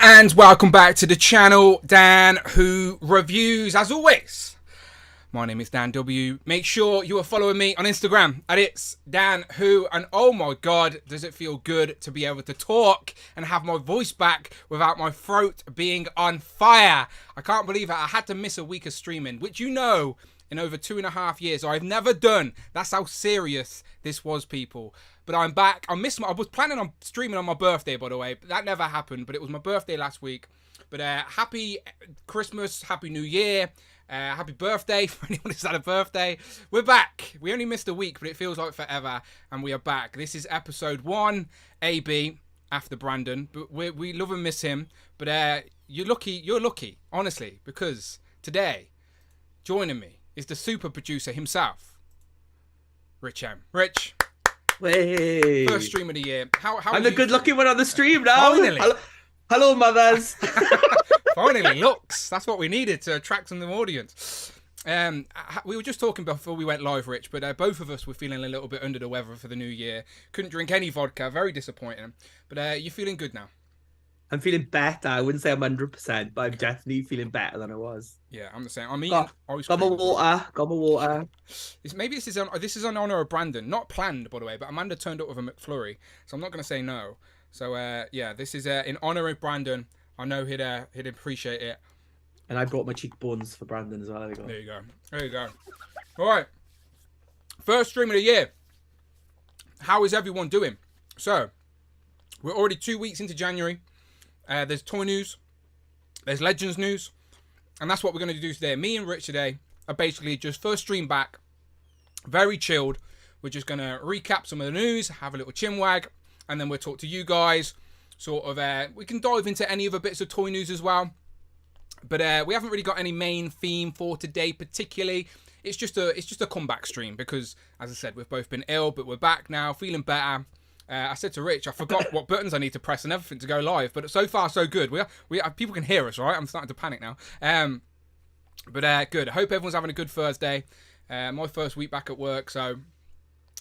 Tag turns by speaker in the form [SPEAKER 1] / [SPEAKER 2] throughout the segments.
[SPEAKER 1] And welcome back to the channel, Dan Who Reviews. As always, my name is Dan W. Make sure you are following me on Instagram at It's Dan Who. And oh my God, does it feel good to be able to talk and have my voice back without my throat being on fire. I can't believe it. I had to miss a week of streaming, which in over 2.5 years I've never done. That's how serious this was, people. But I'm back. I was planning on streaming on my birthday, by the way, but that never happened. But it was my birthday last week. But happy Christmas, happy New Year, happy birthday for anyone who's had a birthday. We're back. We only missed a week, but it feels like forever, and we are back. This is episode 1, AB, after Brandon. But we love and miss him. But you're lucky, honestly, because today, joining me is the super producer himself, Rich M. Rich.
[SPEAKER 2] Hey.
[SPEAKER 1] First stream of the year. How
[SPEAKER 2] I'm the good-looking one on the stream now.
[SPEAKER 1] Finally.
[SPEAKER 2] Hello, mothers.
[SPEAKER 1] Finally, looks. That's what we needed to attract some audience. We were just talking before we went live, Rich, but both of us were feeling a little bit under the weather for the new year. Couldn't drink any vodka. Very disappointing. But you're feeling good now.
[SPEAKER 2] I'm feeling better. I wouldn't say I'm 100%, but I'm definitely feeling better than I was.
[SPEAKER 1] Yeah, I'm the same. I mean,
[SPEAKER 2] got my water.
[SPEAKER 1] Maybe this is on honor of Brandon. Not planned, by the way, but Amanda turned up with a McFlurry, so I'm not going to say no. So, yeah, this is in honor of Brandon. I know he'd appreciate it.
[SPEAKER 2] And I brought my cheekbones for Brandon as well.
[SPEAKER 1] There you go. All right. First stream of the year. How is everyone doing? So, we're already 2 weeks into January. There's toy news, there's Legends news, and that's what we're going to do today. Me and Rich today are basically just first stream back, very chilled. We're just going to recap some of the news, have a little chinwag, and then we'll talk to you guys. We can dive into any other bits of toy news as well. But we haven't really got any main theme for today particularly. It's just a comeback stream because, as I said, we've both been ill, but we're back now, feeling better. I said to Rich, I forgot what buttons I need to press and everything to go live, but so far so good. We people can hear us, right? I'm starting to panic now. But good. I hope everyone's having a good Thursday. My first week back at work, so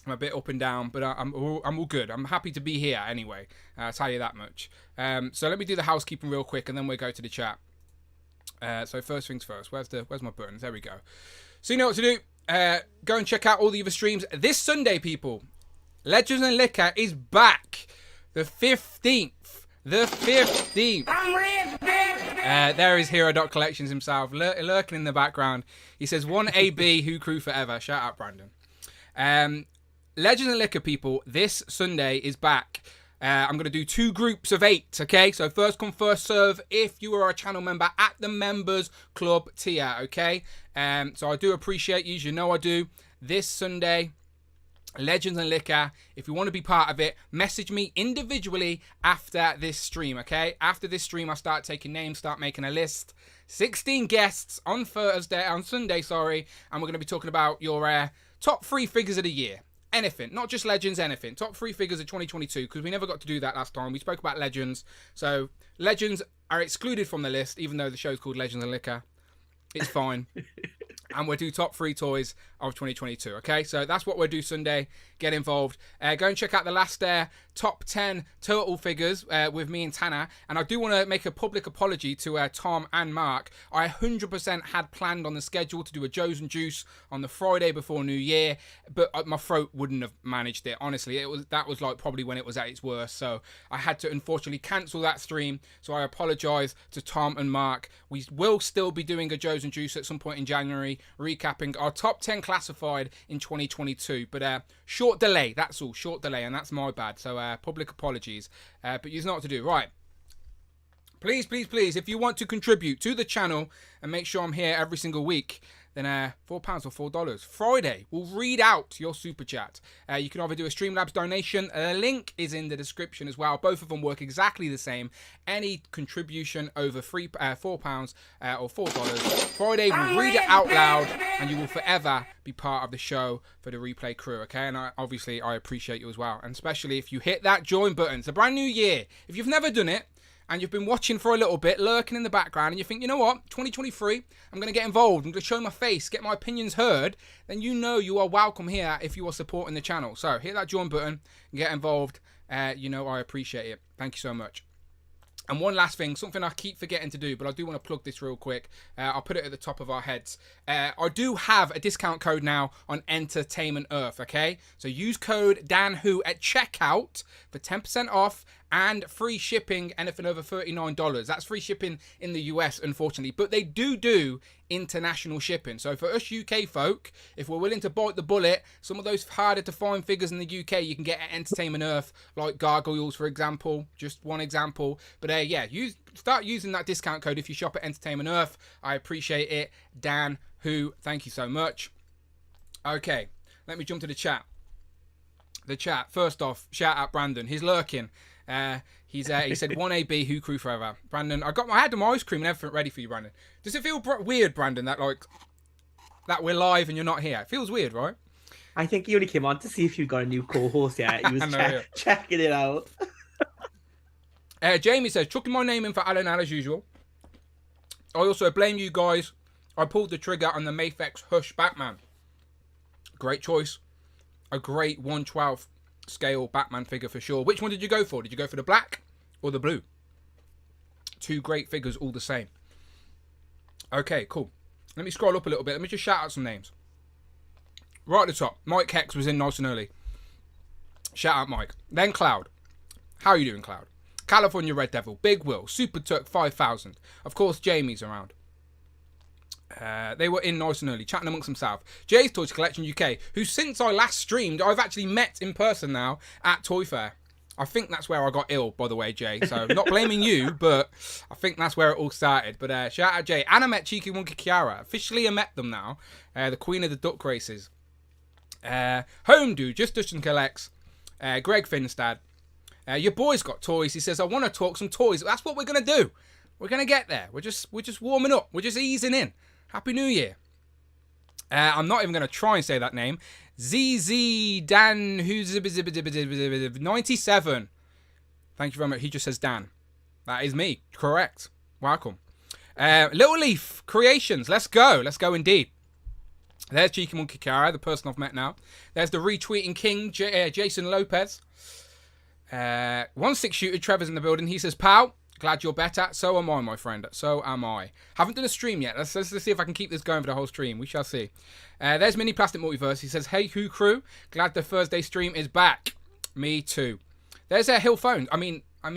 [SPEAKER 1] I'm a bit up and down, but I'm all good. I'm happy to be here anyway. I'll tell you that much. So let me do the housekeeping real quick, and then we'll go to the chat. So first things first. Where's my buttons? There we go. So you know what to do. Go and check out all the other streams this Sunday, people. Legends and Liquor is back. The 15th. There is Hero.Collections himself, lurking in the background. He says, 1AB, Who Crew Forever. Shout out, Brandon. Legends and Liquor, people, this Sunday is back. I'm going to do 2 groups of 8, okay? So first come, first serve if you are a channel member at the Members Club tier, okay? So I do appreciate you. You know I do. This Sunday, Legends and Liquor. If you want to be part of it, message me individually after this stream, okay? After this stream, I start taking names, start making a list. 16 guests on Sunday, and we're going to be talking about your top 3 figures of the year. Anything, not just Legends, anything. Top 3 figures of 2022, because we never got to do that last time. We spoke about Legends, so Legends are excluded from the list, even though the show's called Legends and Liquor. It's fine. And we'll do top 3 toys of 2022, okay? So that's what we'll do Sunday. Get involved. Go and check out the last top 10 turtle figures with me and Tanner. And I do want to make a public apology to Tom and Mark. I 100% had planned on the schedule to do a Joe's and Juice on the Friday before New Year, but my throat wouldn't have managed it. Honestly, that was like probably when it was at its worst. So I had to unfortunately cancel that stream. So I apologize to Tom and Mark. We will still be doing a Joe's and Juice at some point in January, recapping our top 10 classified in 2022, but short delay, that's all, short delay, and that's my bad, so public apologies, but you know what to do. Right, please, if you want to contribute to the channel and make sure I'm here every single week, then £4 or $4 Friday we'll read out your super chat. You can either do a Streamlabs donation, a link is in the description as well. Both of them work exactly the same. Any contribution over £4 or $4 Friday, we'll read it out loud, and you will forever be part of the show for the replay crew, okay? And I appreciate you as well, and especially if you hit that join button. It's a brand new year. If you've never done it and you've been watching for a little bit, lurking in the background, and you think, you know what, 2023, I'm going to get involved, I'm going to show my face, get my opinions heard, then you know you are welcome here if you are supporting the channel. So hit that join button and get involved. You know I appreciate it. Thank you so much. And one last thing, something I keep forgetting to do, but I do want to plug this real quick. I'll put it at the top of our heads. I do have a discount code now on Entertainment Earth, okay? So use code DANWHO at checkout for 10% off and free shipping, anything over $39. That's free shipping in the US, unfortunately. But they do international shipping. So for us UK folk, if we're willing to bite the bullet, some of those harder to find figures in the UK, you can get at Entertainment Earth, like gargoyles, for example. Just one example. But yeah, start using that discount code if you shop at Entertainment Earth. I appreciate it. Dan, who, thank you so much. Okay, let me jump to the chat. The chat. First off, shout out Brandon. He's lurking. He said 1AB who crew forever. Brandon, I had my ice cream and everything ready for you, Brandon. Does it feel weird, Brandon, that we're live and you're not here? It feels weird, right?
[SPEAKER 2] I think he only came on to see if you got a new co-host yet. He was checking it out.
[SPEAKER 1] Jamie says, chucking my name in for Alan as usual. I also blame you guys. I pulled the trigger on the Mafex Hush Batman. Great choice. A great 1/12 scale Batman figure for sure. Which one did you go for? Did you go for the black or the blue? Two great figures all the same. Okay, cool. Let me scroll up a little bit. Let me just shout out some names. Right at the top, Mike Hex was in nice and early. Shout out Mike. Then Cloud. How are you doing, Cloud? California Red Devil, Big Will, Super Tuck 5000. Of course, Jamie's around. They were in nice and early, chatting amongst themselves. Jay's Toys Collection UK, who since I last streamed, I've actually met in person now at Toy Fair. I think that's where I got ill, by the way, Jay. So not blaming you, but I think that's where it all started. But shout out Jay. And I met Cheeky Wonky Kiara. Officially I met them now. The Queen of the Duck Races. Home Dude, Just Dustin Collects. Greg Finstad. Your boy's got toys. He says, I want to talk some toys. That's what we're going to do. We're going to get there. We're just warming up. We're just easing in. Happy New Year. I'm not even going to try and say that name. ZZ Dan, who's 97. Thank you very much. He just says Dan. That is me. Correct. Welcome. Little Leaf Creations. Let's go. Let's go indeed. There's Cheeky Monkey Cara, the person I've met now. There's the retweeting king, Jason Lopez. 1/6 shooter, Trevor's in the building. He says, pal, glad you're better. So am I, my friend. So am I. Haven't done a stream yet. Let's see if I can keep this going for the whole stream. We shall see. There's Mini Plastic Multiverse. He says, hey, Who Crew. Glad the Thursday stream is back. Me too. There's Hill Phones.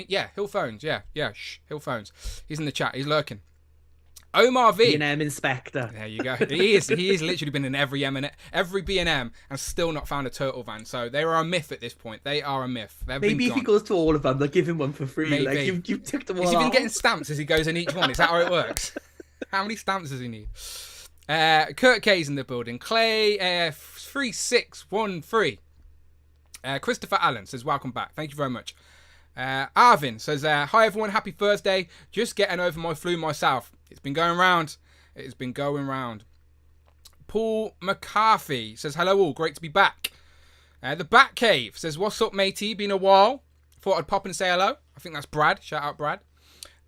[SPEAKER 1] Yeah, Hill Phones. Yeah. Shh, Hill Phones. He's in the chat. He's lurking. Omar V.
[SPEAKER 2] B&M Inspector.
[SPEAKER 1] There you go. He is literally been in every B&M and still not found a turtle van. So they are a myth at this point. They are a myth.
[SPEAKER 2] Maybe if he goes to all of them, they'll give him one for free.
[SPEAKER 1] Maybe.
[SPEAKER 2] Like you've ticked them all
[SPEAKER 1] off. Has he been
[SPEAKER 2] off.
[SPEAKER 1] getting stamps as he goes in each one? Is that how it works? How many stamps does he need? Kurt K's in the building. Clay 3613. Christopher Allen says, welcome back. Thank you very much. Arvin says, hi everyone, happy Thursday. Just getting over my flu myself. It's been going round. It has been going round. Paul McCarthy says, hello all, great to be back. The Batcave says, what's up matey, been a while. Thought I'd pop and say hello. I think that's Brad. Shout out Brad.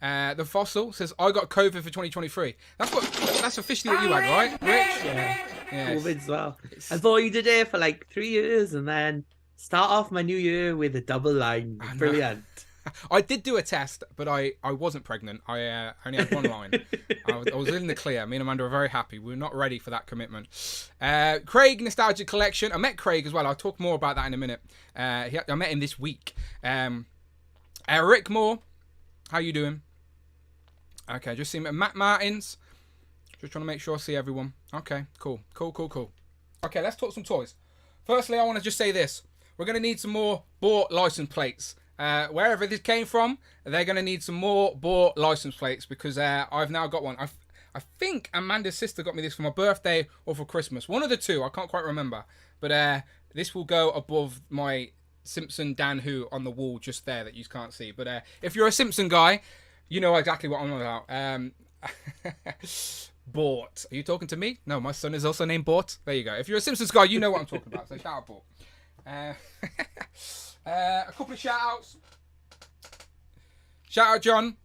[SPEAKER 1] The Fossil says, I got COVID for 2023. That's officially what you had, right, Rich?
[SPEAKER 2] Yeah. COVID as well. I avoided it for like 3 years and then start off my new year with a double line. Brilliant.
[SPEAKER 1] I did do a test, but I wasn't pregnant. I only had one line. I was in the clear. Me and Amanda were very happy. We were not ready for that commitment. Craig Nostalgia Collection. I met Craig as well. I'll talk more about that in a minute. I met him this week. Rick Moore. How you doing? Okay, just see Matt Martins. Just trying to make sure I see everyone. Okay, cool. Okay, let's talk some toys. Firstly, I want to just say this. We're going to need some more bought license plates. Wherever this came from, they're going to need some more bought license plates because I've now got one. I think Amanda's sister got me this for my birthday or for Christmas. One of the two. I can't quite remember. But this will go above my Simpson Dan Who on the wall just there that you can't see. But if you're a Simpson guy, you know exactly what I'm about. Bort. Are you talking to me? No, my son is also named Bort. There you go. If you're a Simpsons guy, you know what I'm talking about. So shout out Bort. A couple of shout outs. Shout out John.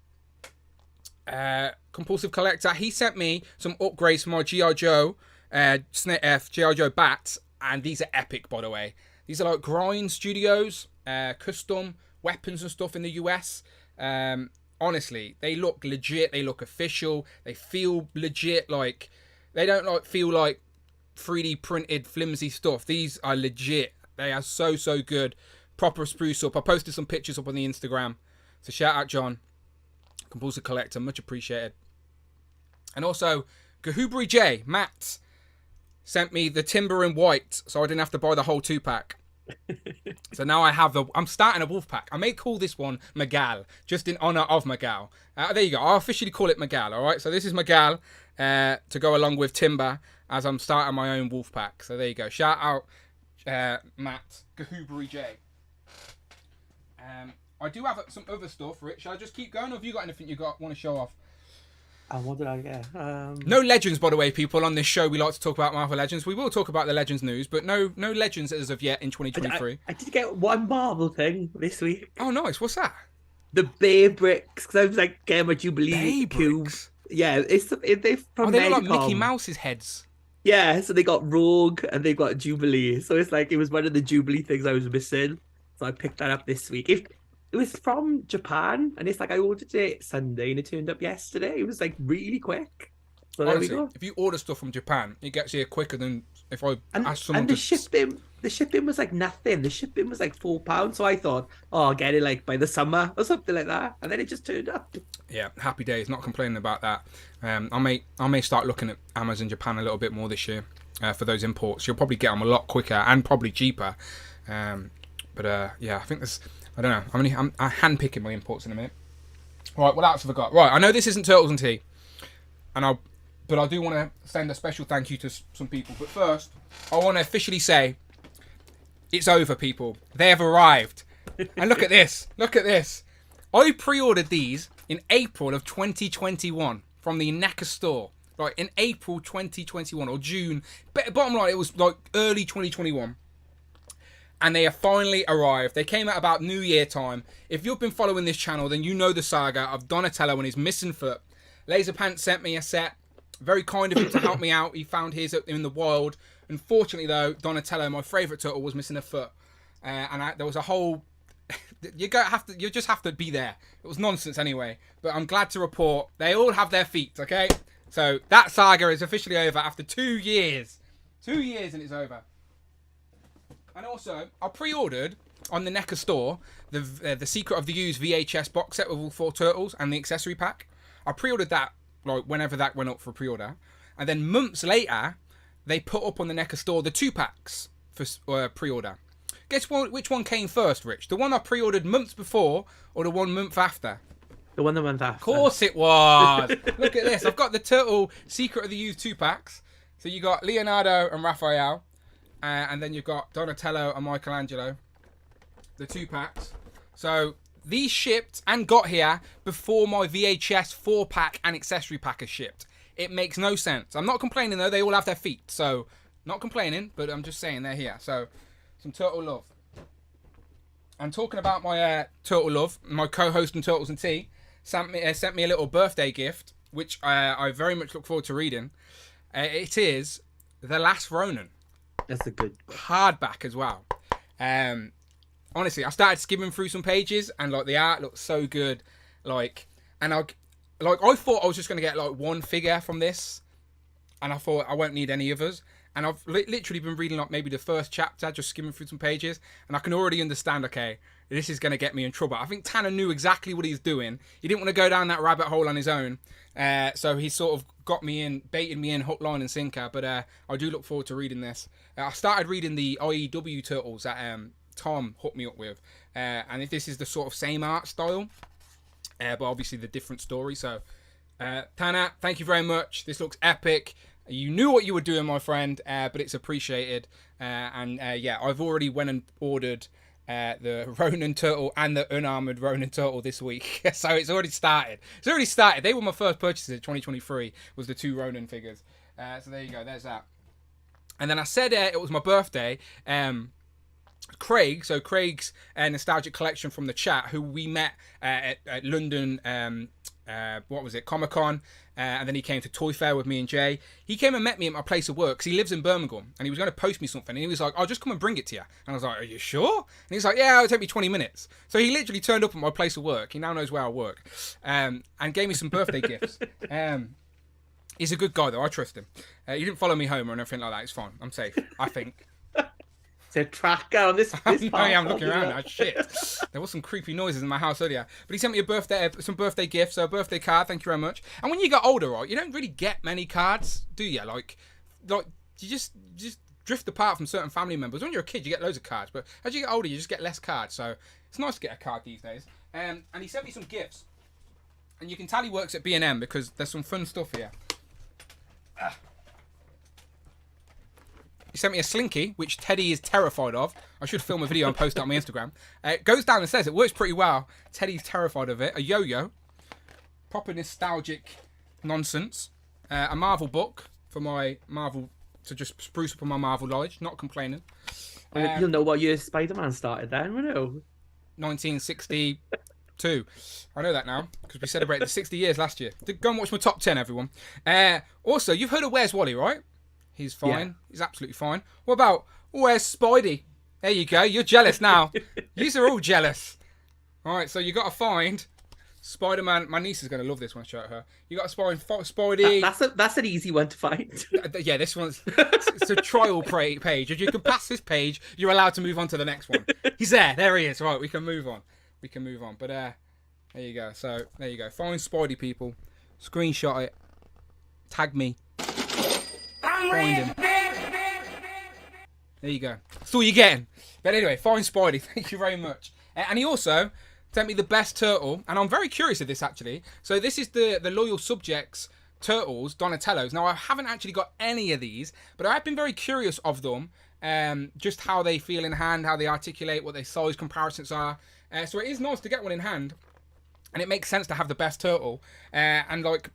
[SPEAKER 1] Compulsive Collector. He sent me some upgrades for my G.I. Joe G.I. Joe bats. And these are epic, by the way. These are like Grind Studios, custom weapons and stuff in the US. honestly, they look legit. They look official. They feel legit. Like, they don't like feel like 3D printed flimsy stuff. These are legit. They are so good. Proper spruce up. I posted some pictures up on the Instagram. So shout out John, compulsive collector, much appreciated. And also Gahubri J, Matt, sent me the timber in white, so I didn't have to buy the whole 2-pack. So now I have I'm starting a wolf pack. I may call this one Magal, just in honor of Magal. There you go. I'll officially call it Magal. All right. So this is Magal to go along with timber as I'm starting my own wolf pack. So there you go. Shout out Matt Gahubri J. I do have some other stuff, Rich. Shall I just keep going, or have you got anything you want to show off?
[SPEAKER 2] What did I get?
[SPEAKER 1] No legends, by the way, people. On this show, we like to talk about Marvel Legends. We will talk about the Legends news, but no legends as of yet in 2023.
[SPEAKER 2] I did get one Marvel thing this week.
[SPEAKER 1] Oh, nice. What's that?
[SPEAKER 2] The Bay bricks, because I was like getting my Jubilee cube. Yeah, they're from
[SPEAKER 1] they look like Mickey Mouse's heads.
[SPEAKER 2] Yeah, so they got Rogue and they got Jubilee. So it's like it was one of the Jubilee things I was missing. So I picked that up this week. It was from Japan, and it's like I ordered it Sunday and it turned up yesterday. It was like really quick. So
[SPEAKER 1] honestly,
[SPEAKER 2] there we go.
[SPEAKER 1] If you order stuff from Japan, it gets here quicker than if I ask someone
[SPEAKER 2] and the shipping was like nothing. The shipping was like £4. So I thought, I'll get it like by the summer or something like that. And then it just turned up.
[SPEAKER 1] Yeah, happy days. Not complaining about that. I may start looking at Amazon Japan a little bit more this year for those imports. You'll probably get them a lot quicker and probably cheaper. But yeah, I think there's, I don't know. I'm hand-picking my imports in a minute. Right, what else have I got? Right, I know this isn't Turtles and Tea, but I do want to send a special thank you to some people. But first, I want to officially say, it's over, people. They have arrived. And look at this. Look at this. I pre-ordered these in April of 2021 from the NECA store. Like, in April 2021 or June. Bottom line, it was like early 2021. And they have finally arrived. They came out about New Year time. If you've been following this channel, then you know the saga of Donatello and his missing foot. Laserpants sent me a set. Very kind of him to help me out. He found his in the wild. Unfortunately, though, Donatello, my favourite turtle, was missing a foot. There was a whole... you just have to be there. It was nonsense anyway. But I'm glad to report they all have their feet, okay? So that saga is officially over after 2 years. 2 years and it's over. And also, I pre-ordered on the NECA store the Secret of the Ooze VHS box set with all 4 turtles and the accessory pack. I pre-ordered that like whenever that went up for pre-order, and then months later, they put up on the NECA store the 2-packs for pre-order. Guess which one came first, Rich? The one I pre-ordered months before, or the one month after?
[SPEAKER 2] The one that went after.
[SPEAKER 1] Of course it was. Look at this. I've got the Turtle Secret of the Ooze 2-packs. So you got Leonardo and Raphael. And then you've got Donatello and Michelangelo, the 2-packs. So these shipped and got here before my VHS 4-pack and accessory pack is shipped. It makes no sense. I'm not complaining though, they all have their feet. So, not complaining, but I'm just saying they're here. So, some turtle love. And talking about my turtle love, my co-host in Turtles and Tea sent me a little birthday gift, which I very much look forward to reading. It is The Last Ronin.
[SPEAKER 2] That's a good
[SPEAKER 1] hardback as well. Honestly, I started skimming through some pages and like the art looks so good. I thought I was just gonna get like one figure from this, and I thought I won't need any others. And I've literally been reading like maybe the first chapter, just skimming through some pages, and I can already understand. Okay, this is gonna get me in trouble. I think Tanner knew exactly what he's doing. He didn't want to go down that rabbit hole on his own, so he sort of got me in, baited me in hook, line, and sinker. But I do look forward to reading this. I started reading the IEW Turtles that Tom hooked me up with, and if this is the sort of same art style, but obviously the different story. So, Tanner, thank you very much. This looks epic. You knew what you were doing, my friend, but it's appreciated. Yeah, I've already went and ordered the Ronin Turtle and the unarmored Ronin Turtle this week. So it's already started. They were my first purchases in 2023, was the 2 Ronin figures. So there you go, there's that. And then I said it was my birthday. Craig's Nostalgic Collection from the chat, who we met at London what was it, Comic-Con, and then he came to Toy Fair with me and Jay. He came and met me at my place of work because he lives in Birmingham, and he was going to post me something, and he was like, I'll just come and bring it to you. And I was like, are you sure? And he's like, yeah, it'll take me 20 minutes. So he literally turned up at my place of work. He now knows where I work, and gave me some birthday gifts. He's a good guy, though. I trust him. He didn't follow me home or anything like that. It's fine. I'm safe, I think.
[SPEAKER 2] It's a tracker on this.
[SPEAKER 1] I'm looking around now. Shit. There was some creepy noises in my house earlier. But he sent me some birthday gifts, a birthday card. Thank you very much. And when you get older, right, you don't really get many cards, do you? Like you just drift apart from certain family members. When you're a kid, you get loads of cards. But as you get older, you just get less cards. So it's nice to get a card these days. And he sent me some gifts. And you can tell he works at B&M because there's some fun stuff here. He sent me a slinky, which Teddy is terrified of. I should film a video and post it on my Instagram. It goes down and says it works pretty well. Teddy's terrified of it. A yo-yo. Proper nostalgic nonsense. A Marvel book for my Marvel, to just spruce up on my Marvel knowledge. Not complaining.
[SPEAKER 2] You'll know what year SpiderMan started then, won't you?
[SPEAKER 1] 1962. I know that now because we celebrated 60 years last year. Go and watch my top 10, everyone. Also, you've heard of Where's Wally, right? He's fine. Yeah. He's absolutely fine. What about Where's Spidey? There you go. You're jealous now. These are all jealous. All right, so you got to find Spider-Man. My niece is going to love this one. I show it her. You got to find Spidey.
[SPEAKER 2] That's an easy one to find.
[SPEAKER 1] Yeah, this one's it's a trial page. If you can pass this page, you're allowed to move on to the next one. He's there. There he is. Right, we can move on. But there you go. So there you go. Find Spidey, people. Screenshot it. Tag me. Find him. There you go. That's all you're getting. But anyway, find Spidey. Thank you very much. And he also sent me the best turtle, and I'm very curious of this actually. So this is the Loyal Subjects turtles, Donatellos. Now I haven't actually got any of these, but I've been very curious of them. Just how they feel in hand, how they articulate, what their size comparisons are. So it is nice to get one in hand, and it makes sense to have the best turtle. And like,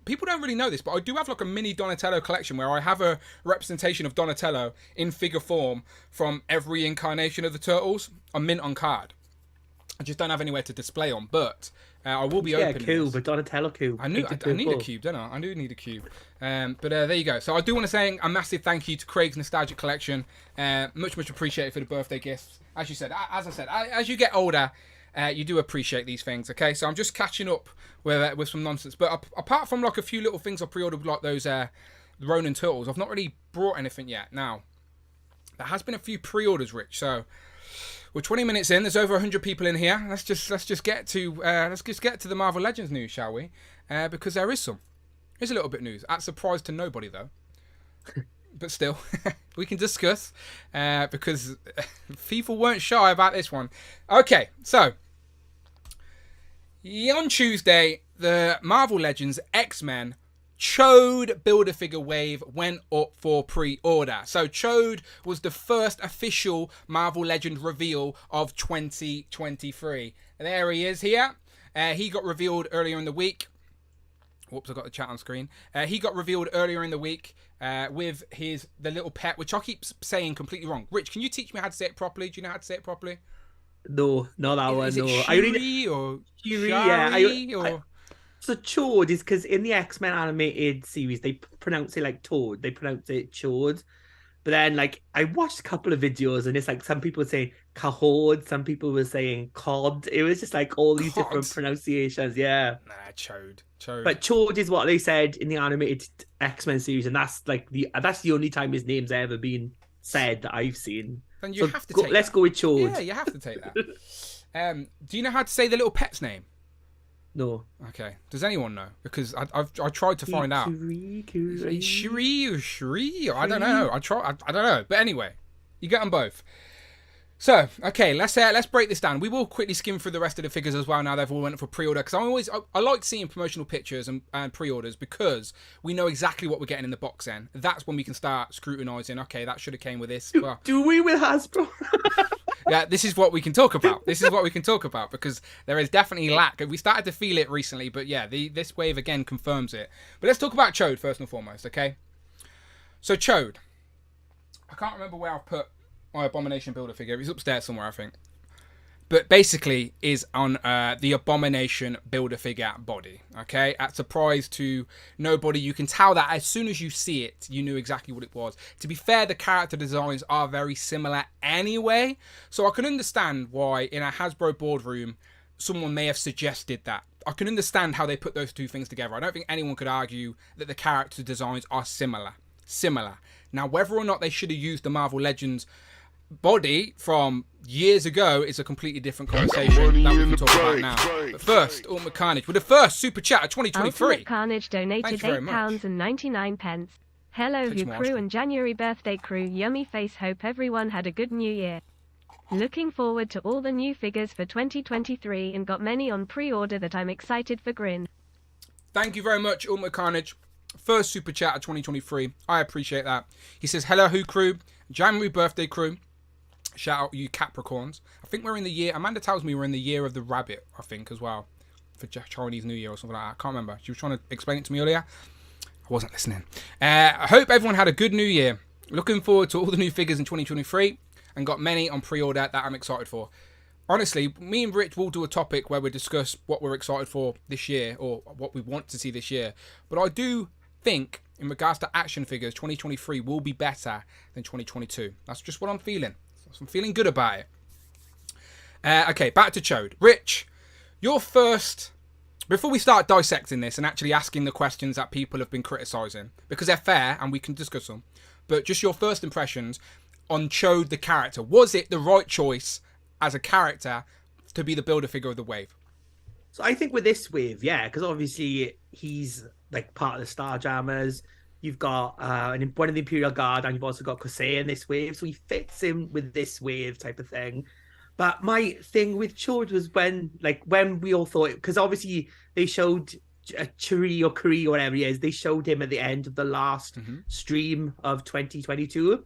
[SPEAKER 1] people don't really know this, but I do have like a mini Donatello collection where I have a representation of Donatello in figure form from every incarnation of the turtles. I'm mint on card. I just don't have anywhere to display them, but I will be opening.
[SPEAKER 2] Yeah, cube, a Donatello cube.
[SPEAKER 1] I need a cube, don't I? I do need a cube. But there you go. So I do want to say a massive thank you to Craig's Nostalgic Collection. Much appreciated for the birthday gifts. As I said, as you get older, you do appreciate these things, okay? So I'm just catching up with some nonsense. But apart from like a few little things I pre-ordered, like those Ronin Turtles, I've not really brought anything yet. Now, there has been a few pre-orders, Rich. So we're 20 minutes in. There's over 100 people in here. Let's just get to the Marvel Legends news, shall we? Because there's a little bit of news. At surprise to nobody though. But still, we can discuss because people weren't shy about this one. Okay, so on Tuesday, the Marvel Legends X-Men Chode Build-A-Figure wave went up for pre-order. So Chode was the first official Marvel Legend reveal of 2023. There he is here. He got revealed earlier in the week. Whoops, I got the chat on screen. He got revealed earlier in the week with the little pet, which I keep saying completely wrong. Rich, can you teach me how to say it properly? Do you know how to say it properly?
[SPEAKER 2] No, not that one.
[SPEAKER 1] Is it
[SPEAKER 2] no.
[SPEAKER 1] Shuri or
[SPEAKER 2] Shuri?
[SPEAKER 1] Yeah.
[SPEAKER 2] So Chode is because in the X-Men animated series they pronounce it like Toad. They pronounce it Chode. But then like I watched a couple of videos and it's like some people were saying Cahode, some people were saying Cod. It was just like all these different pronunciations. Yeah.
[SPEAKER 1] Nah, Chode.
[SPEAKER 2] But Chode is what they said in the animated X-Men series, and that's the only time his name's ever been said that I've seen.
[SPEAKER 1] Then you have to
[SPEAKER 2] let's go with Chode.
[SPEAKER 1] Yeah, you have to take that. Do you know how to say the little pet's name?
[SPEAKER 2] No.
[SPEAKER 1] Okay. Does anyone know? Because I tried to find out. Shuri or Shuri? I don't know. I don't know. But anyway, you get them both. So, okay, let's break this down. We will quickly skim through the rest of the figures as well now they've all went for pre-order, because I like seeing promotional pictures and pre-orders because we know exactly what we're getting in the box then. That's when we can start scrutinising, okay, that should have came with this. Well,
[SPEAKER 2] do we with Hasbro?
[SPEAKER 1] Yeah, this is what we can talk about. Because there is definitely lack. We started to feel it recently, but yeah, this wave again confirms it. But let's talk about Chode first and foremost, okay? So Chode. I can't remember where I've put my Abomination Builder figure. He's upstairs somewhere, I think. but basically is on the Abomination Build-A-Figure body. Okay, at surprise to nobody, you can tell that as soon as you see it, you knew exactly what it was. To be fair, the character designs are very similar anyway, so I can understand why in a Hasbro boardroom someone may have suggested that. I can understand how they put those two things together. I don't think anyone could argue that the character designs are similar. Now, whether or not they should have used the Marvel Legends body from years ago is a completely different conversation that we can talk about now. But first, Ultimate Carnage with the first Super Chat of 2023.
[SPEAKER 3] Ultimate Carnage donated £8.99. Hello, Who Crew and January birthday crew. Yummy face. Hope everyone had a good new year. Looking forward to all the new figures for 2023 and got many on pre-order that I'm excited for Grin.
[SPEAKER 1] Thank you very much, Ultimate Carnage. First Super Chat of 2023. I appreciate that. He says, hello, Who Crew, January birthday crew. Shout out you Capricorns. I think we're in the year, Amanda tells me we're in the year of the rabbit, I think, as well. For Chinese New Year or something like that. I can't remember. She was trying to explain it to me earlier. I wasn't listening. I hope everyone had a good new year. Looking forward to all the new figures in 2023. And got many on pre-order that I'm excited for. Honestly, me and Rich will do a topic where we discuss what we're excited for this year or what we want to see this year. But I do think, in regards to action figures, 2023 will be better than 2022. That's just what I'm feeling. So I'm feeling good about it. Okay, back to Chode. Rich, your first... Before we start dissecting this and actually asking the questions that people have been criticising, because they're fair and we can discuss them, but just your first impressions on Chode the character. Was it the right choice as a character to be the Build-A-Figure of the wave?
[SPEAKER 2] So I think with this wave, yeah, because obviously he's like part of the Starjammers. You've got one of the Imperial Guard, and you've also got Kosei in this wave, so he fits in with this wave type of thing. But my thing with Chode was when we all thought, because obviously they showed Churi or Kuri or whatever he is, they showed him at the end of the last stream of 2022.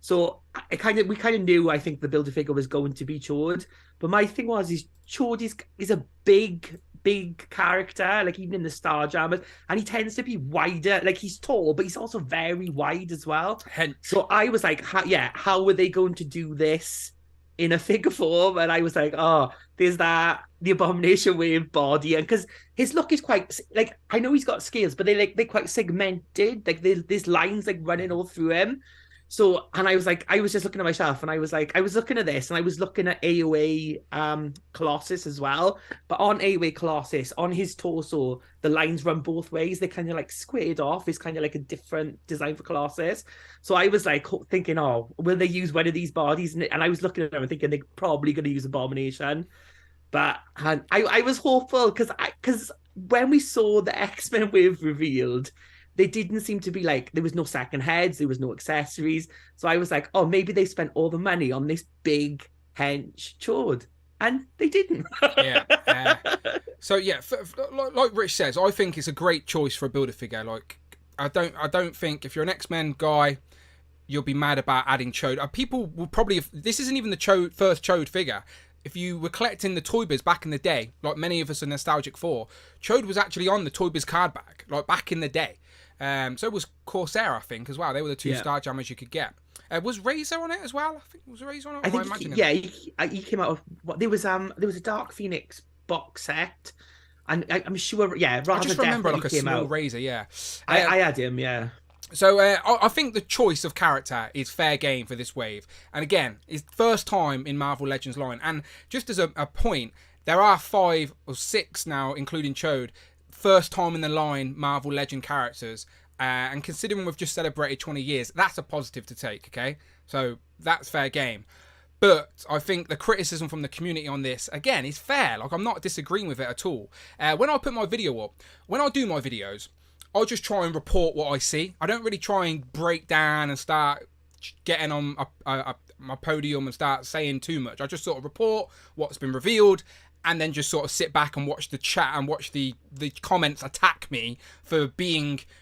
[SPEAKER 2] So we kind of knew, I think, the Build-A-Figure was going to be Chode. But my thing is Chode is a big character, like even in the Starjammers, and he tends to be wider. Like he's tall, but he's also very wide as well. So I was like, how were they going to do this in a figure form? And I was like, oh, there's the Abomination Wave body, and because his look is quite like, I know he's got scales, but they're quite segmented. Like there's lines like running all through him. So, and I was just looking at myself, and I was looking at this, and I was looking at AOA Colossus as well. But on AOA Colossus, on his torso, the lines run both ways. They kind of like squared off. It's kind of like a different design for Colossus. So I was like thinking, oh, will they use one of these bodies? And I was looking at them and thinking they're probably going to use Abomination. But I was hopeful because when we saw the X-Men wave revealed, they didn't seem to be like, there was no second heads, there was no accessories. So I was like, oh, maybe they spent all the money on this big hench Chode. And they didn't.
[SPEAKER 1] Yeah. So yeah, like Rich says, I think it's a great choice for a Build-A-Figure. Like, I don't think if you're an X-Men guy, you'll be mad about adding Chode. People will probably, this isn't even the first Chode figure. If you were collecting the Toy Biz back in the day, like many of us are nostalgic for, Chode was actually on the Toy Biz card back, like back in the day. So was Corsair, I think, as well. They were the two Starjammers you could get. Was Razor on it as well? I think was Razor on it.
[SPEAKER 2] He came out of what there was a Dark Phoenix box set, and I'm sure. Yeah,
[SPEAKER 1] I just remember like a small Razor. Yeah,
[SPEAKER 2] I had him. Yeah.
[SPEAKER 1] So I think the choice of character is fair game for this wave. And again, it's first time in Marvel Legends line. And just as a point, there are 5 or 6 now, including Chode, first time in the line Marvel Legend characters. And considering we've just celebrated 20 years, that's a positive to take, okay? So that's fair game. But I think the criticism from the community on this, again, is fair. Like, I'm not disagreeing with it at all. When I put my video up, when I do my videos, I'll just try and report what I see. I don't really try and break down and start getting on my podium and start saying too much. I just sort of report what's been revealed and then just sort of sit back and watch the chat and watch the comments attack me for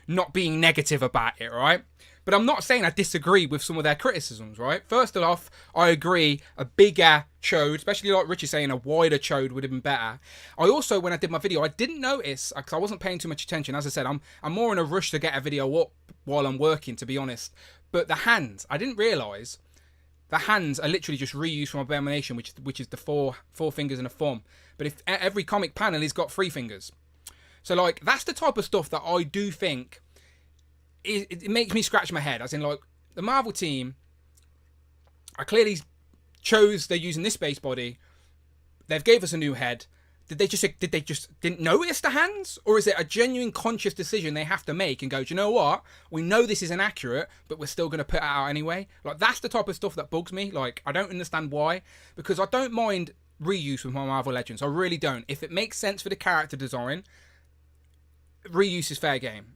[SPEAKER 1] not being negative about it, right? But I'm not saying I disagree with some of their criticisms, right? First off, I agree a bigger Chode, especially like Richie saying a wider Chode would have been better. I also, when I did my video, I didn't notice, because I wasn't paying too much attention. As I said, I'm more in a rush to get a video up while I'm working, to be honest. But the hands, I didn't realise the hands are literally just reused from Abomination, which is the four fingers and a thumb. But if every comic panel has got 3 fingers. So, like, that's the type of stuff that I do think it makes me scratch my head. As in, like, the Marvel team, I clearly chose they're using this base body. They've gave us a new head. Did they just didn't notice the hands? Or is it a genuine conscious decision they have to make and go, do you know what? We know this is inaccurate, but we're still going to put it out anyway. Like, that's the type of stuff that bugs me. Like, I don't understand why. Because I don't mind reuse with my Marvel Legends. I really don't. If it makes sense for the character design, reuse is fair game.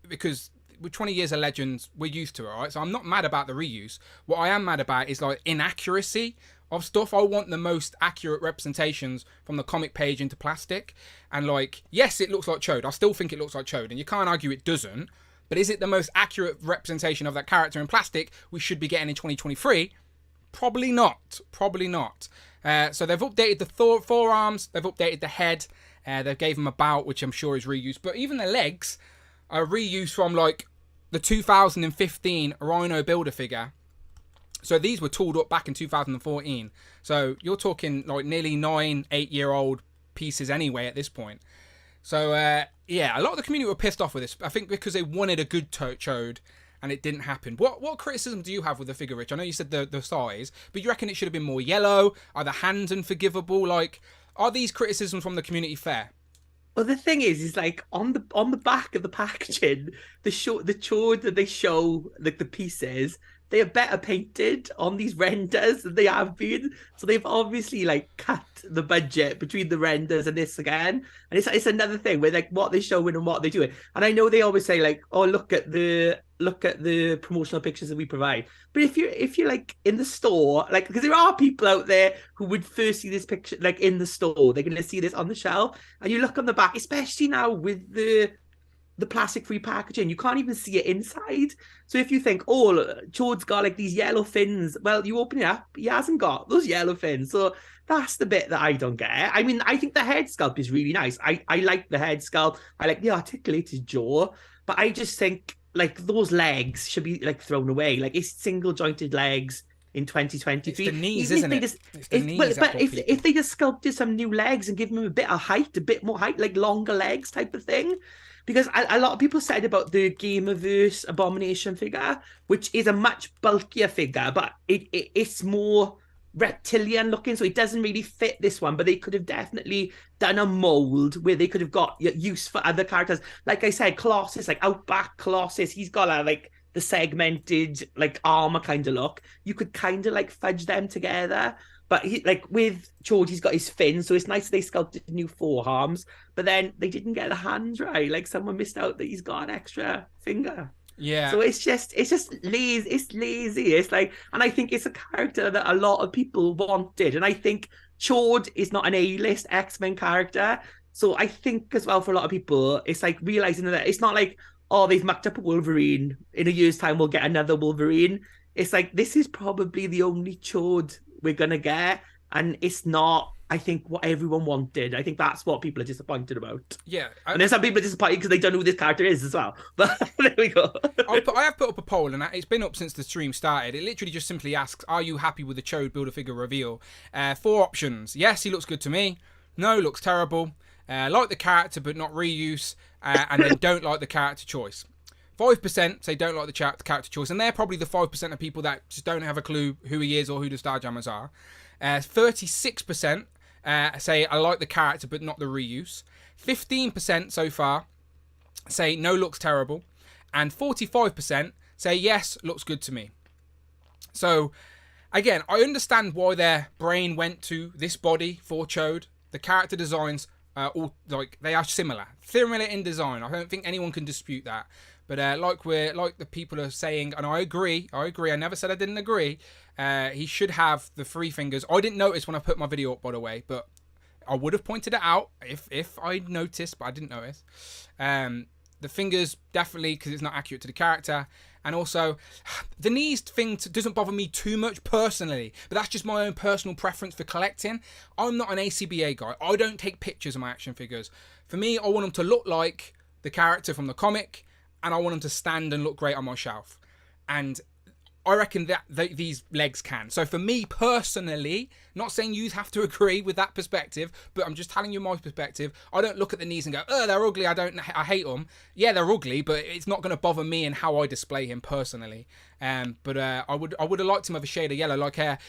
[SPEAKER 1] Because with 20 years of Legends, we're used to it, right? So I'm not mad about the reuse. What I am mad about is, like, inaccuracy of stuff. I want the most accurate representations from the comic page into plastic. And, like, yes, it looks like Chode. I still think it looks like Chode, and you can't argue it doesn't. But is it the most accurate representation of that character in plastic we should be getting in 2023? Probably not. Probably not. So they've updated the forearms. They've updated the head. They gave him a bout, which I'm sure is reused. But even the legs are reused from, like, the 2015 Rhino Build-A-Figure. So these were tooled up back in 2014. So you're talking like nearly 8-year-old pieces anyway at this point. So yeah, a lot of the community were pissed off with this. I think because they wanted a good Chode and it didn't happen. What criticism do you have with the figure, Rich? I know you said the size, but you reckon it should have been more yellow? Are the hands unforgivable? Like, are these criticisms from the community fair?
[SPEAKER 2] Well, the thing is like on the back of the packaging, the Chode that they show, like the pieces, they are better painted on these renders than they have been. So they've obviously like cut the budget between the renders and this again. And it's another thing with like what they're showing and what they're doing. And I know they always say like, oh, look at the promotional pictures that we provide. But if you're like in the store, like, because there are people out there who would first see this picture like in the store, they're gonna see this on the shelf, and you look on the back, especially now with the plastic-free packaging, you can't even see it inside. So if you think, oh, Chode's got like these yellow fins, well, you open it up, he hasn't got those yellow fins. So that's the bit that I don't get. I mean, I think the head sculpt is really nice. I like the head sculpt. I like the articulated jaw, but I just think like those legs should be like thrown away. Like, it's single jointed legs in 2023.
[SPEAKER 1] It's the knees, isn't it?
[SPEAKER 2] It's the knees. But if they just sculpted some new legs and give them a bit of height, a bit more height, like longer legs type of thing. Because a lot of people said about the Gamerverse Abomination figure, which is a much bulkier figure, but it's more reptilian looking, so it doesn't really fit this one. But they could have definitely done a mold where they could have got use for other characters. Like I said, Colossus, like Outback Colossus, he's got a like the segmented like armor kind of look. You could kind of like fudge them together. But he, like with Chode, he's got his fins, so it's nice they sculpted new forearms. But then they didn't get the hands right. Like, someone missed out that he's got an extra finger.
[SPEAKER 1] Yeah.
[SPEAKER 2] So it's just lazy. It's lazy. It's like, and I think it's a character that a lot of people wanted. And I think Chode is not an A-list X-Men character. So I think as well for a lot of people, it's like realizing that it's not like, oh, they've mucked up a Wolverine. In a year's time, we'll get another Wolverine. It's like, this is probably the only Chode we're gonna get, and it's not, I think, what everyone wanted. I think that's what people are disappointed about.
[SPEAKER 1] Yeah,
[SPEAKER 2] and then some people are disappointed because they don't know who this character is as well. But there we go.
[SPEAKER 1] I have put up a poll, and it's been up since the stream started. It literally just simply asks, are you happy with the Chode Build-A-Figure reveal? 4 options. Yes, he looks good to me. No, looks terrible. Like the character but not reuse. And then don't like the character choice. 5% say don't like the character choice, and they're probably the 5% of people that just don't have a clue who he is or who the Starjammers are. 36% say I like the character but not the reuse. 15% so far say no, looks terrible. And 45% say yes, looks good to me. So, again, I understand why their brain went to this body for Chode. The character designs all like they are similar in design. I don't think anyone can dispute that. But like the people are saying, and I agree. I never said I didn't agree. He should have the 3 fingers. I didn't notice when I put my video up, by the way, but I would have pointed it out if I'd noticed, but I didn't notice. The fingers, definitely, because it's not accurate to the character. And also, the knees thing doesn't bother me too much personally, but that's just my own personal preference for collecting. I'm not an ACBA guy. I don't take pictures of my action figures. For me, I want them to look like the character from the comic, and I want them to stand and look great on my shelf. And I reckon that these legs can. So for me personally, not saying you have to agree with that perspective, but I'm just telling you my perspective. I don't look at the knees and go, oh, they're ugly. I hate them. Yeah, they're ugly, but it's not going to bother me in how I display him personally. But I would have liked him with a shade of yellow, like that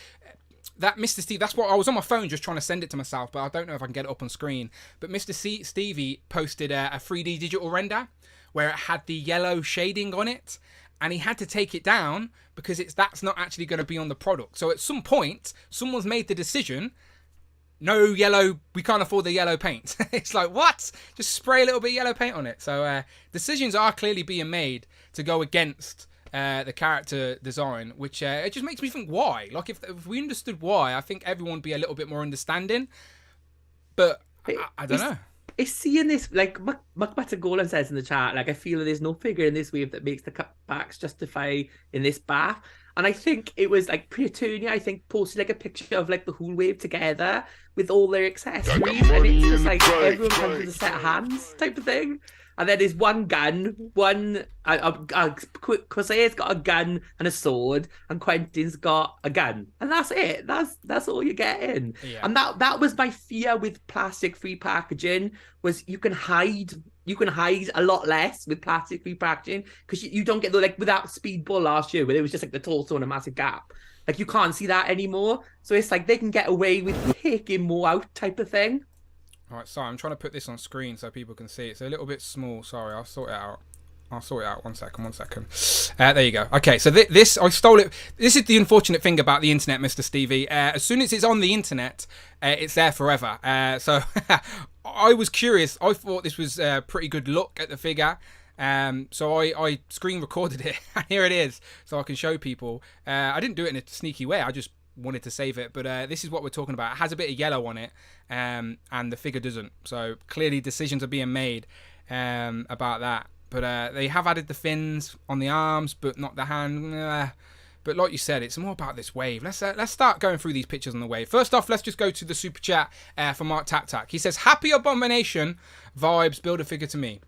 [SPEAKER 1] Mr. Steve. That's what I was on my phone just trying to send it to myself, but I don't know if I can get it up on screen. But Mr. Stevie posted a 3D digital render where it had the yellow shading on it. And he had to take it down because that's not actually going to be on the product. So at some point, someone's made the decision, no yellow, we can't afford the yellow paint. It's like, what? Just spray a little bit of yellow paint on it. So decisions are clearly being made to go against the character design, which it just makes me think why. Like if we understood why, I think everyone would be a little bit more understanding. But I don't know.
[SPEAKER 2] It's seeing this, like Golan says in the chat, like I feel that there's no figure in this wave that makes the cutbacks justify in this bath. And I think it was like PreOrders, I think, posted like a picture of like the whole wave together with all their accessories. And it's just like everyone comes with a set of hands type of thing. And then there's one gun, Corsaire's got a gun and a sword, and Quentin's got a gun, and that's it. That's all you're getting. Yeah. And that was my fear with plastic-free packaging, was you can hide a lot less with plastic-free packaging because you don't get the, like without Speedball last year where it was just like the torso and a massive gap. Like you can't see that anymore. So it's like they can get away with taking more out type of thing.
[SPEAKER 1] All right, sorry, I'm trying to put this on screen so people can see it. It's a little bit small. Sorry, I'll sort it out. 1 second. There you go. Okay, so this, I stole it. This is the unfortunate thing about the internet, Mr. Stevie. As soon as it's on the internet, it's there forever. So I was curious. I thought this was a pretty good look at the figure. So I screen recorded it, and here it is, so I can show people. I didn't do it in a sneaky way. I just wanted to save it, but this is what we're talking about. It has a bit of yellow on it, and the figure doesn't. So clearly decisions are being made about that. But they have added the fins on the arms, but not the hand. But like you said, it's more about this wave. Let's start going through these pictures on the wave. First off, let's just go to the super chat from Mark Tac. He says, "Happy Abomination vibes. Build a figure to me."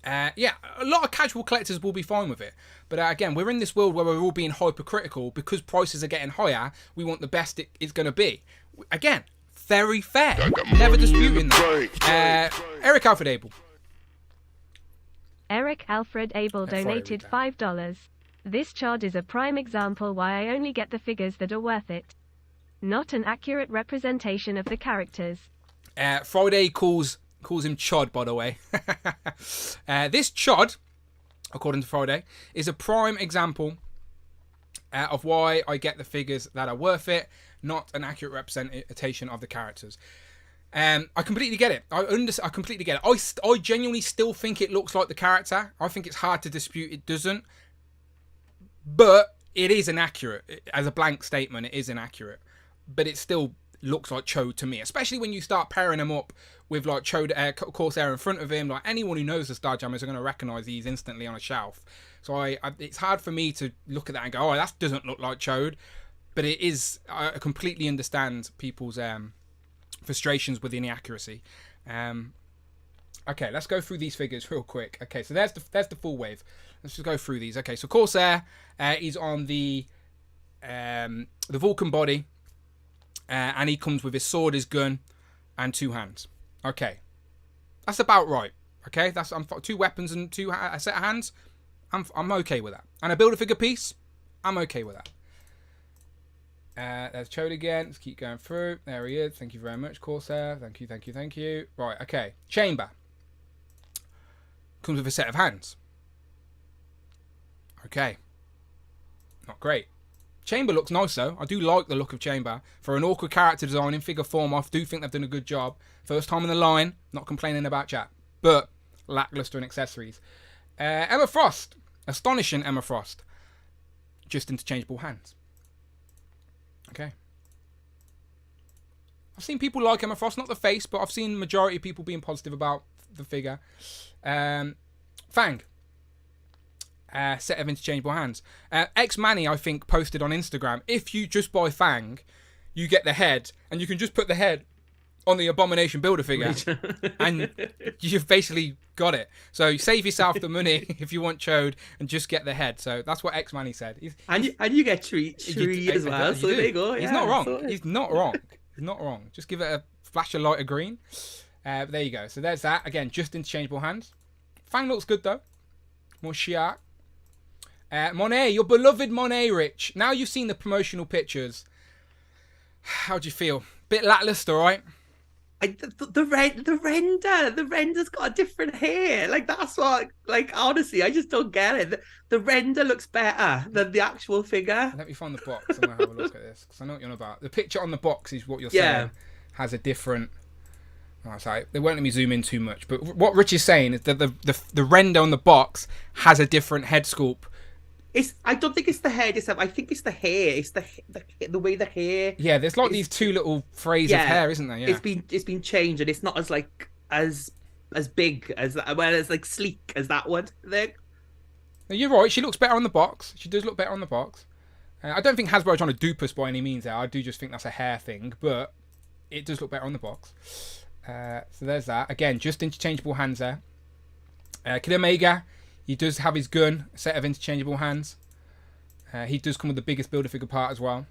[SPEAKER 1] Yeah, a lot of casual collectors will be fine with it. But again, we're in this world where we're all being hypercritical because prices are getting higher. We want the best it's going to be. Again, very fair. Never disputing that. Eric Alfred Abel.
[SPEAKER 3] Eric Alfred Abel donated $5. This chart is a prime example why I only get the figures that are worth it. Not an accurate representation of the characters.
[SPEAKER 1] Friday calls him Chod, by the way. This Chod, according to Friday, is a prime example of why I get the figures that are worth it, not an accurate representation of the characters. I completely get it. I completely get it. I genuinely still think it looks like the character. I think it's hard to dispute it doesn't. But it is inaccurate. As a blank statement, it is inaccurate. But it still looks like Chode to me, especially when you start pairing him up with like Chode, Corsair in front of him. Like anyone who knows the Starjammers are going to recognise these instantly on a shelf. So it's hard for me to look at that and go, oh, that doesn't look like Chode. But it is. I completely understand people's frustrations with the inaccuracy. Okay, let's go through these figures real quick. Okay, so there's the full wave. Let's just go through these. Okay, so Corsair is on the Vulcan body. And he comes with his sword, his gun, and 2 hands. Okay, that's about right. Okay, that's 2 weapons and a set of hands. I'm okay with that. And a Build-A-Figure piece, I'm okay with that. There's Chode again. Let's keep going through. There he is. Thank you very much, Corsair. Thank you. Right, okay. Chamber comes with a set of hands. Okay, not great. Chamber looks nice though. I do like the look of Chamber. For an awkward character design in figure form, I do think they've done a good job. First time in the line, not complaining about chat. But lackluster in accessories. Emma Frost. Astonishing Emma Frost. Just interchangeable hands. Okay. I've seen people like Emma Frost, not the face, but I've seen majority of people being positive about the figure. Fang. Set of interchangeable hands. Xmanny, I think, posted on Instagram, if you just buy Fang, you get the head, and you can just put the head on the Abomination Build-A-Figure, and you've basically got it. So you save yourself the money if you want Chode and just get the head. So that's what X-Man said.
[SPEAKER 2] And you get tree as well. So there you go.
[SPEAKER 1] He's not wrong. He's not wrong. He's not wrong. Just give it a flash of light of green. There you go. So there's that. Again, just interchangeable hands. Fang looks good though. More shark. Monet, your beloved Monet, Rich. Now you've seen the promotional pictures. How do you feel? Bit lackluster, right?
[SPEAKER 2] The render's got a different hair. Like, that's what, like, honestly, I just don't get it. The render looks better than the actual figure.
[SPEAKER 1] Let me find the box and I'll have a look at this, because I know what you're on about. The picture on the box is what you're saying has a different... Oh, sorry, they won't let me zoom in too much. But what Rich is saying is that the render on the box has a different head sculpt.
[SPEAKER 2] I don't think it's the head itself. I think it's the hair. It's the way the hair.
[SPEAKER 1] Yeah, there's like these two little frays of hair, isn't there? Yeah.
[SPEAKER 2] It's been changed, and it's not as like as big as that. Well, it's like sleek as that one. There.
[SPEAKER 1] No, you're right. She looks better on the box. She does look better on the box. I don't think Hasbro are trying to dupe us by any means there. I do just think that's a hair thing, but it does look better on the box. So there's that. Again, just interchangeable hands there. Kid Omega. He does have his gun, a set of interchangeable hands. He does come with the biggest Build-A-Figure part as well.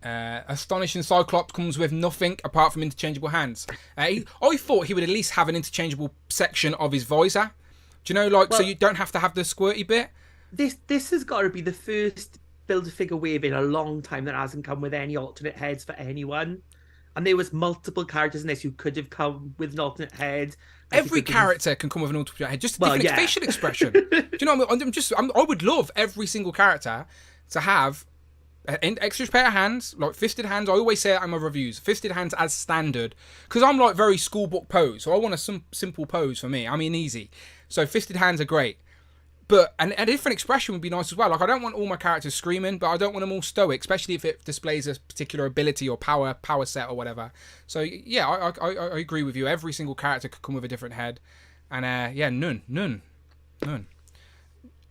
[SPEAKER 1] Astonishing Cyclops comes with nothing apart from interchangeable hands. I thought he would at least have an interchangeable section of his visor. Do you know, like, so you don't have to have the squirty bit?
[SPEAKER 2] This has got to be the first Build-A-Figure wave in a long time that hasn't come with any alternate heads for anyone. And there was multiple characters in this who could have come with an alternate head.
[SPEAKER 1] Every character can come with an alternate head, just a different facial expression. Do you know what I mean? I would love every single character to have an extra pair of hands, like fisted hands. I always say it in my reviews, fisted hands as standard, because I'm like very schoolbook pose, so I want a simple pose for me. I mean, easy. So fisted hands are great. But a different expression would be nice as well. Like, I don't want all my characters screaming, but I don't want them all stoic, especially if it displays a particular ability or power set or whatever. So yeah, I agree with you. Every single character could come with a different head, and none. Do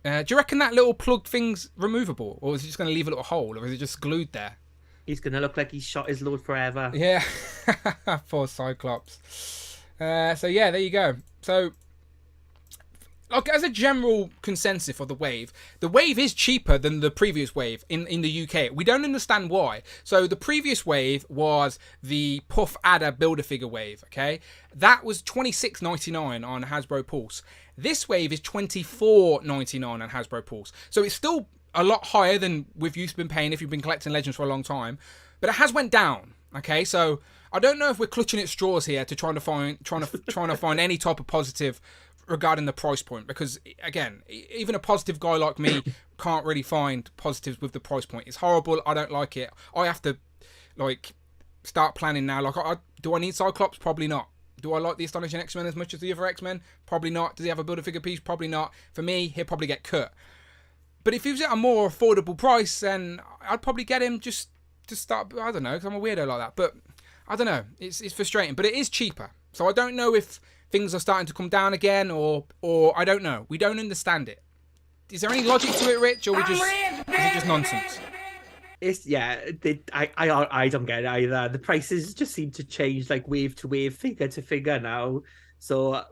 [SPEAKER 1] you reckon that little plugged thing's removable, or is it just going to leave a little hole, or is it just glued there?
[SPEAKER 2] He's going to look like he's shot his load forever.
[SPEAKER 1] Yeah, poor Cyclops. So yeah, there you go. So, like, as a general consensus for the wave is cheaper than the previous wave in the UK. We don't understand why. So the previous wave was the Puff Adder Build-A-Figure wave, okay? That was $26.99 on Hasbro Pulse. This wave is $24.99 on Hasbro Pulse. So it's still a lot higher than you've been paying if you've been collecting Legends for a long time. But it has went down, okay? So I don't know if we're clutching at straws here to trying to find any type of positive regarding the price point, because again, even a positive guy like me can't really find positives with the price point. It's horrible. I don't like it. I have to like start planning now. Like, do I need Cyclops? Probably not. Do I like the Astonishing X-Men as much as the other X-Men? Probably not. Does he have a Build-A-Figure piece? Probably not. For me, he'll probably get cut. But if he was at a more affordable price, then I'd probably get him just to start. I don't know, because I'm a weirdo like that. But I don't know. It's frustrating, but it is cheaper. So I don't know if things are starting to come down again, or I don't know. We don't understand it. Is there any logic to it, Rich, or is it just nonsense?
[SPEAKER 2] I don't get it either. The prices just seem to change like wave to wave, figure to figure now. So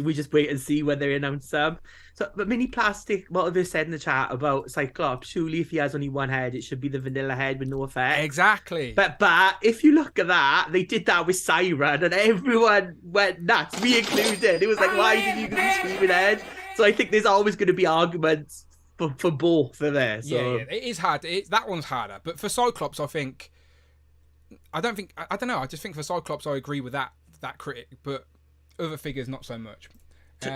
[SPEAKER 2] we just wait and see when they announce them. So, but Mini Plastic, what have they said in the chat about Cyclops? Surely if he has only one head, it should be the vanilla head with no effect.
[SPEAKER 1] Exactly.
[SPEAKER 2] But if you look at that, they did that with Siren, and everyone went nuts, me included. It was like, why did you give me screaming head? So I think there's always going to be arguments for both of there. So.
[SPEAKER 1] Yeah, it is hard. That one's harder. But for Cyclops, I don't know. I just think for Cyclops, I agree with that critic, but other figures not so much.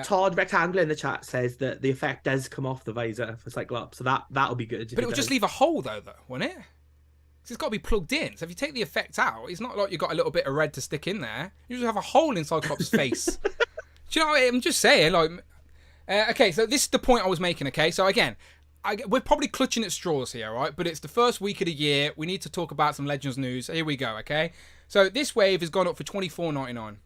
[SPEAKER 2] Todd Rectangular in the chat says that the effect does come off the visor for Cyclops, so that'll be good.
[SPEAKER 1] But it'll just leave a hole though, won't it? Because it's got to be plugged in. So if you take the effect out, it's not like you've got a little bit of red to stick in there. You just have a hole in Cyclops' face. Do you know what I'm just saying? Like, okay, so this is the point I was making. Okay, so again, we're probably clutching at straws here, right? But it's the first week of the year. We need to talk about some Legends news. Here we go. Okay, so this wave has gone up for $24.99.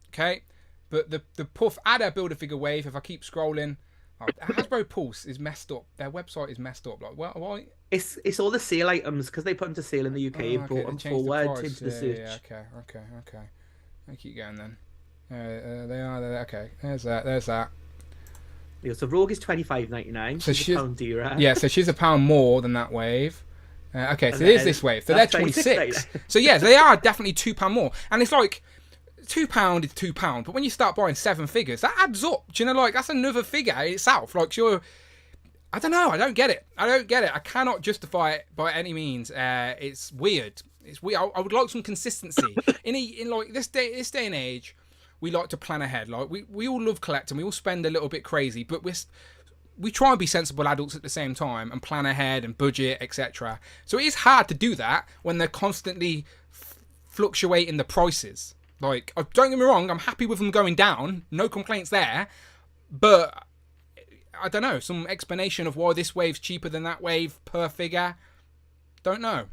[SPEAKER 1] Okay. But the Puff Adder Build-A-Figure wave, if I keep scrolling, Oh, Hasbro Pulse is messed up. Their website is messed up. Like, why?
[SPEAKER 2] It's all the sale items because they put them to sale in the UK and brought them forward into the search.
[SPEAKER 1] Yeah, okay. I keep going then. They are there. Okay, there's that.
[SPEAKER 2] Yeah, so Rogue is $25.99. So she's a pound dearer.
[SPEAKER 1] Yeah, so she's £1 more than that wave. Okay, so there's this wave. So they're 26. So yeah, they are definitely £2 more. And it's like £2 is £2, but when you start buying 7 figures, that adds up. Do you know, like that's another figure in itself. Like I don't know. I don't get it. I cannot justify it by any means. It's weird. It's weird. I would like some consistency in like this day and age. We like to plan ahead. Like we all love collecting. We all spend a little bit crazy, but we try and be sensible adults at the same time and plan ahead and budget, etc. So it is hard to do that when they're constantly fluctuating the prices. Like, don't get me wrong, I'm happy with them going down. No complaints there. But I don't know, some explanation of why this wave's cheaper than that wave per figure. Don't know.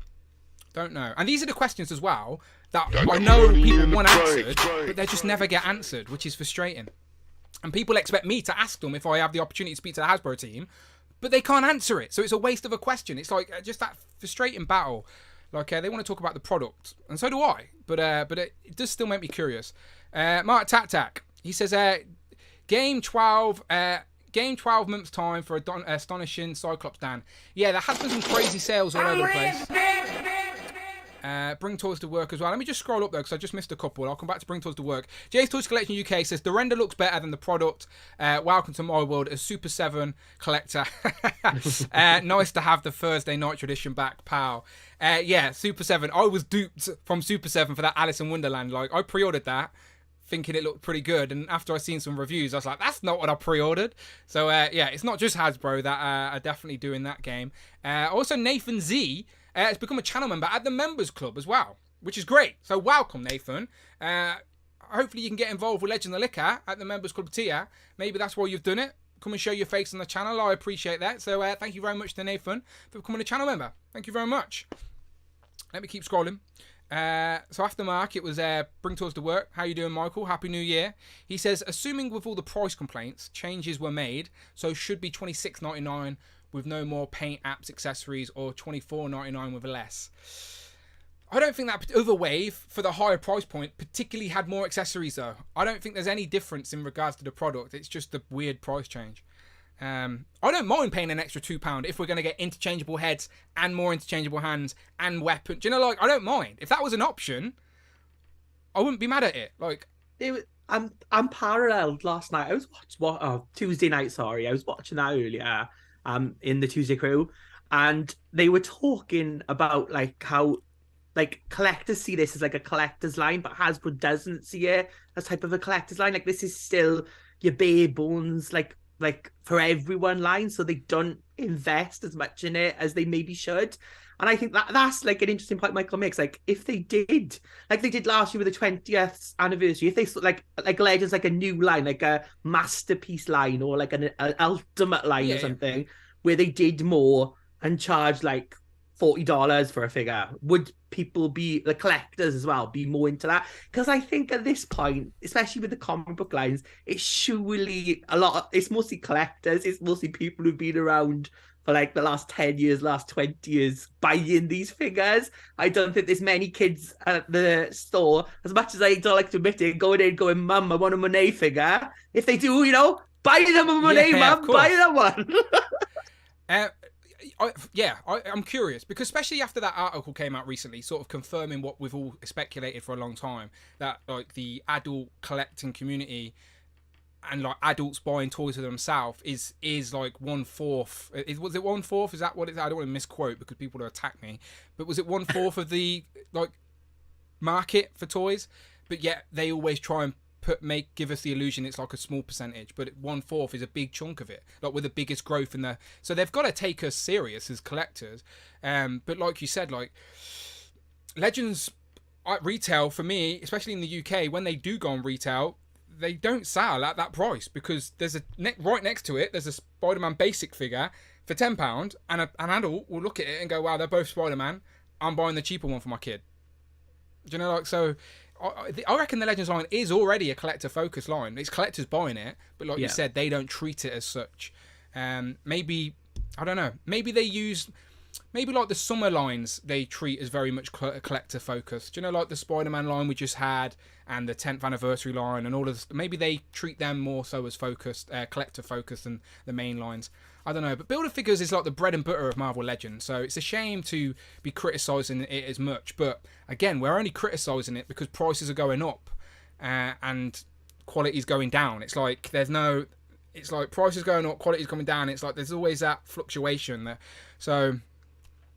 [SPEAKER 1] And these are the questions as well that I know people want answered, but they just never get answered, which is frustrating. And people expect me to ask them if I have the opportunity to speak to the Hasbro team, but they can't answer it. So it's a waste of a question. It's like just that frustrating battle. Like they want to talk about the product, and so do I. But it does still make me curious. Mark Tac, he says, game 12 months time for astonishing Cyclops Dan. Yeah, there has been some crazy sales all over the place. Bring Toys to Work as well. Let me just scroll up though, because I just missed a couple. I'll come back to Bring Toys to Work. Jay's Toys Collection UK says the render looks better than the product. Welcome to my world as Super 7 collector. Nice to have the Thursday night tradition back, pal. Yeah, Super 7. I was duped from Super 7 for that Alice in Wonderland. Like I pre-ordered that, thinking it looked pretty good, and after I seen some reviews, I was like, that's not what I pre-ordered. So yeah, it's not just Hasbro that are definitely doing that game. Also, Nathan Z. Has become a channel member at the Members Club as well, which is great. So welcome, Nathan. Hopefully you can get involved with Legend of Liquor at the Members Club tier. Maybe that's why you've done it. Come and show your face on the channel. I appreciate that. So thank you very much to Nathan for becoming a channel member. Thank you very much. Let me keep scrolling. So after Mark, it was Bring Toys to Work. How you doing, Michael? Happy New Year. He says, assuming with all the price complaints, changes were made, so should be $26.99 with no more paint, apps, accessories, or $24.99 with less. I don't think that other wave for the higher price point particularly had more accessories though. I don't think there's any difference in regards to the product. It's just a weird price change. I don't mind paying an extra £2 if we're going to get interchangeable heads and more interchangeable hands and weapons. Do you know, like, I don't mind. If that was an option, I wouldn't be mad at it. Like,
[SPEAKER 2] I'm paralleled last night. I was Tuesday night, sorry. I was watching that earlier. In the Tuesday Crew, and they were talking about like how like collectors see this as like a collector's line, but Hasbro doesn't see it as type of a collector's line. Like this is still your bare bones like for everyone line, so they don't invest as much in it as they maybe should. And I think that's like an interesting point Michael makes. Like if they did, like they did last year with the 20th anniversary, if they like Legends like a new line, like a masterpiece line or like an ultimate line or something, where they did more and charged like $40 for a figure, would people be, the collectors as well, be more into that? Because I think at this point, especially with the comic book lines, it's surely it's mostly collectors, it's mostly people who've been around for like the last 10 years, last 20 years, buying these figures. I don't think there's many kids at the store, as much as I don't like to admit it, going, Mum, I want a Monet figure. If they do, buy them a Monet, Mum, buy them one.
[SPEAKER 1] I'm curious, because especially after that article came out recently, sort of confirming what we've all speculated for a long time, that like the adult collecting community and like adults buying toys for themselves is like 1/4. Was it 1/4? Is that what it is? I don't want to misquote because people will attack me. But was it 1/4 of the like market for toys? But yet they always try and give us the illusion it's like a small percentage, but 1/4 is a big chunk of it, like with the biggest growth in the. So they've got to take us serious as collectors. But like you said, like Legends at retail for me, especially in the UK, when they do go on retail, they don't sell at that price because there's right next to it. There's a SpiderMan basic figure for £10, and an adult will look at it and go, "Wow, they're both SpiderMan. I'm buying the cheaper one for my kid." Do you know, like, so I reckon the Legends line is already a collector focused line. It's collectors buying it, but like you said, they don't treat it as such. Maybe, I don't know. Maybe they use, maybe like the summer lines they treat as very much collector focused. Do you know, like the SpiderMan line we just had and the 10th anniversary line and all of this. Maybe they treat them more so as focused, collector focused than the main lines. I don't know, but Build-A-Figures is like the bread and butter of Marvel Legends, so it's a shame to be criticising it as much. But again, we're only criticising it because prices are going up and quality's going down. It's like it's like prices going up, quality's coming down. It's like there's always that fluctuation there. So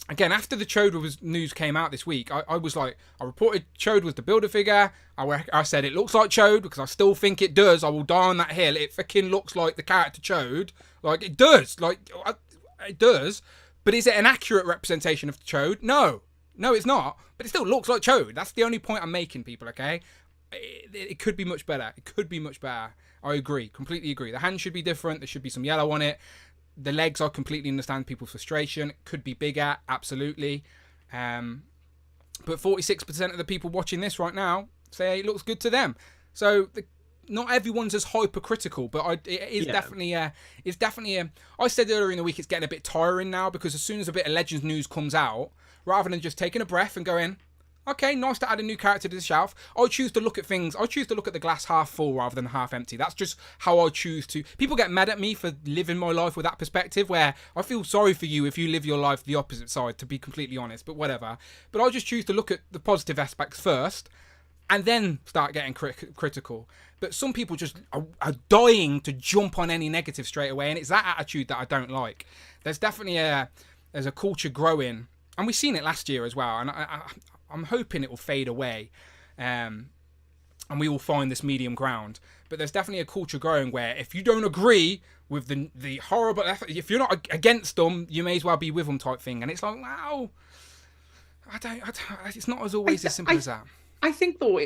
[SPEAKER 1] again, after the Chode news came out this week, I was like, I reported Chode was the Build-A-Figure. I said it looks like Chode because I still think it does. I will die on that hill. It fucking looks like the character Chode. Like, it does. Like, it does. But is it an accurate representation of Chode? No. No, it's not. But it still looks like Chode. That's the only point I'm making, people, okay? It could be much better. It could be much better. I agree. Completely agree. The hand should be different. There should be some yellow on it. The legs, I completely understand people's frustration. It could be bigger. Absolutely. But 46% of the people watching this right now say it looks good to them. So not everyone's as hypercritical, but it is definitely a. I said earlier in the week it's getting a bit tiring now because as soon as a bit of Legends news comes out, rather than just taking a breath and going, okay, nice to add a new character to the shelf, I choose to look at things. I choose to look at the glass half full rather than half empty. That's just how I choose to. People get mad at me for living my life with that perspective, where I feel sorry for you if you live your life the opposite side, to be completely honest, but whatever. But I just choose to look at the positive aspects first and then start getting critical. But some people just are dying to jump on any negative straight away, and it's that attitude that I don't like. There's definitely there's a culture growing, and we've seen it last year as well, and I'm hoping it will fade away, and we will find this medium ground. But there's definitely a culture growing where if you don't agree with the horrible, if you're not against them, you may as well be with them type thing. And it's like, wow, I don't it's not as always as simple as that.
[SPEAKER 2] I think though,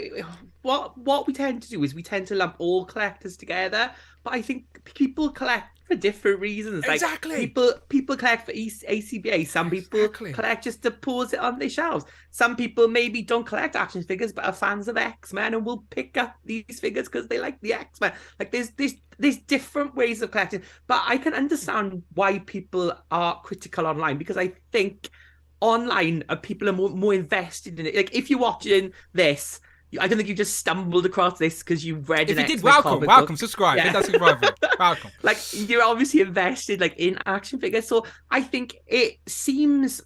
[SPEAKER 2] what we tend to do is we tend to lump all collectors together, but I think people collect for different reasons.
[SPEAKER 1] Exactly.
[SPEAKER 2] Like people collect for ACBA. Some people collect just to pose it on their shelves. Some people maybe don't collect action figures but are fans of X-Men and will pick up these figures because they like the X-Men. Like there's different ways of collecting, but I can understand why people are critical online, because I think online people are more invested in it. Like if you're watching this, I don't think you just stumbled across this because you read.
[SPEAKER 1] If you did, welcome, subscribe. Hit that subscribe button. Welcome.
[SPEAKER 2] Like you're obviously invested like in action figures, so I think it seems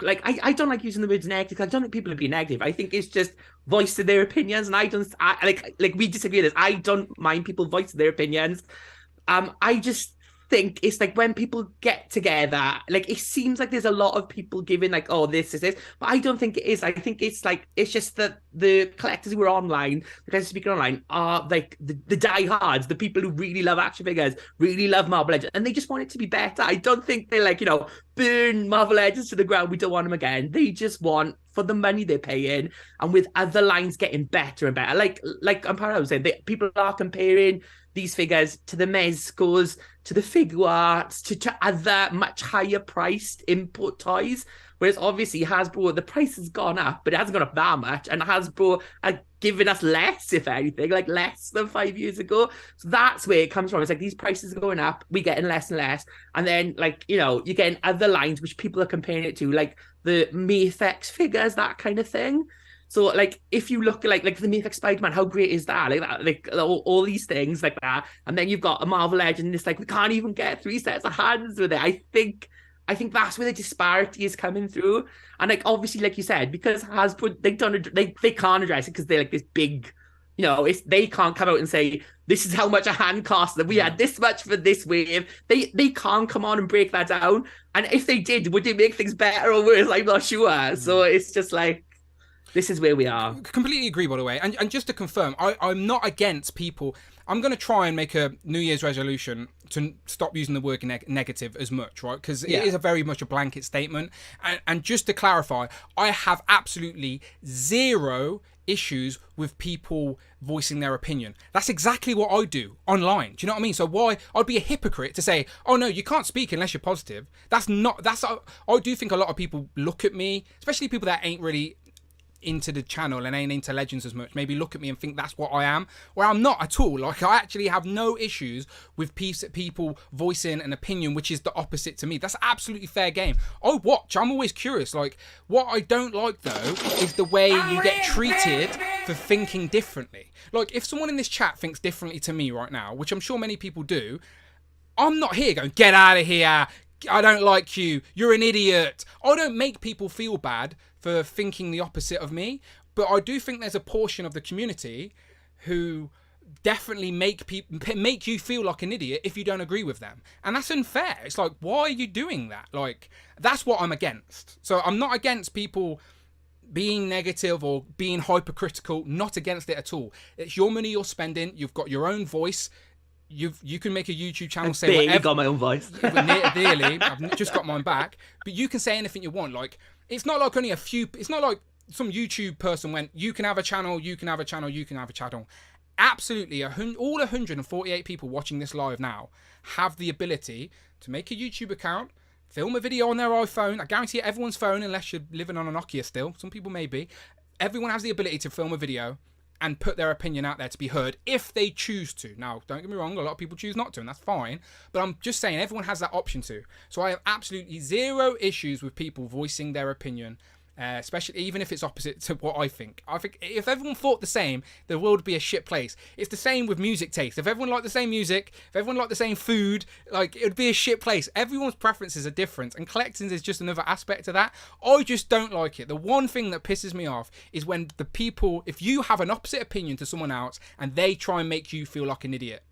[SPEAKER 2] like I don't like using the words negative. I don't think people are being negative. I think it's just voicing their opinions, and I like we disagree with this. I don't mind people voicing their opinions. I just think it's like when people get together, like it seems like there's a lot of people giving like, oh, this is this, but I don't think it is. I think it's like it's just that the collectors who are online, the guys speaking online, are like the diehards, the people who really love action figures, really love Marvel Legends, and they just want it to be better. I don't think they're like, burn Marvel Legends to the ground, we don't want them again. They just want, for the money they're paying, and with other lines getting better and better. Like I'm proud of saying, people are comparing these figures to the Mezcos, to the Figure Arts, to other much higher priced import toys. Whereas obviously Hasbro, the price has gone up, but it hasn't gone up that much. And Hasbro are giving us less, if anything, like less than 5 years ago. So that's where it comes from. It's like these prices are going up, we're getting less and less. And then like, you're getting other lines which people are comparing it to, like the Mayfix figures, that kind of thing. So like if you look at like the Mayfix SpiderMan, how great is that? Like that, like all these things like that. And then you've got a Marvel Legend, and it's like we can't even get 3 sets of hands with it. I think that's where the disparity is coming through. And like obviously, like you said, because Hasbro they can't address it because they're like this big, they can't come out and say this is how much a hand costs, that we had this much for this wave. They can't come on and break that down. And if they did, would it make things better or worse? I'm not sure. So it's just like, this is where we are.
[SPEAKER 1] Completely agree, by the way. And just to confirm, I'm not against people. I'm going to try and make a New Year's resolution to stop using the word negative as much, right? Because it is a very much a blanket statement. And just to clarify, I have absolutely zero issues with people voicing their opinion. That's exactly what I do online. Do you know what I mean? So why I'd be a hypocrite to say, oh no, you can't speak unless you're positive. I do think a lot of people look at me, especially people that ain't really into the channel and ain't into Legends as much maybe look at me and think that's what I am, where I'm not at all. Like, I actually have no issues with people voicing an opinion which is the opposite to me. That's absolutely fair game. I watch. I'm always curious. Like, what I don't like though is the way you get treated for thinking differently. Like, if someone in this chat thinks differently to me right now, which I'm sure many people do, I'm not here going, get out of here, I don't like you, you're an idiot. I don't make people feel bad for thinking the opposite of me, but I do think there's a portion of the community who definitely make you feel like an idiot if you don't agree with them, and that's unfair. It's like, why are you doing that? Like, that's what I'm against. So I'm not against people being negative or being hypercritical, not against it at all. It's your money you're spending, you've got your own voice. You can make a YouTube channel, say whatever. I
[SPEAKER 2] got my own voice.
[SPEAKER 1] Nearly, I've just got mine back. But you can say anything you want. Like, it's not like only a few. It's not like some YouTube person went, you can have a channel, you can have a channel, you can have a channel. Absolutely, all 148 people watching this live now have the ability to make a YouTube account, film a video on their iPhone. I guarantee everyone's phone, unless you're living on a Nokia still. Some people may be. Everyone has the ability to film a video and put their opinion out there to be heard if they choose to. Now, don't get me wrong, a lot of people choose not to, and that's fine. But I'm just saying, everyone has that option to. So I have absolutely zero issues with people voicing their opinion, especially even if it's opposite to what I think. I think if everyone thought the same, the world would be a shit place. It's the same with music taste. If everyone liked the same music, if everyone liked the same food, like, it would be a shit place. Everyone's preferences are different, and collecting is just another aspect of that. I just don't like it. The one thing that pisses me off is when the people, if you have an opposite opinion to someone else and they try and make you feel like an idiot.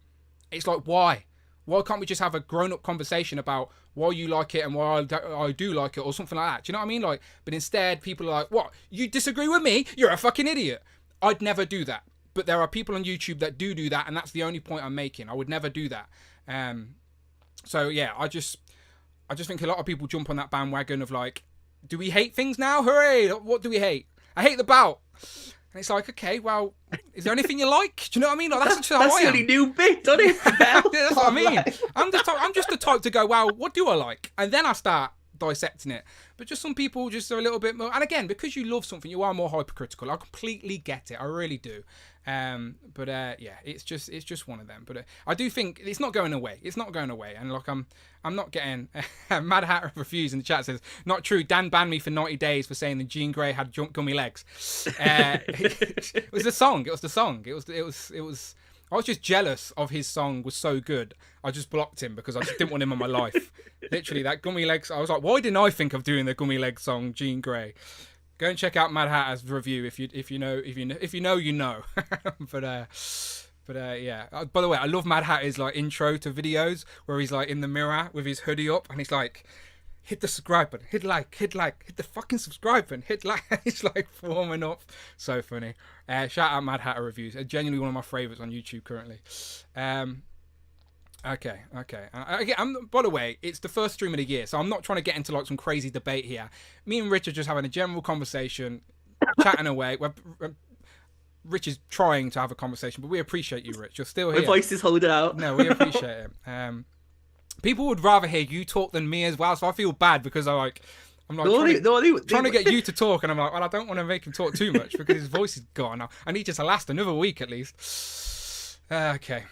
[SPEAKER 1] It's like, why? Why can't we just have a grown-up conversation about why you like it and why I do like it, or something like that? Do you know what I mean? Like, but instead, people are like, what? You disagree with me? You're a fucking idiot. I'd never do that. But there are people on YouTube that do that, and that's the only point I'm making. I would never do that. So yeah, I just think a lot of people jump on that bandwagon of like, do we hate things now? Hooray! What do we hate? I hate the bout. And it's like, okay, well, is there anything you like? Do you know what I mean? Like, that's the
[SPEAKER 2] only new bit, don't it?
[SPEAKER 1] That's what I mean. I'm just the type to go, well, what do I like? And then I start dissecting it. But just some people just are a little bit more. And again, because you love something, you are more hypercritical. I completely get it. I really do. But yeah, it's just one of them. But I do think it's not going away. It's not going away. And like, I'm not getting Mad Hatter Refused in the chat says, not true. Dan banned me for 90 days for saying that Jean Grey had gummy legs. It was the song. It was the song. It was. I was just jealous of his song was so good. I just blocked him because I just didn't want him on my life. Literally, that gummy legs. I was like, why didn't I think of doing the gummy leg song, Jean Grey? Go and check out Mad Hatter's review if you know. But yeah. By the way, I love Mad Hatter's like intro to videos where he's like in the mirror with his hoodie up and he's like, hit the subscribe button, hit the fucking subscribe button, hit like. He's like warming up. So funny. Shout out Mad Hatter Reviews. Genuinely one of my favourites on YouTube currently. Okay. By the way, it's the first stream of the year, so I'm not trying to get into like some crazy debate here. Me and Rich are just having a general conversation, chatting away. Rich is trying to have a conversation, but we appreciate you, Rich. You're still here.
[SPEAKER 2] My voice is holding out.
[SPEAKER 1] No, we appreciate it. People would rather hear you talk than me as well, so I feel bad because I'm like trying to get you to talk, and I'm like, well, I don't want to make him talk too much because his voice is gone now. I need you to last another week at least. Okay.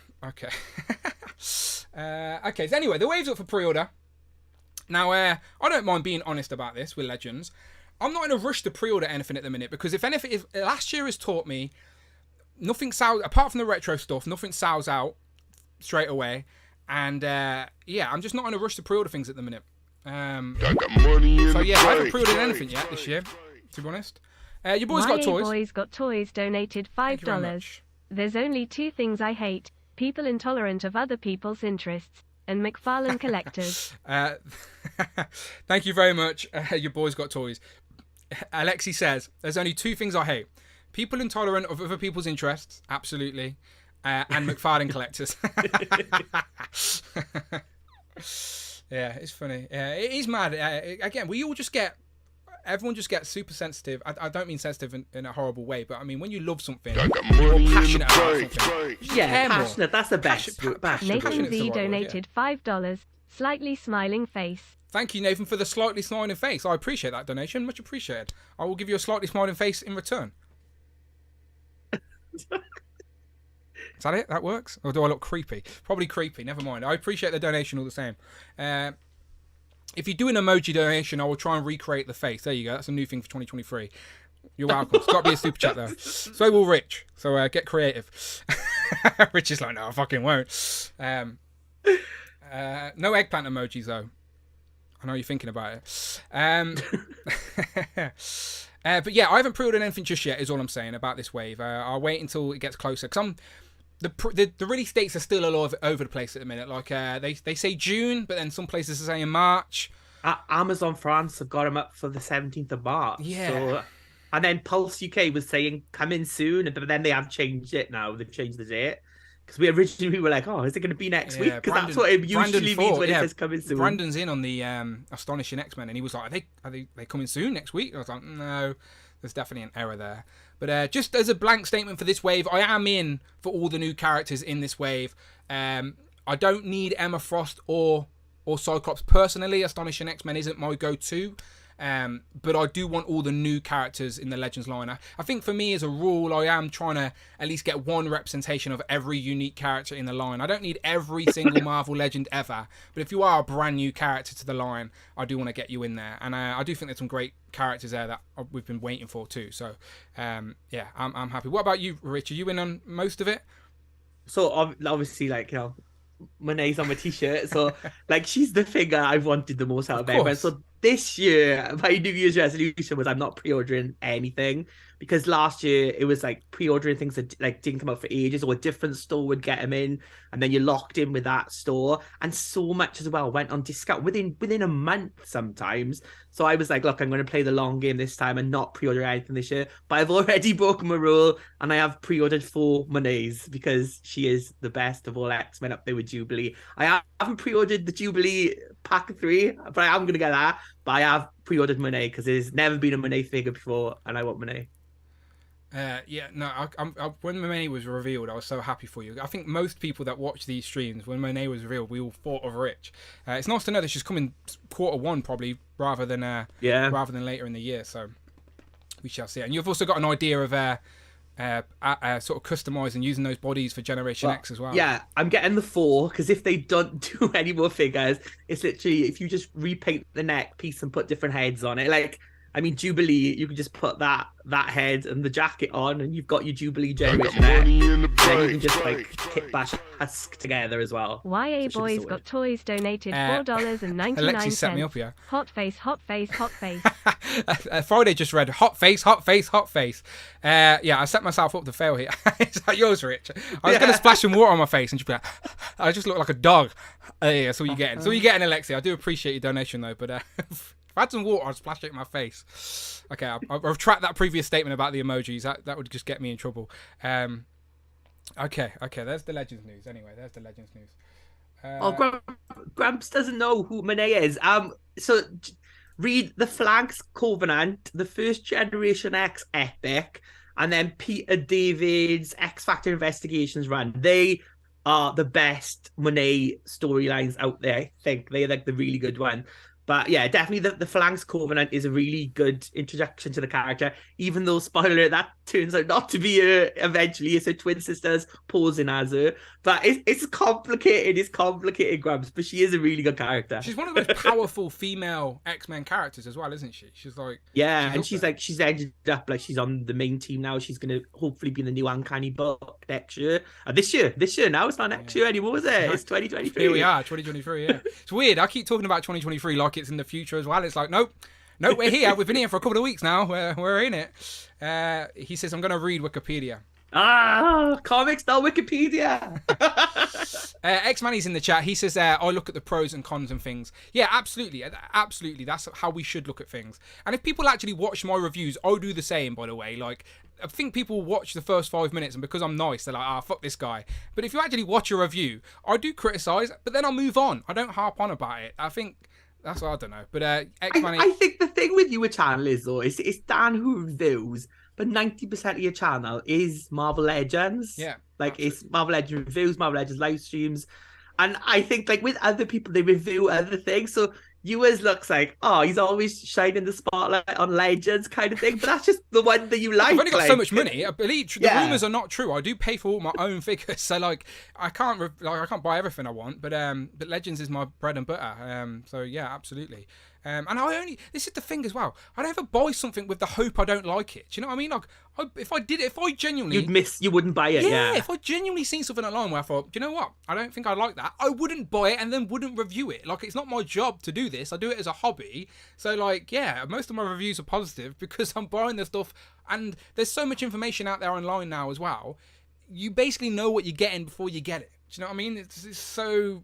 [SPEAKER 1] So anyway, the wave's up for pre-order. Now, I don't mind being honest about this with Legends. I'm not in a rush to pre-order anything at the minute because if last year has taught me nothing sells, apart from the retro stuff, nothing sells out straight away. And yeah, I'm just not in a rush to pre-order things at the minute. So yeah, I haven't pre-ordered anything yet this year, to be honest. Your boys got toys.
[SPEAKER 3] My boys got toys donated $5. There's only two things I hate: people intolerant of other people's interests, and McFarlane collectors.
[SPEAKER 1] Thank you very much. Your boys got toys. Alexi says, there's only two things I hate: people intolerant of other people's interests, absolutely, and McFarlane collectors. Yeah, it's funny. It is mad. Again, everyone just gets super sensitive. I don't mean sensitive in a horrible way, but I mean when you love something, you're passionate about something.
[SPEAKER 2] Yeah, passionate. That's the best.
[SPEAKER 3] Nathan Z donated $5. Slightly smiling face.
[SPEAKER 1] Thank you, Nathan, for the slightly smiling face. I appreciate that donation. Much appreciated. I will give you a slightly smiling face in return. Is that it? That works? Or do I look creepy? Probably creepy. Never mind. I appreciate the donation all the same. If you do an emoji donation, I will try and recreate the face. There you go. That's a new thing for 2023. You're welcome. It's got to be a super chat, though. So will Rich. So get creative. Rich is like, no, I fucking won't. No eggplant emojis, though. I know you're thinking about it. But yeah, I haven't pre-ordered anything just yet, is all I'm saying about this wave. I'll wait until it gets closer. Because the release dates are still all over the place at the minute. Like they say June, but then some places are saying March.
[SPEAKER 2] Amazon France have got them up for the 17th of March.
[SPEAKER 1] Yeah.
[SPEAKER 2] So, and then Pulse UK was saying coming soon, but then they have changed it now. They've changed the date. Because we originally were like, oh, is it going to be next week? Because that's what it usually means when it says coming soon.
[SPEAKER 1] Brandon's in on the Astonishing X-Men, and he was like, are they coming soon next week? And I was like, no, there's definitely an error there. But just as a blank statement for this wave, I am in for all the new characters in this wave. I don't need Emma Frost or Cyclops personally. Astonishing X-Men isn't my go-to. But I do want all the new characters in the Legends line. I think for me, as a rule, I am trying to at least get one representation of every unique character in the line. I don't need every single Marvel Legend ever, but if you are a brand new character to the line, I do want to get you in there. And I do think there's some great characters there that we've been waiting for too. So, yeah, I'm happy. What about you, Rich? Are you in on most of it?
[SPEAKER 2] So, obviously, like, you know, Monet's on my t-shirt, so like she's the figure I've wanted the most out of everyone. So this year my New Year's resolution was I'm not pre-ordering anything, because last year it was like pre-ordering things that like didn't come out for ages, or a different store would get them in, and then you're locked in with that store, and so much as well went on discount within a month sometimes. So I was like, look, I'm going to play the long game this time and not pre-order anything this year. But I've already broken my rule, and I have pre-ordered 4 Monets because she is the best of all X-Men up there with Jubilee. I haven't pre-ordered the Jubilee pack 3, but I am going to get that. But I have pre-ordered Monet because there's never been a Monet figure before, and I want Monet.
[SPEAKER 1] Yeah, no. When Monet was revealed, I was so happy for you. I think most people that watch these streams, when Monet was revealed, we all thought of Rich. It's nice to know that she's coming Q1 probably, rather than later in the year. So we shall see. And you've also got an idea of sort of customizing using those bodies for Generation X as well.
[SPEAKER 2] Yeah, I'm getting the 4 because if they don't do any more figures, it's literally if you just repaint the neck piece and put different heads on it. Like, I mean, Jubilee, you can just put that head and the jacket on, and you've got your Jubilee Generation X. Then you can just like kit bash husk together as well.
[SPEAKER 3] YA Boys got toys donated $4.99.
[SPEAKER 1] Alexi set me up here.
[SPEAKER 3] Hot face, hot face, hot face.
[SPEAKER 1] Friday just read hot face, hot face, hot face. Yeah, I set myself up to fail here. Is that yours, Rich? I was going to splash some water on my face and just be like, I just look like a dog. Yeah, that's all you're getting. So you're getting, Alexi. I do appreciate your donation though, but if I had some water, I'd splash it in my face. Okay, I'll retract that previous statement about the emojis. That would just get me in trouble. Okay. There's the Legends news. Anyway, there's the Legends news.
[SPEAKER 2] Gramps doesn't know who Monet is. So read the Flanks Covenant, the First Generation X Epic, and then Peter David's XFactor Investigations run. They are the best Monet storylines out there. I think they're like the really good one. But yeah, definitely the Phalanx Covenant is a really good introduction to the character, even though, spoiler, that turns out not to be her eventually. It's her twin sisters posing as her. But it's complicated. It's complicated, Grubs, but she is a really good character.
[SPEAKER 1] She's one of the most powerful female X-Men characters as well, isn't she? She's like...
[SPEAKER 2] Yeah, she's ended up like she's on the main team now. She's going to hopefully be in the new Uncanny book next year. This year now. It's not next year anymore, is it? It's 2023.
[SPEAKER 1] Here we are, 2023, yeah. It's weird. I keep talking about 2023 like it's in the future as well. It's like, nope, we're here. We've been here for a couple of weeks now. We're in it. He says, I'm going to read Wikipedia.
[SPEAKER 2] Comics, not Wikipedia.
[SPEAKER 1] X-Manny's in the chat. He says, I look at the pros and cons and things. Yeah, absolutely. That's how we should look at things. And if people actually watch my reviews, I'll do the same, by the way. Like, I think people watch the first 5 minutes, and because I'm nice, they're like, fuck this guy. But if you actually watch a review, I do criticise, but then I'll move on. I don't harp on about it. I think... That's what I don't know. But X-Man...
[SPEAKER 2] I think the thing with your channel is, though, it's Dan who reviews, but 90% of your channel is Marvel Legends.
[SPEAKER 1] Yeah.
[SPEAKER 2] Like, absolutely. It's Marvel Legends reviews, Marvel Legends live streams. And I think, like, with other people, they review other things. So yours looks like, oh, he's always shining the spotlight on legends kind of thing. But that's just the one that you like.
[SPEAKER 1] I've only got
[SPEAKER 2] like.
[SPEAKER 1] so much money. I believe the rumors are not true. I do pay for all my own figures, so like I can't buy everything I want. But legends is my bread and butter. So yeah, absolutely. And this is the thing as well. I don't ever buy something with the hope I don't like it. Do you know what I mean? Like, if I genuinely...
[SPEAKER 2] You wouldn't buy it, yeah.
[SPEAKER 1] If I genuinely seen something online where I thought, do you know what? I don't think I like that. I wouldn't buy it and then wouldn't review it. Like, it's not my job to do this. I do it as a hobby. So, like, yeah, most of my reviews are positive because I'm buying the stuff. And there's so much information out there online now as well. You basically know what you're getting before you get it. Do you know what I mean? It's so...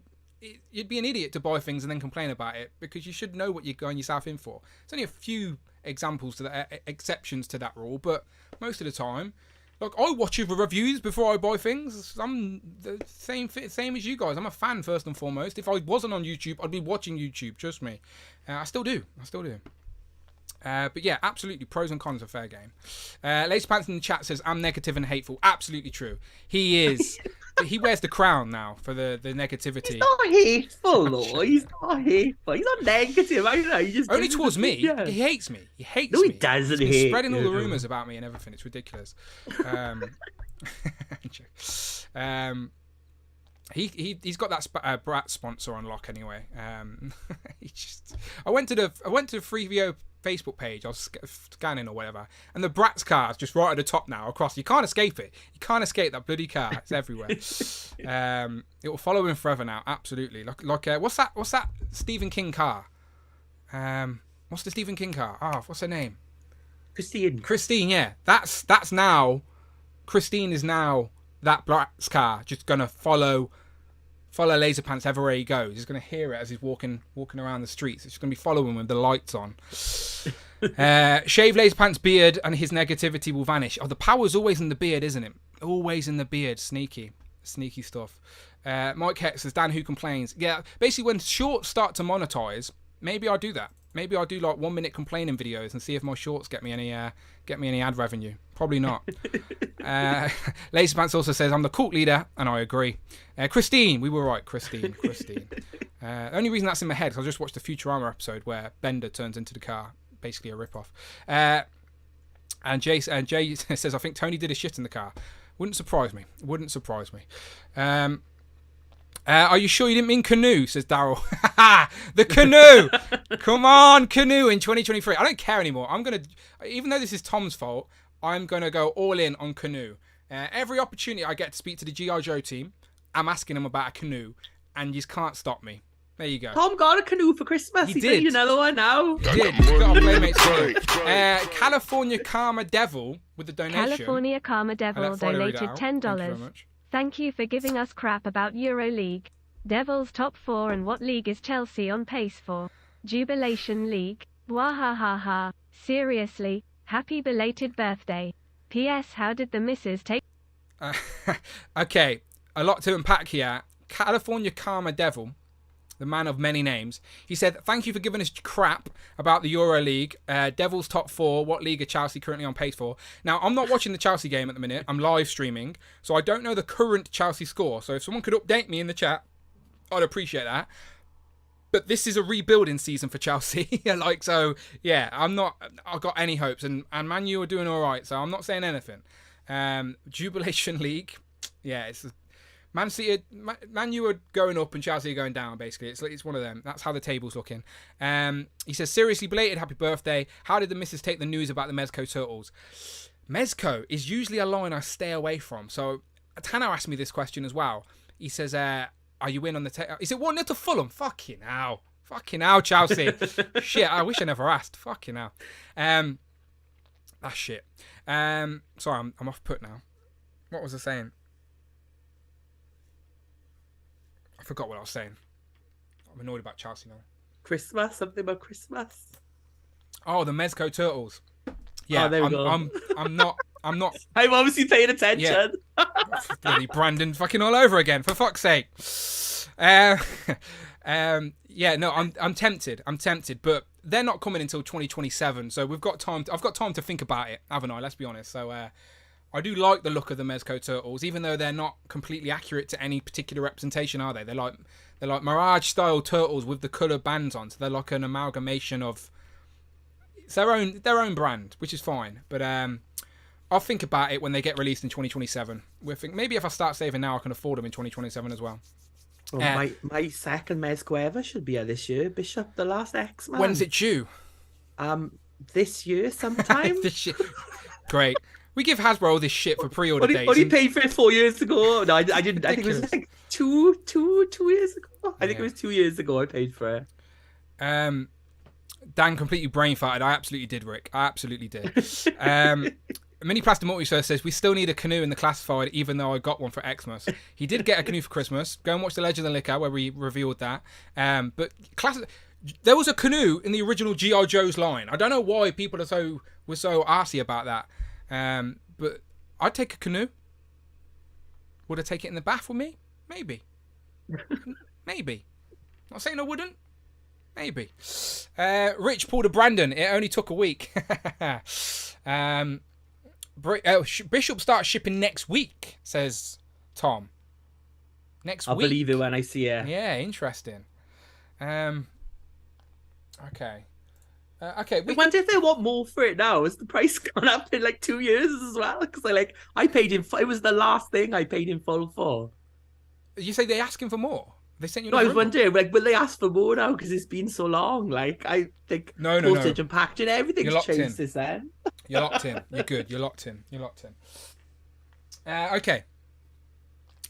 [SPEAKER 1] You'd be an idiot to buy things and then complain about it because you should know what you're going yourself in for. There's only a few exceptions to that rule, but most of the time, like, I watch other reviews before I buy things. I'm the same as you guys. I'm a fan first and foremost. If I wasn't on YouTube, I'd be watching YouTube. Trust me, I still do. But yeah, absolutely, pros and cons of fair game. Lace Pants in the chat says, I'm negative and hateful. Absolutely true. He is. He wears the crown now for the negativity.
[SPEAKER 2] He's not hateful, though. He's not hateful. He's not negative. I don't know. He just
[SPEAKER 1] only towards me. Yeah. He hates me. He hates me.
[SPEAKER 2] No, he doesn't hate
[SPEAKER 1] spreading all the rumours about me and everything. It's ridiculous. He's got that Brat sponsor on lock anyway. I went to the FreeVO Facebook page. I was scanning or whatever, and the Bratz car's just right at the top now. Across, you can't escape it. You can't escape that bloody car. It's everywhere. It will follow him forever now. Absolutely. Like what's that Stephen King car? What's the Stephen King car? What's her name? Christine. Yeah, that's now. Christine is now that Bratz car. Just gonna follow Laser Pants everywhere he goes. He's going to hear it as he's walking around the streets. It's just going to be following him with the lights on. Shave Laser Pants' beard and his negativity will vanish. Oh, the power's always in the beard, isn't it? Always in the beard. Sneaky stuff. Mike Hex says, Dan, who complains? Yeah, basically when shorts start to monetize, maybe I'll do that. Maybe I'll do like 1 minute complaining videos and see if my shorts get me any ad revenue. Probably not. Lazy Pants also says, I'm the cult leader, and I agree. Christine, we were right. Christine. The only reason that's in my head is I just watched the Futurama episode where Bender turns into the car, basically a rip-off. And Jay says, I think Tony did a shit in the car. Wouldn't surprise me. Are you sure you didn't mean canoe? Says Daryl. The canoe! Come on, canoe in 2023. I don't care anymore. Even though this is Tom's fault, I'm going to go all in on canoe. Every opportunity I get to speak to the G.I. Joe team, I'm asking them about a canoe, and you just can't stop me. There you go.
[SPEAKER 2] Tom got a canoe for Christmas. He did. Another one now.
[SPEAKER 1] He did. He's got a Playmates canoe. California Karma Devil with the donation.
[SPEAKER 3] California Karma Devil donated $10. Thank you for giving us crap about EuroLeague. Devils top 4 and what league is Chelsea on pace for? Jubilation League. Wahahaha. Seriously, happy belated birthday. P.S. How did the missus take...
[SPEAKER 1] Okay, a lot to unpack here. California Karma Devil, the man of many names. He said, thank you for giving us crap about the EuroLeague. Devils top 4. What league are Chelsea currently on pace for? Now, I'm not watching the Chelsea game at the minute. I'm live streaming. So I don't know the current Chelsea score. So if someone could update me in the chat, I'd appreciate that. But this is a rebuilding season for Chelsea. I've got any hopes. And Man U are doing all right. So I'm not saying anything. Jubilation League. Yeah, it's... Man U are going up and Chelsea are going down, basically. It's one of them. That's how the table's looking. He says, seriously, belated happy birthday. How did the missus take the news about the Mezco Turtles? Mezco is usually a line I stay away from. So, Tanner asked me this question as well. He says, are you in on the... Is it 1-0 to Fulham? Fucking hell, Chelsea. Shit, I wish I never asked. Fucking hell. That's shit. Sorry, I'm off put now. What was I saying? I forgot what I was saying. I'm annoyed about Chelsea now.
[SPEAKER 2] Christmas? Something about Christmas?
[SPEAKER 1] Oh, the Mezco Turtles. Yeah,
[SPEAKER 2] there we go.
[SPEAKER 1] I'm not.
[SPEAKER 2] I'm obviously paying attention.
[SPEAKER 1] Yeah. Bloody Brandon fucking all over again, for fuck's sake. I'm tempted, but they're not coming until 2027, so we've got time. I've got time to think about it, haven't I? Let's be honest. So I do like the look of the Mezco turtles, even though they're not completely accurate to any particular representation, are they? They're like Mirage style turtles with the colour bands on, so they're like an amalgamation of it's their own brand, which is fine. But I'll think about it when they get released in 2027. Maybe if I start saving now, I can afford them in 2027 as well.
[SPEAKER 2] Well, my second Mezco ever should be out this year. Bishop, the last X-Man.
[SPEAKER 1] When's it due?
[SPEAKER 2] This year sometime.
[SPEAKER 1] Great. We give Hasbro all this shit for pre-order dates.
[SPEAKER 2] Only paid for it 4 years ago. No, I didn't. I think it was like two years ago. I think it was 2 years ago I paid for it.
[SPEAKER 1] Dan completely brain farted. I absolutely did, Rick. I absolutely did. Mini Plastic Multiverse says, we still need a canoe in the classified, even though I got one for Xmas. He did get a canoe for Christmas. Go and watch the Legend of the Liquor where we revealed that. But there was a canoe in the original G.I. Joe's line. I don't know why people were so arsey about that. But I'd take a canoe. Would I take it in the bath with me? Maybe. Maybe. Not saying I wouldn't. Maybe. Rich pulled a Brandon. It only took a week. Bishop starts shipping next week, says Tom. Next week.
[SPEAKER 2] I'll believe it when I see it.
[SPEAKER 1] Yeah, interesting. Okay. Okay.
[SPEAKER 2] I wonder if they want more for it now. Has the price gone up in like 2 years as well? Because I paid in. It was the last thing I paid in full for.
[SPEAKER 1] You say they're asking for more? They sent you.
[SPEAKER 2] No, I was wondering, will they ask for more now? Because it's been so long. I think postage and packaging, everything's changed since then.
[SPEAKER 1] You're locked in. You're good. You're locked in. Okay.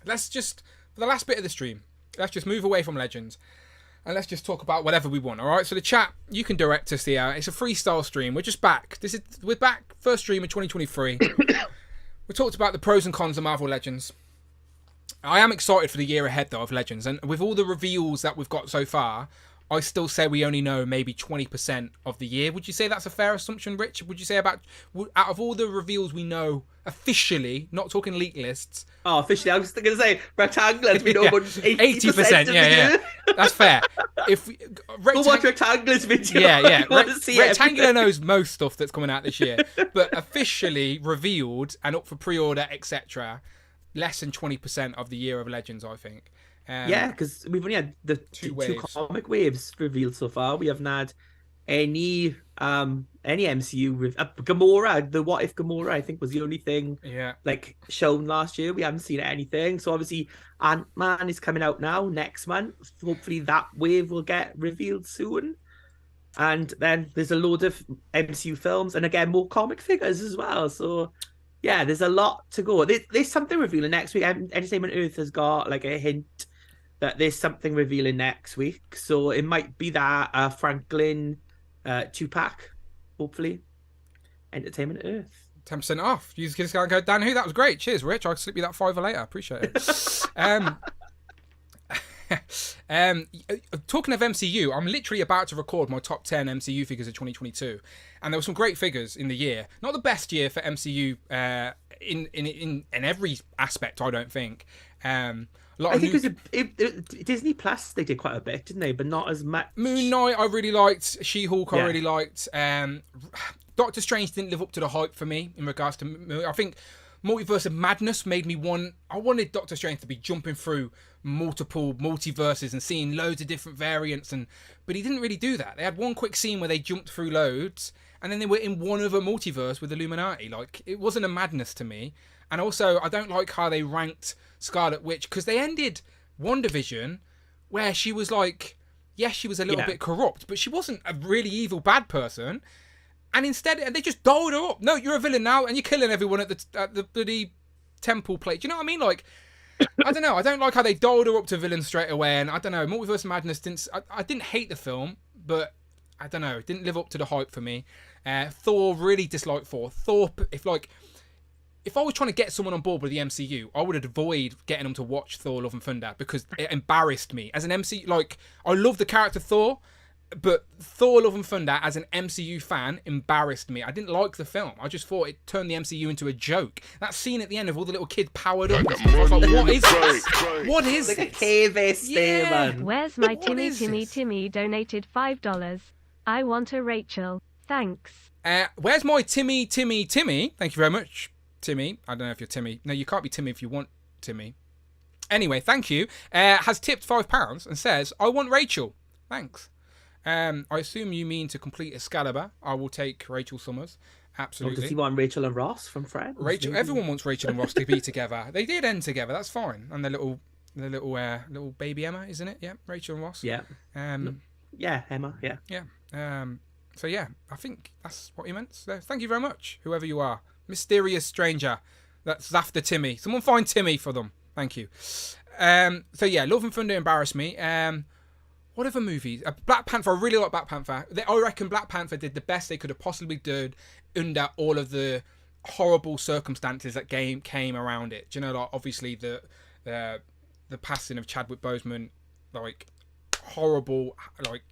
[SPEAKER 1] Let's just, for the last bit of the stream, let's just move away from Legends. And let's just talk about whatever we want, all right? So the chat, you can direct us here. It's a freestyle stream. We're just back. We're back. First stream of 2023. We talked about the pros and cons of Marvel Legends. I am excited for the year ahead, though, of Legends. And with all the reveals that we've got so far, I still say we only know maybe 20% of the year. Would you say that's a fair assumption, Rich? Would you say out of all the reveals we know officially, not talking leak lists?
[SPEAKER 2] Oh, officially, I was going to say rectangulars. We know about 80%.
[SPEAKER 1] Yeah. That's fair.
[SPEAKER 2] Go watch Rectangular's video.
[SPEAKER 1] Yeah. Rectangular knows most stuff that's coming out this year, but officially revealed and up for pre-order, etc. Less than 20% of the year of Legends, I think.
[SPEAKER 2] Yeah, because we've only had the two comic waves revealed so far. We haven't had any MCU Gamora. The What If Gamora, I think, was the only thing shown last year. We haven't seen anything. So obviously Ant-Man is coming out now next month. Hopefully that wave will get revealed soon. And then there's a load of MCU films and again more comic figures as well. So yeah, there's a lot to go. There's something revealing next week. Entertainment Earth has got like a hint that there's something revealing next week. So it might be that Franklin 2-pack, hopefully. Entertainment Earth.
[SPEAKER 1] 10% off. You just gotta go, Dan, who? That was great. Cheers, Rich. I'll slip you that $5 later. Appreciate it. Talking of MCU, I'm literally about to record my top 10 MCU figures of 2022, and there were some great figures in the year. Not the best year for MCU in every aspect, I don't think.
[SPEAKER 2] Disney Plus, they did quite a bit, didn't they? But not as much.
[SPEAKER 1] Moon Knight, I really liked. She-Hulk, I really liked. Doctor Strange didn't live up to the hype for me in regards to. I think Multiverse of Madness made me I wanted Doctor Strange to be jumping through multiple multiverses and seeing loads of different variants, but he didn't really do that. They had one quick scene where they jumped through loads, and then they were in one other multiverse with Illuminati. Like, it wasn't a Madness to me. And also, I don't like how they ranked Scarlet Witch, because they ended WandaVision where she was like, yes, she was a little bit corrupt, but she wasn't a really evil bad person. And instead, they just dolled her up. No, you're a villain now, and you're killing everyone at the bloody temple plate. Do you know what I mean? Like, I don't know. I don't like how they dolled her up to villain straight away. And I don't know. Multiverse of Madness I didn't hate the film, but I don't know. It didn't live up to the hype for me. Thor, really disliked Thor. Thor, if I was trying to get someone on board with the MCU, I would avoid getting them to watch Thor: Love and Thunder because it embarrassed me as an MCU. Like, I love the character Thor, but Thor: Love and Thunder as an MCU fan embarrassed me. I didn't like the film. I just thought it turned the MCU into a joke. That scene at the end of all the little kids powered up. I was like, what is this? What is this?
[SPEAKER 2] Like a cave man.
[SPEAKER 3] Where's my Timmy donated $5. I want a Rachel. Thanks.
[SPEAKER 1] Where's my Timmy? Thank you very much. Timmy, I don't know if you're Timmy. No, you can't be Timmy if you want Timmy. Anyway, thank you. Has tipped £5 and says, I want Rachel. Thanks. I assume you mean to complete Excalibur. I will take Rachel Summers. Absolutely.
[SPEAKER 2] Or does he want Rachel and Ross from Friends?
[SPEAKER 1] Rachel.
[SPEAKER 2] Maybe?
[SPEAKER 1] Everyone wants Rachel and Ross to be together. They did end together. That's fine. And the little baby Emma, isn't it? Yeah, Rachel and Ross.
[SPEAKER 2] Yeah. Yeah, Emma. Yeah.
[SPEAKER 1] Yeah. So yeah, I think that's what he meant. So thank you very much, whoever you are, mysterious stranger. That's after Timmy. Someone find Timmy for them. Thank you. So yeah, Love and Thunder embarrassed me. What other movies? Black Panther. I really like Black Panther. I reckon Black Panther did the best they could have possibly done under all of the horrible circumstances that came around it. Do you know, like obviously the passing of Chadwick Boseman, like horrible. Like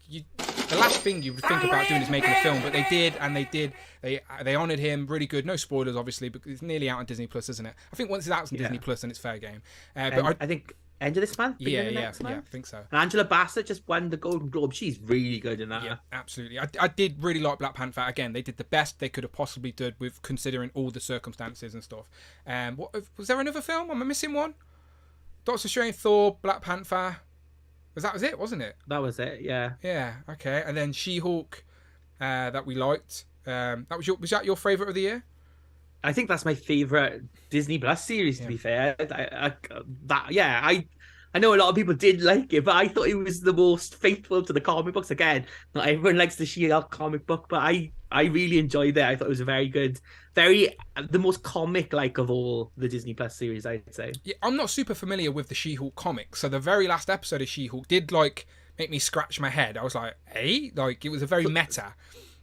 [SPEAKER 1] the last thing you would think about doing is making a film, but they did, and they honoured him really good. No spoilers, obviously, because it's nearly out on Disney Plus, isn't it? I think once it's out on Disney Plus, then it's fair game. But
[SPEAKER 2] I think end of this month.
[SPEAKER 1] Yeah, I think so.
[SPEAKER 2] And Angela Bassett just won the Golden Globe. She's really good in that.
[SPEAKER 1] Yeah, absolutely. I did really like Black Panther. Again, they did the best they could have possibly done with considering all the circumstances and stuff. What was there another film? Am I missing one? Doctor Strange, Thor, Black Panther. That was it, wasn't it?
[SPEAKER 2] That was it. Yeah.
[SPEAKER 1] Yeah. Okay. And then She-Hulk, that we liked. Was that your favourite of the year?
[SPEAKER 2] I think that's my favorite Disney Plus series. To be fair, I know a lot of people did like it, but I thought it was the most faithful to the comic books. Again, not everyone likes the She-Hulk comic book, but I really enjoyed it. I thought it was a very good, the most comic-like of all the Disney Plus series, I'd say.
[SPEAKER 1] Yeah, I'm not super familiar with the She-Hulk comics, so the very last episode of She-Hulk did make me scratch my head. I was like, hey, it was a very meta.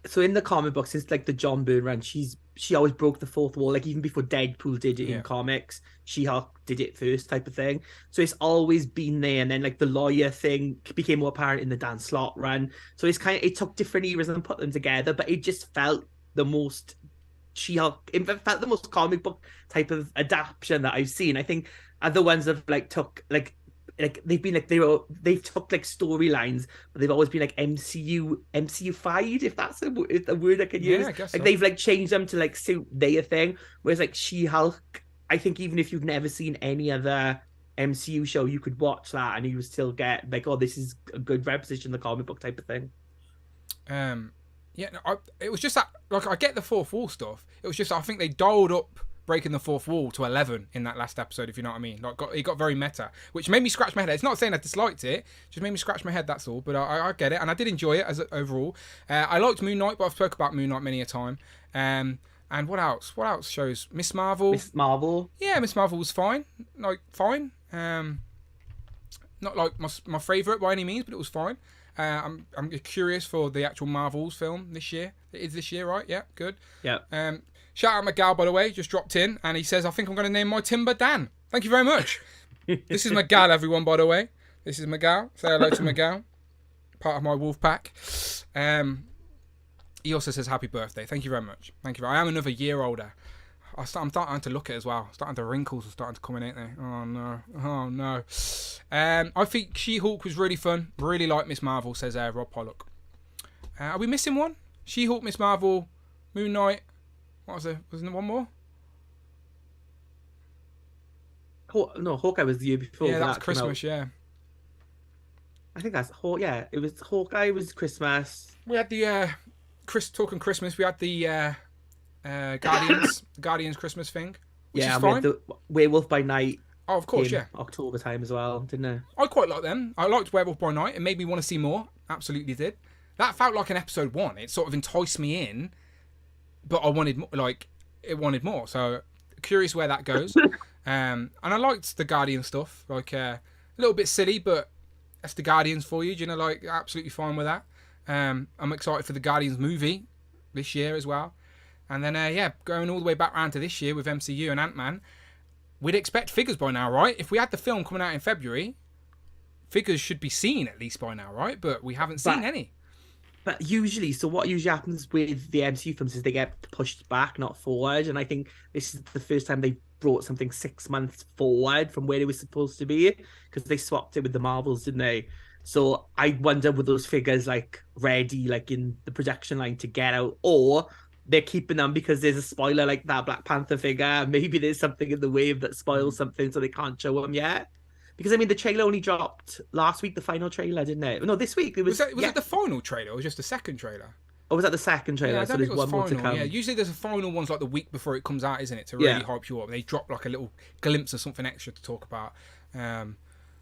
[SPEAKER 2] So in the comic books, it's like the John Byrne run. She always broke the fourth wall, like even before Deadpool did it in comics. She-Hulk did it first, type of thing. So it's always been there, and then like the lawyer thing became more apparent in the Dan Slott run. So it took different eras and put them together, but it just felt the most She-Hulk. It felt the most comic book type of adaptation that I've seen. I think other ones have took they've took storylines, but they've always been MCU-fied, if that's a word I can use.
[SPEAKER 1] I guess
[SPEAKER 2] so.
[SPEAKER 1] They've
[SPEAKER 2] changed them to suit their thing. Whereas She-Hulk, I think even if you've never seen any other MCU show, you could watch that and you would still get this is a good representation of the comic book type of thing.
[SPEAKER 1] It was just that I get the fourth wall stuff. It was just I think they dialed up breaking the fourth wall to 11 in that last episode, if you know what I mean. It got very meta, which made me scratch my head. It's not saying I disliked it, just made me scratch my head, that's all. But I get it, and I did enjoy it overall. I liked Moon Knight, but I've spoke about Moon Knight many a time. And what else? What else shows? Miss Marvel. Yeah, Miss Marvel was fine. Fine. Not like my favourite by any means, but it was fine. I'm curious for the actual Marvels film this year. It is this year, right? Yeah, good.
[SPEAKER 2] Yeah.
[SPEAKER 1] Shout out Miguel, by the way, just dropped in, and he says, I think I'm going to name my timber Dan. Thank you very much. This is Miguel, everyone, by the way. This is Miguel. Say hello to Miguel. Part of my wolf pack. He also says happy birthday. Thank you very much. Thank you. I am another year older. I'm starting to look at it as well. The wrinkles are starting to come in, ain't they? Oh, no. I think She-Hulk was really fun. Really like Miss Marvel, says Rob Pollock. Are we missing one? She-Hulk, Miss Marvel, Moon Knight. What was there? Wasn't there one more?
[SPEAKER 2] No, Hawkeye was the year before.
[SPEAKER 1] Yeah, that was Christmas, yeah.
[SPEAKER 2] I think that's... Yeah, it was Hawkeye was Christmas.
[SPEAKER 1] We had the... talking Christmas, we had the Guardians Christmas thing, which is fine.
[SPEAKER 2] The Werewolf by Night.
[SPEAKER 1] Oh, of course, yeah.
[SPEAKER 2] October time as well, didn't it?
[SPEAKER 1] I quite like them. I liked Werewolf by Night. It made me want to see more. Absolutely did. That felt like an episode 1. It sort of enticed me in, but I wanted it wanted more. So curious where that goes. And I liked the Guardian stuff. A little bit silly, but that's the Guardians for you. Do you know, absolutely fine with that. I'm excited for the Guardians movie this year as well. And then, going all the way back around to this year with MCU and Ant-Man, we'd expect figures by now, right? If we had the film coming out in February, figures should be seen at least by now, right? But we haven't seen any.
[SPEAKER 2] But what usually happens with the MCU films is they get pushed back, not forward. And I think this is the first time they brought something 6 months forward from where it was supposed to be, because they swapped it with the Marvels, didn't they? So I wonder, were those figures ready, in the production line to get out, or they're keeping them because there's a spoiler like that Black Panther figure. Maybe there's something in the wave that spoils something, so they can't show them yet. Because I mean, the trailer only dropped last week, the final trailer, didn't it? No, this week.
[SPEAKER 1] Was it the final trailer or was it just the second trailer?
[SPEAKER 2] Or was that the second trailer?
[SPEAKER 1] Yeah,
[SPEAKER 2] so there's one more to come.
[SPEAKER 1] Yeah, usually there's a final one's like the week before it comes out, isn't it? To really hype you up. They drop like a little glimpse of something extra to talk about.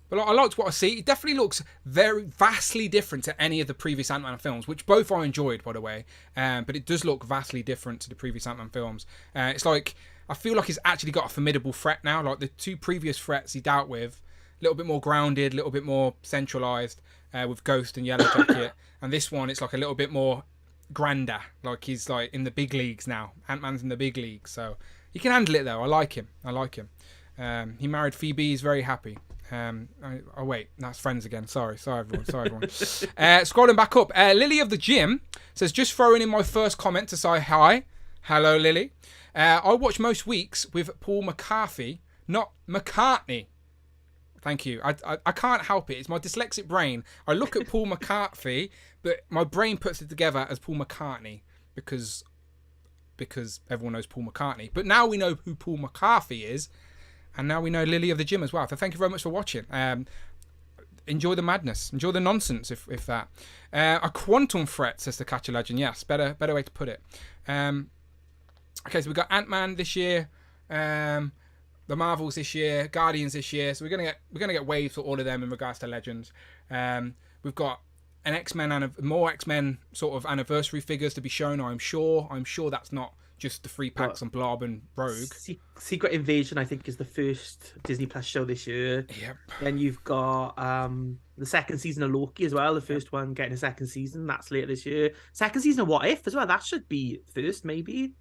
[SPEAKER 1] But I liked what I see. It definitely looks very vastly different to any of the previous Ant-Man films, which both I enjoyed, by the way. But it does look vastly different to the previous Ant-Man films. It's like, I feel like he's actually got a formidable threat now. Like the two previous threats he dealt with, a little bit more grounded, a little bit more centralised with Ghost and Yellow Jacket. And this one, it's like a little bit more grander. Like he's like in the big leagues now. Ant-Man's in the big leagues. So he can handle it though. I like him. He married Phoebe. He's very happy. Oh wait, that's Friends again. Sorry everyone. Scrolling back up, Lily of the Gym says, just throwing in my first comment to say hi. Hello, Lily. I watch most weeks with Paul McCarthy, not McCartney. Thank you. I can't help it. It's my dyslexic brain. I look at Paul McCarthy, but my brain puts it together as Paul McCartney because everyone knows Paul McCartney. But now we know who Paul McCarthy is. And now we know Lily of the Gym as well. So thank you very much for watching. Enjoy the madness. Enjoy the nonsense, if that. A quantum threat, says the Catcher Legend. Yes, better way to put it. Okay, so we've got Ant-Man this year, the Marvels this year, Guardians this year. So we're gonna get waves for all of them in regards to Legends. We've got an X-Men more X-Men sort of anniversary figures to be shown. I'm sure that's not just the 3 packs on Blob and Rogue.
[SPEAKER 2] Secret Invasion, I think, is the first Disney Plus show this year.
[SPEAKER 1] Yep.
[SPEAKER 2] Then you've got the second season of Loki as well. The first one getting a second season. That's later this year. Second season of What If as well. That should be first, maybe.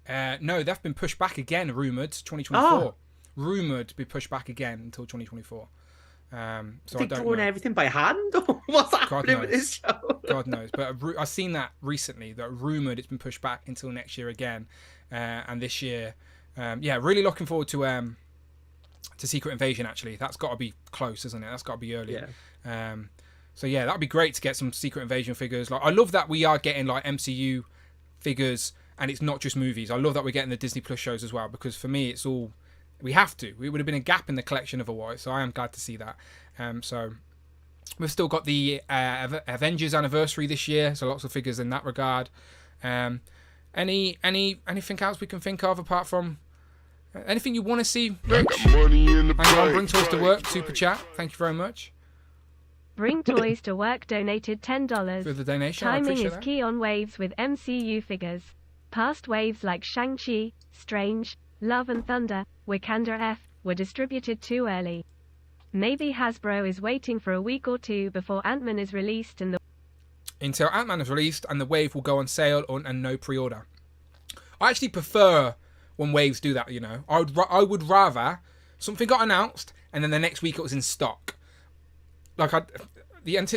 [SPEAKER 1] No, they've been pushed back again, rumoured, 2024. Rumoured to be pushed back again until 2024. So I don't know.
[SPEAKER 2] Everything by hand? What's happening with this show?
[SPEAKER 1] God knows. But I've seen that recently, that rumoured it's been pushed back until next year again. And this year, really looking forward to Secret Invasion, actually. That's got to be close, isn't it? That's got to be early.
[SPEAKER 2] Yeah.
[SPEAKER 1] So yeah, that'd be great to get some Secret Invasion figures. Like, I love that we are getting like MCU figures and it's not just movies. I love that we're getting the Disney Plus shows as well, because for me, it's all... We have to. It would have been a gap in the collection otherwise, so I am glad to see that. So we've still got the Avengers anniversary this year, so lots of figures in that regard. Anything else we can think of apart from anything you want to see, Rich? Hang on, Bring Toys to Work, super chat. Thank you very much.
[SPEAKER 3] Bring Toys to Work donated $10.
[SPEAKER 1] For the donation,
[SPEAKER 3] Timing is
[SPEAKER 1] that.
[SPEAKER 3] key on waves with MCU figures. Past waves like Shang-Chi, Strange, Love and Thunder, Wakanda F, were distributed too early. Maybe Hasbro is waiting for a week or two before Ant-Man is released and
[SPEAKER 1] until Ant-Man is released and the wave will go on sale and no pre-order. I actually prefer when waves do that, you know. I would rather something got announced and then the next week it was in stock. Like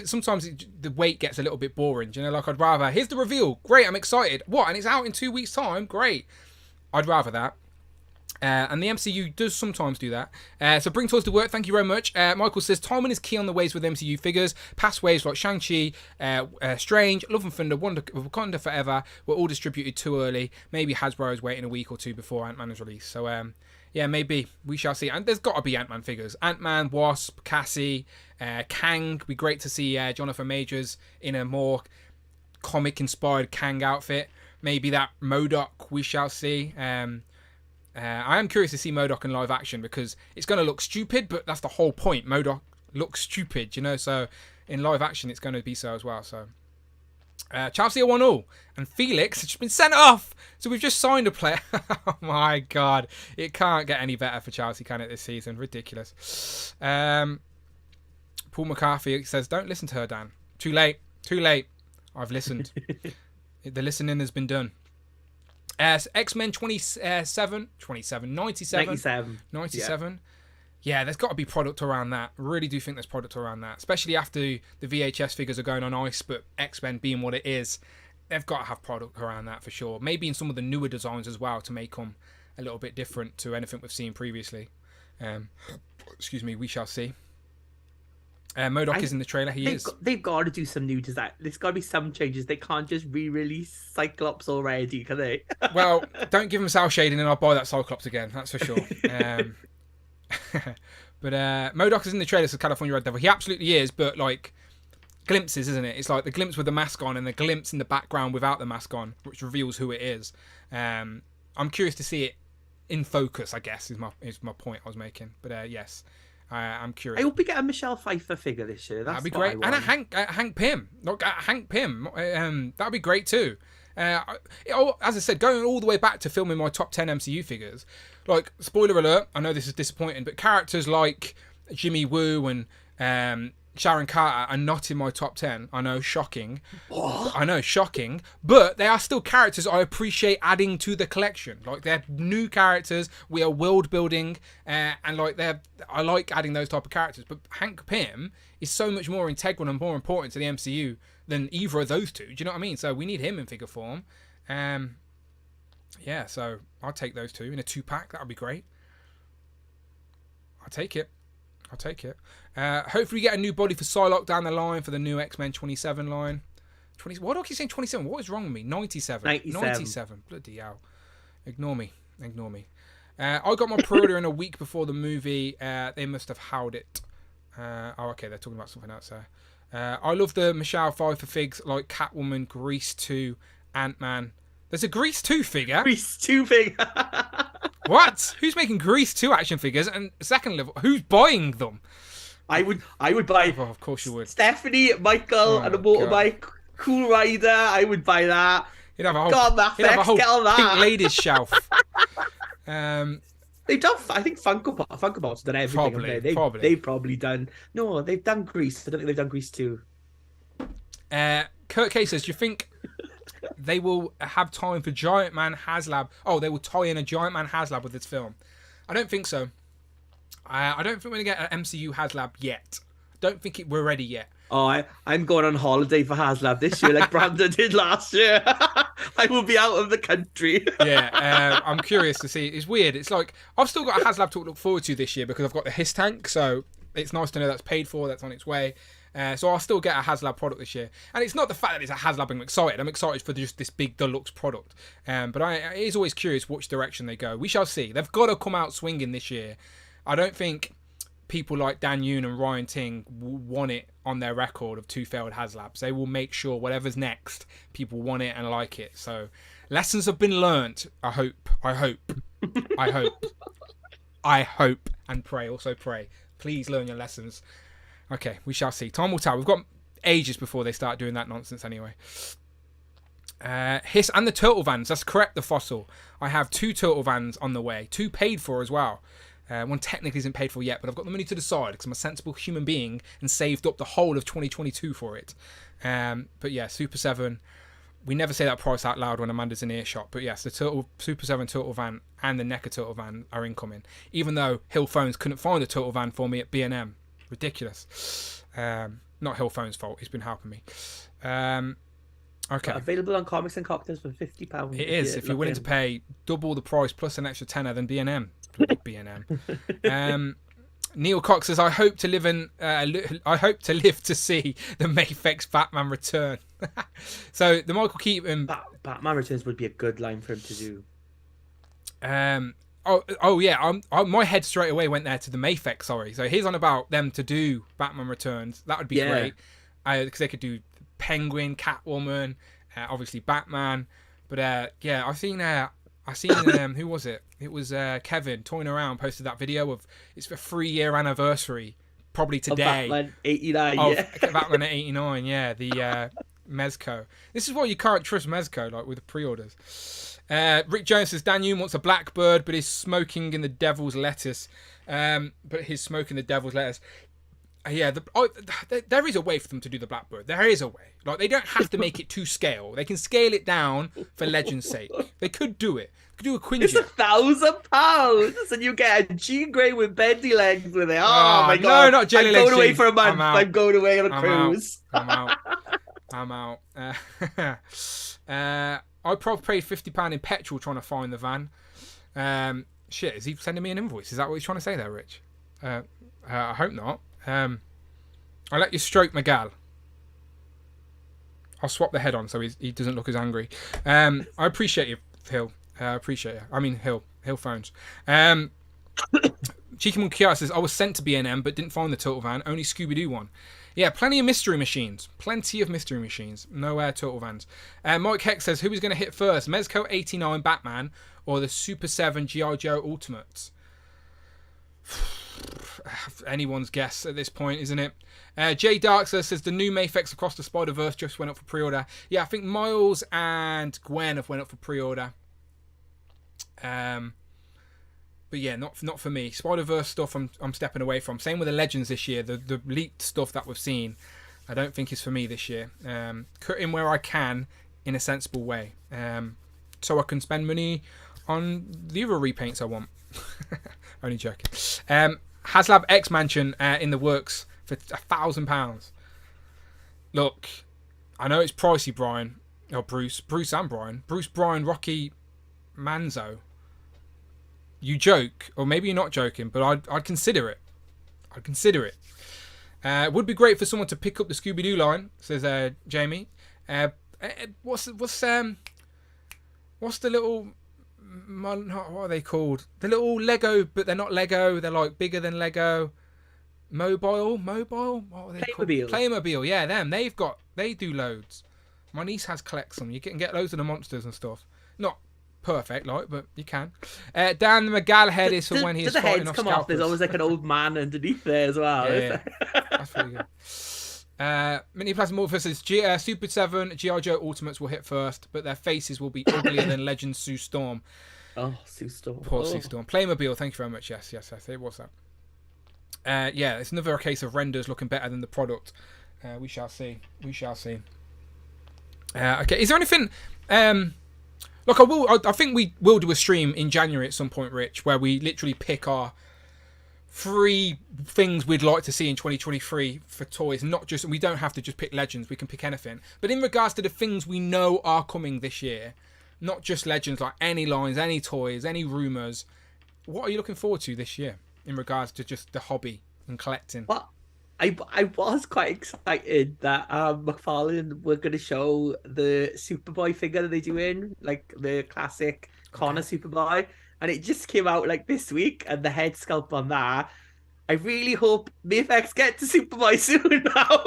[SPEAKER 1] sometimes the wait gets a little bit boring, you know. Like I'd rather, here's the reveal, great, I'm excited. What? And it's out in 2 weeks' time, great. I'd rather that. And the MCU does sometimes do that. So Bring Toys to Work, thank you very much. Michael says, timing is key on the waves with MCU figures. Past waves like Shang-Chi, Strange, Love and Thunder, Wakanda Forever were all distributed too early. Maybe Hasbro is waiting a week or two before Ant-Man is released. So, maybe. We shall see. And there's got to be Ant-Man figures. Ant-Man, Wasp, Cassie, Kang. It'd be great to see Jonathan Majors in a more comic-inspired Kang outfit. Maybe that MODOK we shall see. I am curious to see MODOK in live action because it's going to look stupid, but that's the whole point. MODOK looks stupid, you know, so in live action it's going to be so as well. So Chelsea are 1-1 and Felix has just been sent off, so we've just signed a player. Oh my god, it can't get any better for Chelsea, can it, this season? Ridiculous. Paul McCarthy says, don't listen to her, Dan. Too late. I've listened. The listening has been done. X-Men 97. Yeah, there's got to be product around that. I really do think there's product around that, especially after the VHS figures are going on ice, but X-Men being what it is, they've got to have product around that for sure. Maybe in some of the newer designs as well to make them a little bit different to anything we've seen previously. Excuse me, we shall see. MODOK is in the trailer.
[SPEAKER 2] They've got to do some new design. There's got to be some changes. They can't just re-release Cyclops already, can they?
[SPEAKER 1] Well, don't give them cell shading and I'll buy that Cyclops again. That's for sure. But MODOK is in the trailer for California Red Devil. He absolutely is, but like glimpses, isn't it? It's like the glimpse with the mask on and the glimpse in the background without the mask on, which reveals who it is. I'm curious to see it in focus, I guess, is my point I was making. But yes, I'm curious.
[SPEAKER 2] I hope we get a Michelle Pfeiffer figure this year. That'd
[SPEAKER 1] be great. And a Hank Pym. Look, Hank Pym. That'd be great too. As I said, going all the way back to filming my top 10 MCU figures, like, spoiler alert, I know this is disappointing, but characters like Jimmy Woo and Sharon Carter are not in my top 10. I know, shocking.
[SPEAKER 2] What?
[SPEAKER 1] I know, shocking. But they are still characters I appreciate adding to the collection. Like, they're new characters. We are world building, and like I like adding those type of characters. But Hank Pym is so much more integral and more important to the MCU than either of those two. Do you know what I mean? So we need him in figure form. Yeah, so I'll take those two in a 2-pack. That would be great. I'll take it. Hopefully we get a new body for Psylocke down the line for the new X-Men 27 line. Why do I keep saying 27? What is wrong with me? 97. 97. Bloody hell. Ignore me. I got my pre-order in a week before the movie. They must have howled it. Okay, they're talking about something else there. I love the Michelle Pfeiffer figs like Catwoman, Grease 2, Ant-Man. There's a Grease 2 figure?
[SPEAKER 2] Grease 2 figure?
[SPEAKER 1] What? Who's making Grease 2 action figures? And second level, who's buying them?
[SPEAKER 2] I would buy.
[SPEAKER 1] Oh, of course you would.
[SPEAKER 2] Stephanie, Michael, and a motorbike. God. Cool Rider. I would buy that.
[SPEAKER 1] He'd have a whole,
[SPEAKER 2] God, that
[SPEAKER 1] he'd have a whole
[SPEAKER 2] get on that.
[SPEAKER 1] Pink Ladies shelf.
[SPEAKER 2] They've done. I think Funko Pop's done everything.
[SPEAKER 1] Probably.
[SPEAKER 2] They've probably done. No, they've done Grease. I don't think they've done Grease 2.
[SPEAKER 1] Kurt K says, do you think they will have time for Giant Man HasLab? Oh, they will tie in a Giant Man HasLab with this film. I don't think so. I don't think we're going to get an MCU HasLab yet. Don't think we're ready yet.
[SPEAKER 2] Oh, I'm going on holiday for HasLab this year, like Brandon did last year. I will be out of the country.
[SPEAKER 1] Yeah, I'm curious to see. It's weird. It's like, I've still got a HasLab to look forward to this year because I've got the His Tank, so it's nice to know that's paid for, that's on its way. So I'll still get a HasLab product this year. And it's not the fact that it's a HasLab I'm excited. I'm excited for just this big deluxe product. But it is always curious which direction they go. We shall see. They've got to come out swinging this year. I don't think people like Dan Yoon and Ryan Ting want it on their record of 2 failed HasLabs. They will make sure whatever's next, people want it and like it. So lessons have been learnt. I hope. And pray. Also pray. Please learn your lessons. Okay, we shall see. Time will tell. We've got ages before they start doing that nonsense anyway. Hiss and the Turtle Vans. That's correct, the Fossil. I have 2 Turtle Vans on the way. 2 paid for as well. One technically isn't paid for yet, but I've got the money to the side because I'm a sensible human being and saved up the whole of 2022 for it. But yeah, Super 7. We never say that price out loud when Amanda's in earshot. But yes, the Super 7 Turtle Van and the NECA Turtle Van are incoming. Even though Hill Phones couldn't find a Turtle Van for me at B&M. Ridiculous. Not Hill Phone's fault. He's been helping me. Okay.
[SPEAKER 2] Available on Comics and Cocktails for £50.
[SPEAKER 1] It is. If you're willing to pay double the price plus an extra tenner than B&M. B&M. Neil Cox says, I hope to live to see the Mayfex Batman return. So the Michael Keaton
[SPEAKER 2] Batman Returns would be a good line for him to do.
[SPEAKER 1] Oh yeah, my head straight away went there to the Mayfex. Sorry, so he's on about them to do Batman Returns. That would be great because they could do Penguin, Catwoman, obviously Batman. But yeah, I seen who was it? It was Kevin toying around, posted that video of it's a 3-year anniversary, probably today.
[SPEAKER 2] Of Batman 89,
[SPEAKER 1] Batman at 89, yeah, the Mezco. This is why you can't trust Mezco, like with the pre-orders. Rick Jones says Dan Yoon wants a Blackbird, but is smoking in the devil's lettuce. Yeah, there is a way for them to do the Blackbird. There is a way. Like, they don't have to make it to scale. They can scale it down for legend's sake. They could do it. They could do a Quinjet.
[SPEAKER 2] It's £1,000, and you get a Jean Grey with bendy legs with it. Oh my god!
[SPEAKER 1] No, not jelly legs.
[SPEAKER 2] I'm going away for a month. I'm going away on a cruise.
[SPEAKER 1] I'm out. I probably paid £50 in petrol trying to find the van. Shit, is he sending me an invoice? Is that what he's trying to say there, Rich? I hope not. I'll let you stroke my gal. I'll swap the head on so he doesn't look as angry. I appreciate you, Hill. I appreciate you. I mean, Hill phones. Cheeky Monkey says, I was sent to B&M but didn't find the Turtle van, only Scooby-Doo one. Yeah, plenty of mystery machines. No Turtle vans. Mike Heck says, who is going to hit first? Mezco 89 Batman or the Super 7 G.I. Joe Ultimates? Anyone's guess at this point, isn't it? Jay Darkser says, the new Mafex Across the Spider-Verse just went up for pre-order. Yeah, I think Miles and Gwen have went up for pre-order. But yeah, not for me. Spider-Verse stuff I'm stepping away from. Same with the Legends this year. The leaked stuff that we've seen, I don't think is for me this year. Cutting where I can in a sensible way. So I can spend money on the other repaints I want. Only joking. HasLab X Mansion in the works for £1,000. Look, I know it's pricey, Brian. Or Bruce and Brian. Bruce, Brian, Rocky, Manzo. You joke, or maybe you're not joking, but I'd consider it. Would be great for someone to pick up the Scooby-Doo line, says Jamie. What's the little, what are they called? The little Lego, but they're not Lego. They're like bigger than Lego. Mobile. What are they called? Playmobil. Yeah, them. They do loads. My niece collects them. You can get loads of the monsters and stuff. Not perfect, but you can. Dan the McGall head is for when he is fighting off scalpers.
[SPEAKER 2] There's always like an old man underneath there as well.
[SPEAKER 1] Yeah. That's pretty good. Mini Plasma Morpher says Super 7 G.I. Joe Ultimates will hit first, but their faces will be uglier than Legend Sue Storm.
[SPEAKER 2] Oh, Sue Storm.
[SPEAKER 1] Poor Sue Storm. Playmobil, thank you very much. Yes, it was that. Yeah, it's another case of renders looking better than the product. We shall see. Okay, is there anything... Look, I think we will do a stream in January at some point, Rich, where we literally pick our 3 things we'd like to see in 2023 for toys. We don't have to just pick Legends. We can pick anything. But in regards to the things we know are coming this year, not just Legends, like any lines, any toys, any rumours, what are you looking forward to this year in regards to just the hobby and collecting?
[SPEAKER 2] Well, I was quite excited that McFarlane were going to show the Superboy figure that they're doing, like the classic Connor Superboy, and it just came out like this week, and the head sculpt on that. I really hope Mafex get to Superboy soon now.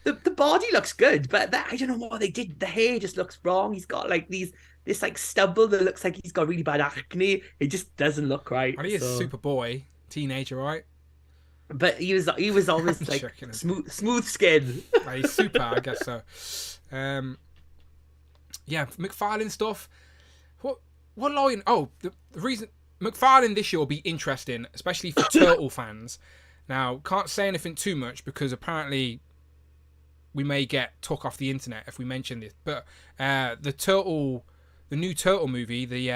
[SPEAKER 2] The body looks good, but I don't know what they did. The hair just looks wrong. He's got like this like stubble that looks like he's got really bad acne. It just doesn't look right.
[SPEAKER 1] I mean, he's a Superboy teenager, right?
[SPEAKER 2] But he was always like smooth skin.
[SPEAKER 1] He's super, I guess so. Yeah, McFarlane stuff. What line? Oh, the reason McFarlane this year will be interesting, especially for Turtle fans. Now, can't say anything too much because apparently we may get took off the internet if we mention this. But the new Turtle movie, the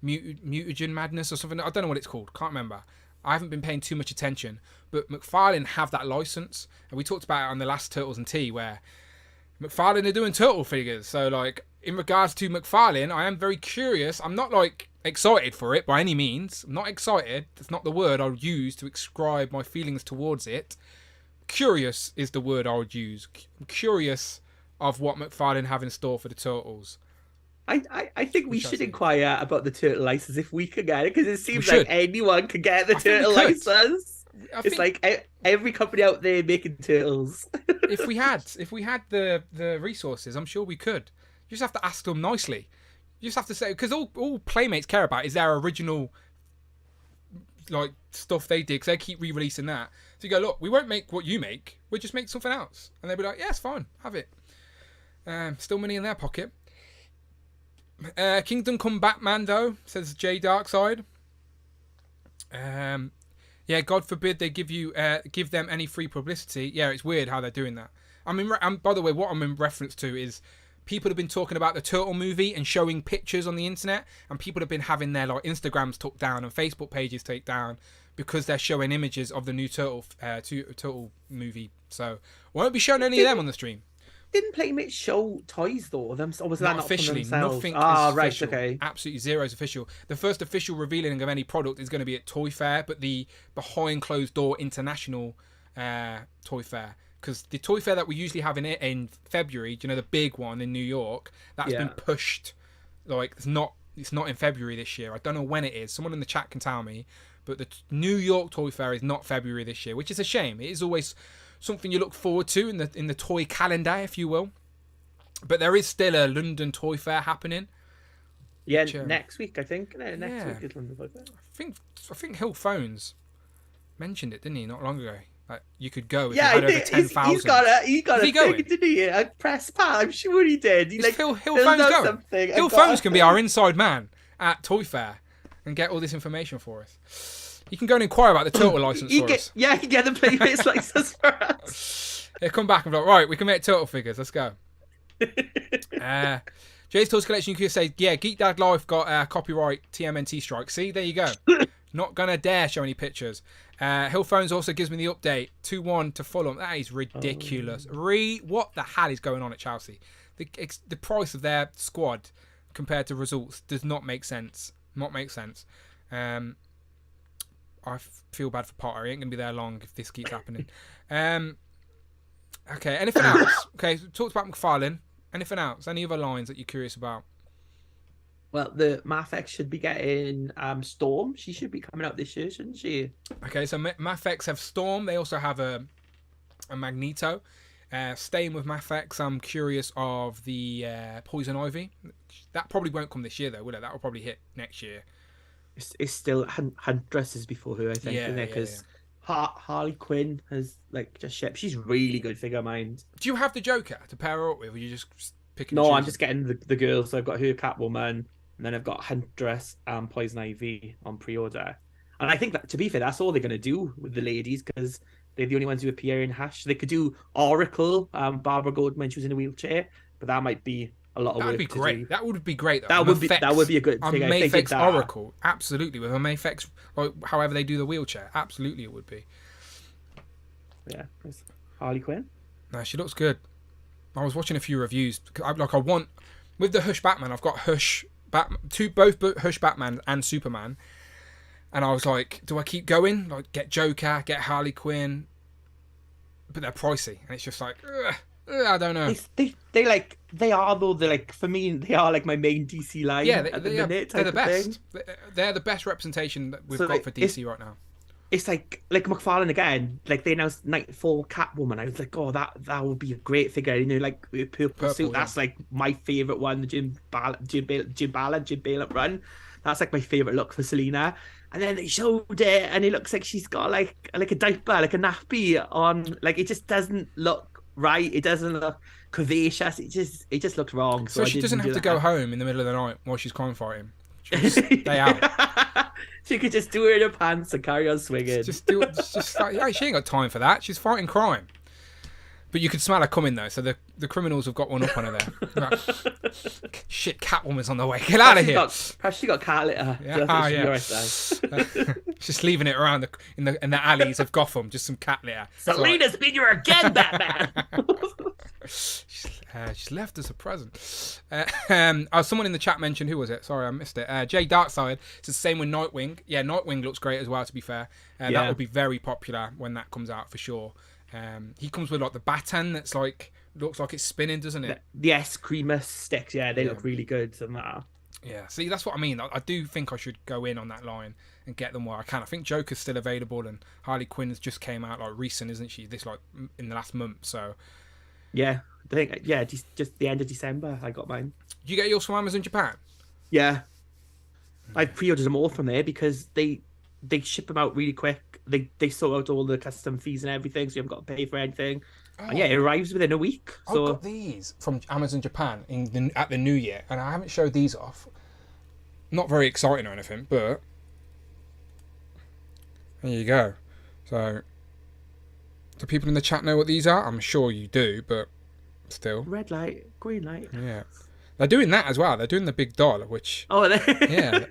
[SPEAKER 1] Mutagen Madness or something. I don't know what it's called. Can't remember. I haven't been paying too much attention, but McFarlane have that license, and we talked about it on the last Turtles and Tea, where McFarlane are doing turtle figures. So, like, in regards to McFarlane, I am very curious. I'm not like excited for it by any means. I'm not excited. That's not the word I would use to describe my feelings towards it. Curious is the word I would use. I'm curious of what McFarlane have in store for the Turtles.
[SPEAKER 2] I think we should inquire about the turtle license if we could get it, because it seems like anyone could get the turtle license. It's like every company out there making turtles.
[SPEAKER 1] if we had the resources, I'm sure we could. You just have to ask them nicely. You just have to say, because all Playmates care about is their original like stuff they did, because they keep re-releasing that. So you go, look, we won't make what you make. We'll just make something else, and they'll be like, yeah, it's fine, have it. Still money in their pocket. Kingdom Come Batman though, says Jay Darkside. Yeah, God forbid they give them any free publicity. Yeah, it's weird how they're doing that. I mean, by the way, what I'm in reference to is people have been talking about the Turtle movie and showing pictures on the internet, and people have been having their like Instagrams took down and Facebook pages taken down because they're showing images of the new Turtle movie. So we won't be showing any of them on the stream.
[SPEAKER 2] didn't Playmate show toys though? Or was that not
[SPEAKER 1] officially?
[SPEAKER 2] from themselves?
[SPEAKER 1] Nothing
[SPEAKER 2] Ah,
[SPEAKER 1] is
[SPEAKER 2] right,
[SPEAKER 1] official.
[SPEAKER 2] okay.
[SPEAKER 1] Absolutely zero is official. The first official revealing of any product is going to be at Toy Fair, but the behind closed door international Toy Fair, because the Toy Fair that we usually have in February, do you know, the big one in New York, that's been pushed. Like it's not in February this year. I don't know when it is. Someone in the chat can tell me. But the New York Toy Fair is not February this year, which is a shame. It is always something you look forward to in the toy calendar, if you will. But there is still a London Toy Fair happening.
[SPEAKER 2] Yeah, next week I think. Next week is London Toy Fair.
[SPEAKER 1] I think Hill Phones mentioned it, didn't he, not long ago? Like you could go if
[SPEAKER 2] yeah,
[SPEAKER 1] you had over 10,000.
[SPEAKER 2] He's got a thing, didn't he? A press pad. I'm sure he did.
[SPEAKER 1] Hill Phones going. Hill Phones can be our inside man at Toy Fair and get all this information for us. You can go and inquire about the turtle license for us.
[SPEAKER 2] Yeah, you can get the Playmates license for us.
[SPEAKER 1] Yeah, come back and be like, right, we can make turtle figures. Let's go. Jay's Toys Collection, you could say, yeah, Geek Dad Life got copyright TMNT strike. See, there you go. Not gonna dare show any pictures. Hill Phones also gives me the update 2-1 to Fulham. That is ridiculous. What the hell is going on at Chelsea? The price of their squad compared to results does not make sense. I feel bad for Potter. He ain't gonna be there long if this keeps happening. Okay, anything else? Okay, so talked about McFarlane. Anything else? Any other lines that you're curious about?
[SPEAKER 2] Well, the Mafex should be getting Storm. She should be coming out this year, shouldn't she?
[SPEAKER 1] Okay, so Mafex have Storm. They also have a Magneto. Staying with Mafex, I'm curious of the Poison Ivy. That probably won't come this year, though, will it? That will probably hit next year.
[SPEAKER 2] It's still Huntresses before her, I think, isn't it? Because Harley Quinn has just shipped. She's really good figure mind.
[SPEAKER 1] Do you have the Joker to pair her up with, or you just picking?
[SPEAKER 2] No, I'm just getting the girl. So I've got her Catwoman, and then I've got Huntress and Poison Ivy on pre-order. And I think that, to be fair, that's all they're going to do with the ladies, because they're the only ones who appear in Hash. They could do Oracle, Barbara Gordon when she was in a wheelchair, but that might be a lot of work.
[SPEAKER 1] That'd be great.
[SPEAKER 2] Do.
[SPEAKER 1] That would be great. Though.
[SPEAKER 2] That would be a good thing.
[SPEAKER 1] Mafex Oracle, absolutely, with a Mafex, like however they do the wheelchair, absolutely it would be.
[SPEAKER 2] Yeah, Harley Quinn.
[SPEAKER 1] No, she looks good. I was watching a few reviews. I want with the Hush Batman. I've got both Hush Batman and Superman, and I was like, do I keep going? Like, get Joker, get Harley Quinn, but they're pricey, and it's just like, I don't know.
[SPEAKER 2] They are though. They're for me, they are my main DC line.
[SPEAKER 1] Yeah,
[SPEAKER 2] they're
[SPEAKER 1] the best. They're the best representation that we've got for DC right now.
[SPEAKER 2] It's like McFarlane again. They announced Nightfall Catwoman. I was like, oh, that would be a great figure. Purple suit. Yeah. That's my favorite one. The Jim Ballant run. That's my favorite look for Selena. And then they showed it, and it looks like she's got a diaper, a nappy on. It just doesn't look right. It doesn't look curvaceous. It just looks wrong.
[SPEAKER 1] So she doesn't have to go home in the middle of the night while she's crime fighting. Just stay out.
[SPEAKER 2] She could just do it in her pants and carry on swinging.
[SPEAKER 1] She ain't got time for that. She's fighting crime. But you could smell her coming though, so the criminals have got one up on her there. Shit, Catwoman's on the way. Get out of here.
[SPEAKER 2] Perhaps she got cat litter.
[SPEAKER 1] Yeah. Just leaving it around in the alleys of Gotham, just some cat litter.
[SPEAKER 2] Selena's been here again, Batman.
[SPEAKER 1] She's left us a present. Someone in the chat mentioned, who was it? Sorry, I missed it. Jay Darkside. It's the same with Nightwing. Yeah, Nightwing looks great as well, to be fair. That would be very popular when that comes out for sure. He comes with the baton that's looks like it's spinning, doesn't it?
[SPEAKER 2] Yes, creamer sticks. Yeah, they look really good and that.
[SPEAKER 1] Yeah, see, that's what I mean. I do think I should go in on that line and get them where I can. I think Joker's still available, and Harley Quinn has just came out recent, isn't she? This in the last month, so.
[SPEAKER 2] Yeah, I think just the end of December I got mine.
[SPEAKER 1] Did you get yours from Amazon Japan?
[SPEAKER 2] Yeah, I pre-ordered them all from there because they ship them out really quick. They sort out all the custom fees and everything, so you haven't got to pay for anything. Oh. And it arrives within a week. So
[SPEAKER 1] I got these from Amazon Japan at the New Year, and I haven't showed these off. Not very exciting or anything, but there you go. So, do people in the chat know what these are? I'm sure you do, but still.
[SPEAKER 2] Red light, green light.
[SPEAKER 1] Yeah, they're doing that as well. They're doing the big dollar, which.
[SPEAKER 2] Oh,
[SPEAKER 1] yeah.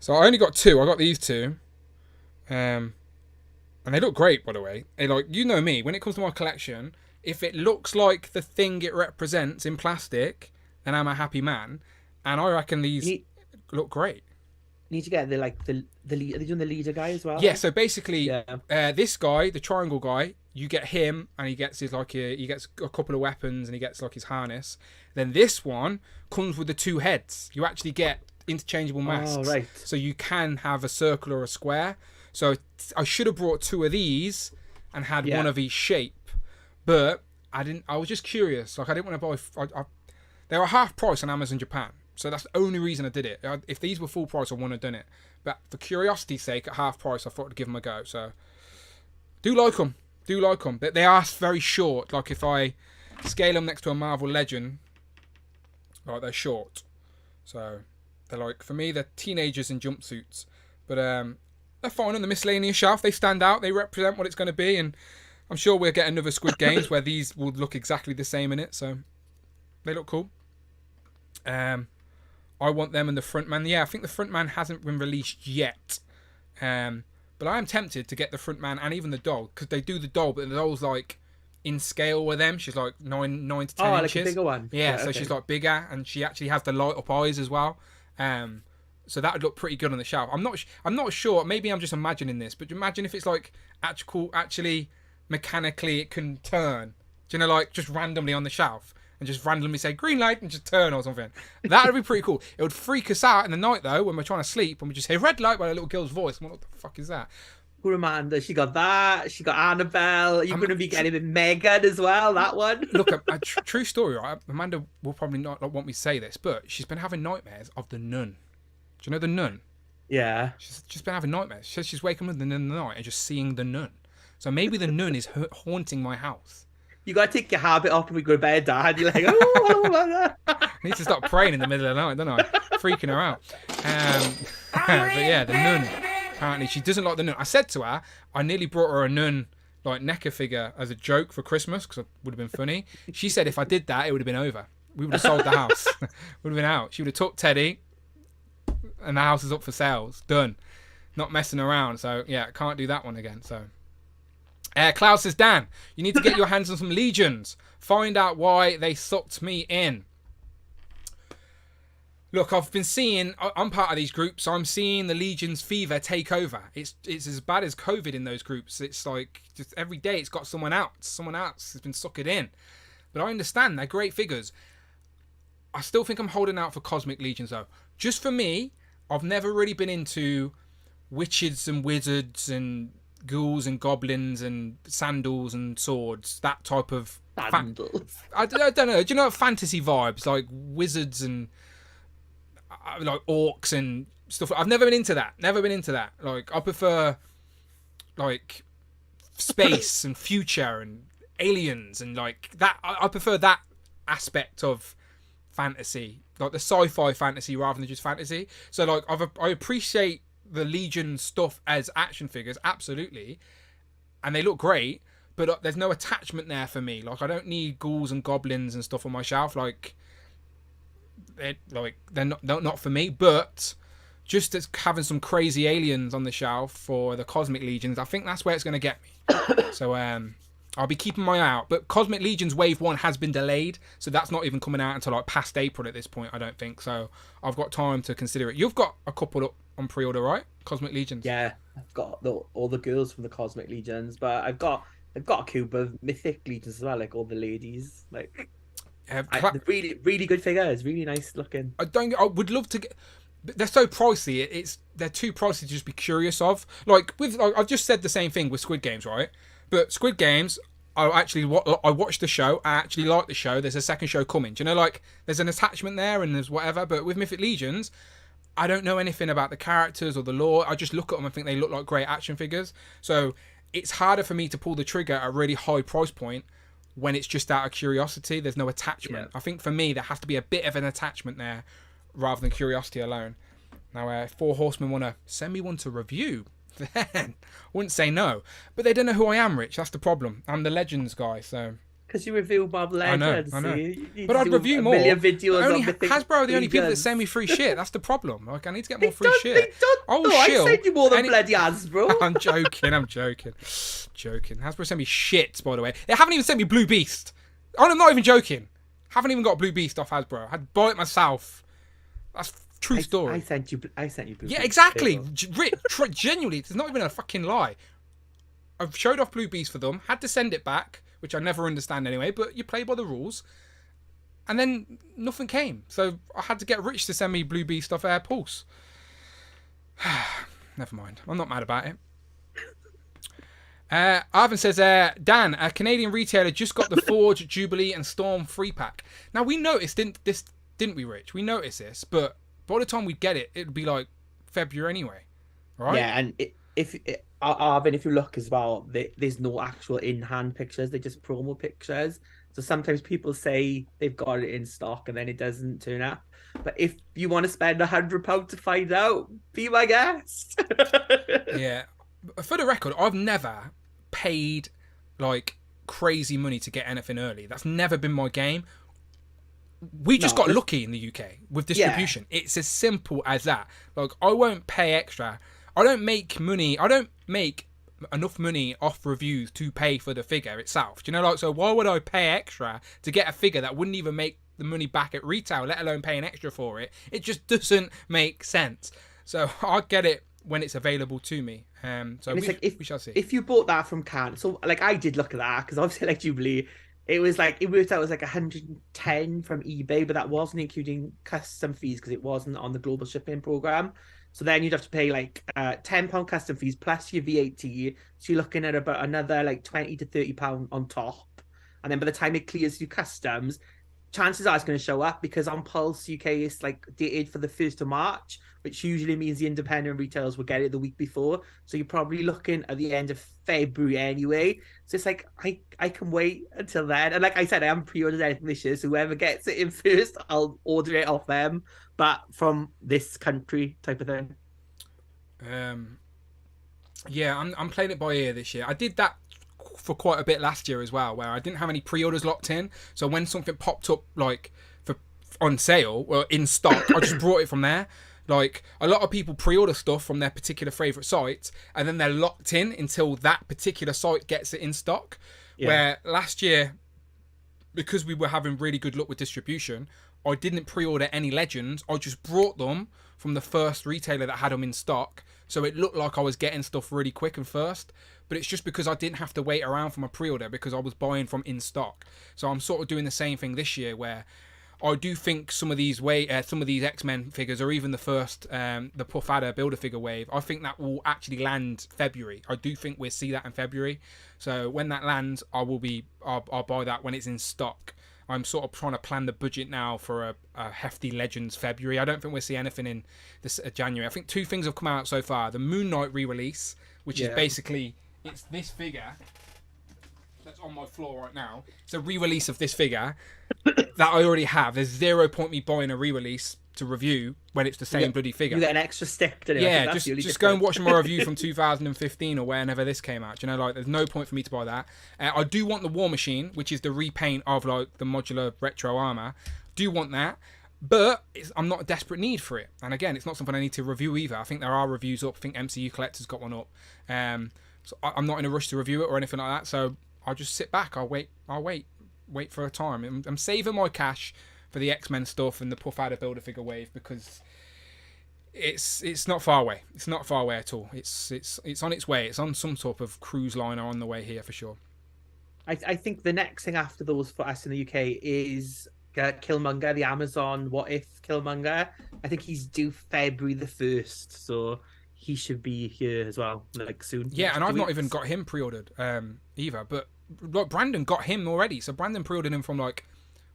[SPEAKER 1] So I only got two. I got these two. And they look great, by the way. You know me, when it comes to my collection, If it looks like the thing it represents in plastic, then I'm a happy man. And I reckon these look great.
[SPEAKER 2] Need to get the lead. Are they doing the leader guy as well?
[SPEAKER 1] Yeah. So basically, this guy, the triangle guy, you get him, and he gets his he gets a couple of weapons, and he gets like his harness. Then this one comes with the 2 heads. You actually get interchangeable masks. Oh, right. So you can have a circle or a square. So I should have brought 2 of these and had one of each shape, but I didn't. I was just curious. Like I didn't want to buy. They were half price on Amazon Japan. So that's the only reason I did it. If these were full price, I wouldn't have done it. But for curiosity's sake, at half price, I thought I'd give them a go. So, do like them. But they are very short. Like if I scale them next to a Marvel Legend, like they're short. So, they're like, for me, they're teenagers in jumpsuits. But they're fine on the miscellaneous shelf. They stand out. They represent what it's going to be. And I'm sure we'll get another Squid Games where these will look exactly the same in it. So, they look cool. I want them and the frontman. Yeah, I think the frontman hasn't been released yet. But I am tempted to get the frontman and even the doll, because they do the doll, but the doll's like in scale with them. She's like 9 to 10 inches.
[SPEAKER 2] Oh, like a bigger one.
[SPEAKER 1] Yeah, so she's like bigger, and she actually has the light up eyes as well. So that would look pretty good on the shelf. I'm not sure. Maybe I'm just imagining this, but imagine if it's like actually mechanically it can turn. Do you know, like just randomly on the shelf. And just randomly say green light and just turn or something. That would be pretty cool. It would freak us out in the night though when we're trying to sleep and we just hear red light by a little girl's voice. What the fuck is that?
[SPEAKER 2] Poor Amanda, she got that. She got Annabelle. You're going to be getting with Megan as well. That one.
[SPEAKER 1] Look, a true story, right? Amanda will probably not want me to say this, but she's been having nightmares of the nun. Do you know the nun?
[SPEAKER 2] Yeah.
[SPEAKER 1] She's just been having nightmares. She says she's waking up in the night and just seeing the nun. So maybe the nun is haunting my house.
[SPEAKER 2] You got to take your habit off when we go to bed, Dad. You're like, oh.
[SPEAKER 1] I need to stop praying in the middle of the night, don't I? Freaking her out. But yeah, the nun. Apparently, she doesn't like the nun. I said to her, I nearly brought her a nun, like, NECA figure as a joke for Christmas, because it would have been funny. She said if I did that, it would have been over. We would have sold the house. Would have been out. She would have took Teddy, and the house is up for sales. Done. Not messing around. So, yeah, can't do that one again, so... Klaus says, Dan, you need to get your hands on some Legions. Find out why they sucked me in. Look, I've been seeing, I'm part of these groups, so I'm seeing the Legions fever take over. It's as bad as COVID in those groups. It's like, just every day it's got someone else. Someone else has been sucked in. But I understand, they're great figures. I still think I'm holding out for Cosmic Legions, though. Just for me, I've never really been into witches and wizards and ghouls and goblins and sandals and swords, that type of
[SPEAKER 2] sandals.
[SPEAKER 1] I don't know. Do you know fantasy vibes like wizards and like orcs and stuff? I've never been into that. Like I prefer like space and future and aliens and like that. I prefer that aspect of fantasy, like the sci-fi fantasy rather than just fantasy. So like I appreciate the Legion stuff as action figures, absolutely, and they look great, but there's no attachment there for me. Like I don't need ghouls and goblins and stuff on my shelf. Like they're not for me. But just as having some crazy aliens on the shelf for the Cosmic Legions, I think that's where it's going to get me. So I'll be keeping my eye out. But Cosmic Legions Wave 1 has been delayed, so that's not even coming out until like past April at this point, I don't think. So I've got time to consider it. You've got a couple up on pre-order, right? Cosmic Legions.
[SPEAKER 2] Yeah, I've got all the girls from the Cosmic Legions, but I've got a cube of Mythic Legions as well, like all the ladies. Like really good figures, really nice looking.
[SPEAKER 1] I would love to get. They're so pricey. They're too pricey to just be curious of. Like I've just said the same thing with Squid Games, right? But Squid Games, I watched the show. I actually like the show. There's a second show coming. Do you know, like there's an attachment there and there's whatever. But with Mythic Legions, I don't know anything about the characters or the lore. I just look at them and think they look like great action figures. So it's harder for me to pull the trigger at a really high price point when it's just out of curiosity. There's no attachment. Yeah. I think for me, there has to be a bit of an attachment there rather than curiosity alone. Now, if Four Horsemen want to send me one to review, then I wouldn't say no. But they don't know who I am, Rich. That's the problem. I'm the Legends guy, so
[SPEAKER 2] Because you review Bob Legends.
[SPEAKER 1] I know.
[SPEAKER 2] You
[SPEAKER 1] But I'd review more.
[SPEAKER 2] Videos
[SPEAKER 1] Hasbro are the only people that send me free shit. That's the problem. Like, I need to get more free shit.
[SPEAKER 2] They don't. No, I send you more than bloody Hasbro.
[SPEAKER 1] I'm joking. Hasbro sent me shit, by the way. They haven't even sent me Blue Beast. I'm not even joking. Haven't even got Blue Beast off Hasbro. I had to buy it myself. That's true story.
[SPEAKER 2] I sent you Blue Beast.
[SPEAKER 1] Yeah, exactly. Genuinely, it's not even a fucking lie. I've showed off Blue Beast for them. Had to send it back, which I never understand anyway. But you play by the rules. And then nothing came. So I had to get Rich to send me Blue Beast off Air Pulse. Never mind. I'm not mad about it. Ivan says, Dan, a Canadian retailer just got the Forge, Jubilee, and Storm free pack. Now, we noticed, didn't we, Rich? We noticed this, but by the time we get it, it'd be like February anyway, right?
[SPEAKER 2] Yeah, and Arvin, if you look as well, there's no actual in-hand pictures. They're just promo pictures. So sometimes people say they've got it in stock and then it doesn't turn up. But if you want to spend £100 to find out, be my guest.
[SPEAKER 1] Yeah. For the record, I've never paid like crazy money to get anything early. That's never been my game. We just got lucky in the UK with distribution. Yeah. It's as simple as that. Like, I won't pay extra. I don't make enough money off reviews to pay for the figure itself. Do you know, like, so why would I pay extra to get a figure that wouldn't even make the money back at retail, let alone paying extra for it? It just doesn't make sense. So I get it when it's available to me. So we shall see.
[SPEAKER 2] If you bought that from Cannes, so like I did look at that because obviously like Jubilee, it worked out as like 110 from eBay, but that wasn't including custom fees because it wasn't on the global shipping program. So then you'd have to pay like £10 custom fees plus your VAT. So you're looking at about another like £20 to £30 on top. And then by the time it clears through customs, chances are it's going to show up because on Pulse UK it's like dated for the 1st of March, which usually means the independent retailers will get it the week before. So you're probably looking at the end of February anyway. So it's like, I can wait until then. And like I said, I haven't pre-ordered anything this year, so whoever gets it in first, I'll order it off them. But from this country type of thing.
[SPEAKER 1] Yeah, I'm playing it by ear this year. I did that for quite a bit last year as well, where I didn't have any pre-orders locked in. So when something popped up like on sale or in stock, I just brought it from there. Like, a lot of people pre-order stuff from their particular favourite sites and then they're locked in until that particular site gets it in stock. Yeah. Where last year, because we were having really good luck with distribution, I didn't pre-order any Legends. I just brought them from the first retailer that had them in stock. So it looked like I was getting stuff really quick and first. But it's just because I didn't have to wait around for my pre-order because I was buying from in stock. So I'm sort of doing the same thing this year where I do think some of these X-Men figures, or even the first, the Puff Adder Build-A-Figure wave, I think that will actually land February. I do think we'll see that in February. So when that lands, I'll buy that when it's in stock. I'm sort of trying to plan the budget now for a hefty Legends February. I don't think we'll see anything in this January. I think 2 things have come out so far. The Moon Knight re-release, which is basically, it's this figure that's on my floor right now. It's a re-release of this figure that I already have. There's zero point me buying a re-release to review when it's the same bloody figure.
[SPEAKER 2] You get an extra stick, don't you?
[SPEAKER 1] Yeah, just go and watch my review from 2015 or whenever this came out. You know, like, there's no point for me to buy that. I do want the War Machine, which is the repaint of like the modular retro armor. Do want that, but I'm not a desperate need for it. And again, it's not something I need to review either. I think there are reviews up. I think MCU Collector's got one up. So I'm not in a rush to review it or anything like that. So I'll just sit back. I'll wait for a time. I'm saving my cash for the X-Men stuff and the Puff Adder Build-A-Figure wave because it's not far away. It's not far away at all. It's on its way. It's on some sort of cruise liner on the way here for sure.
[SPEAKER 2] I think the next thing after those for us in the UK is Killmonger, the Amazon What If Killmonger. I think he's due February the 1st, so he should be here as well, like soon.
[SPEAKER 1] Yeah, and I've not even got him pre-ordered either, but like Brandon got him already. So Brandon pre-ordered him from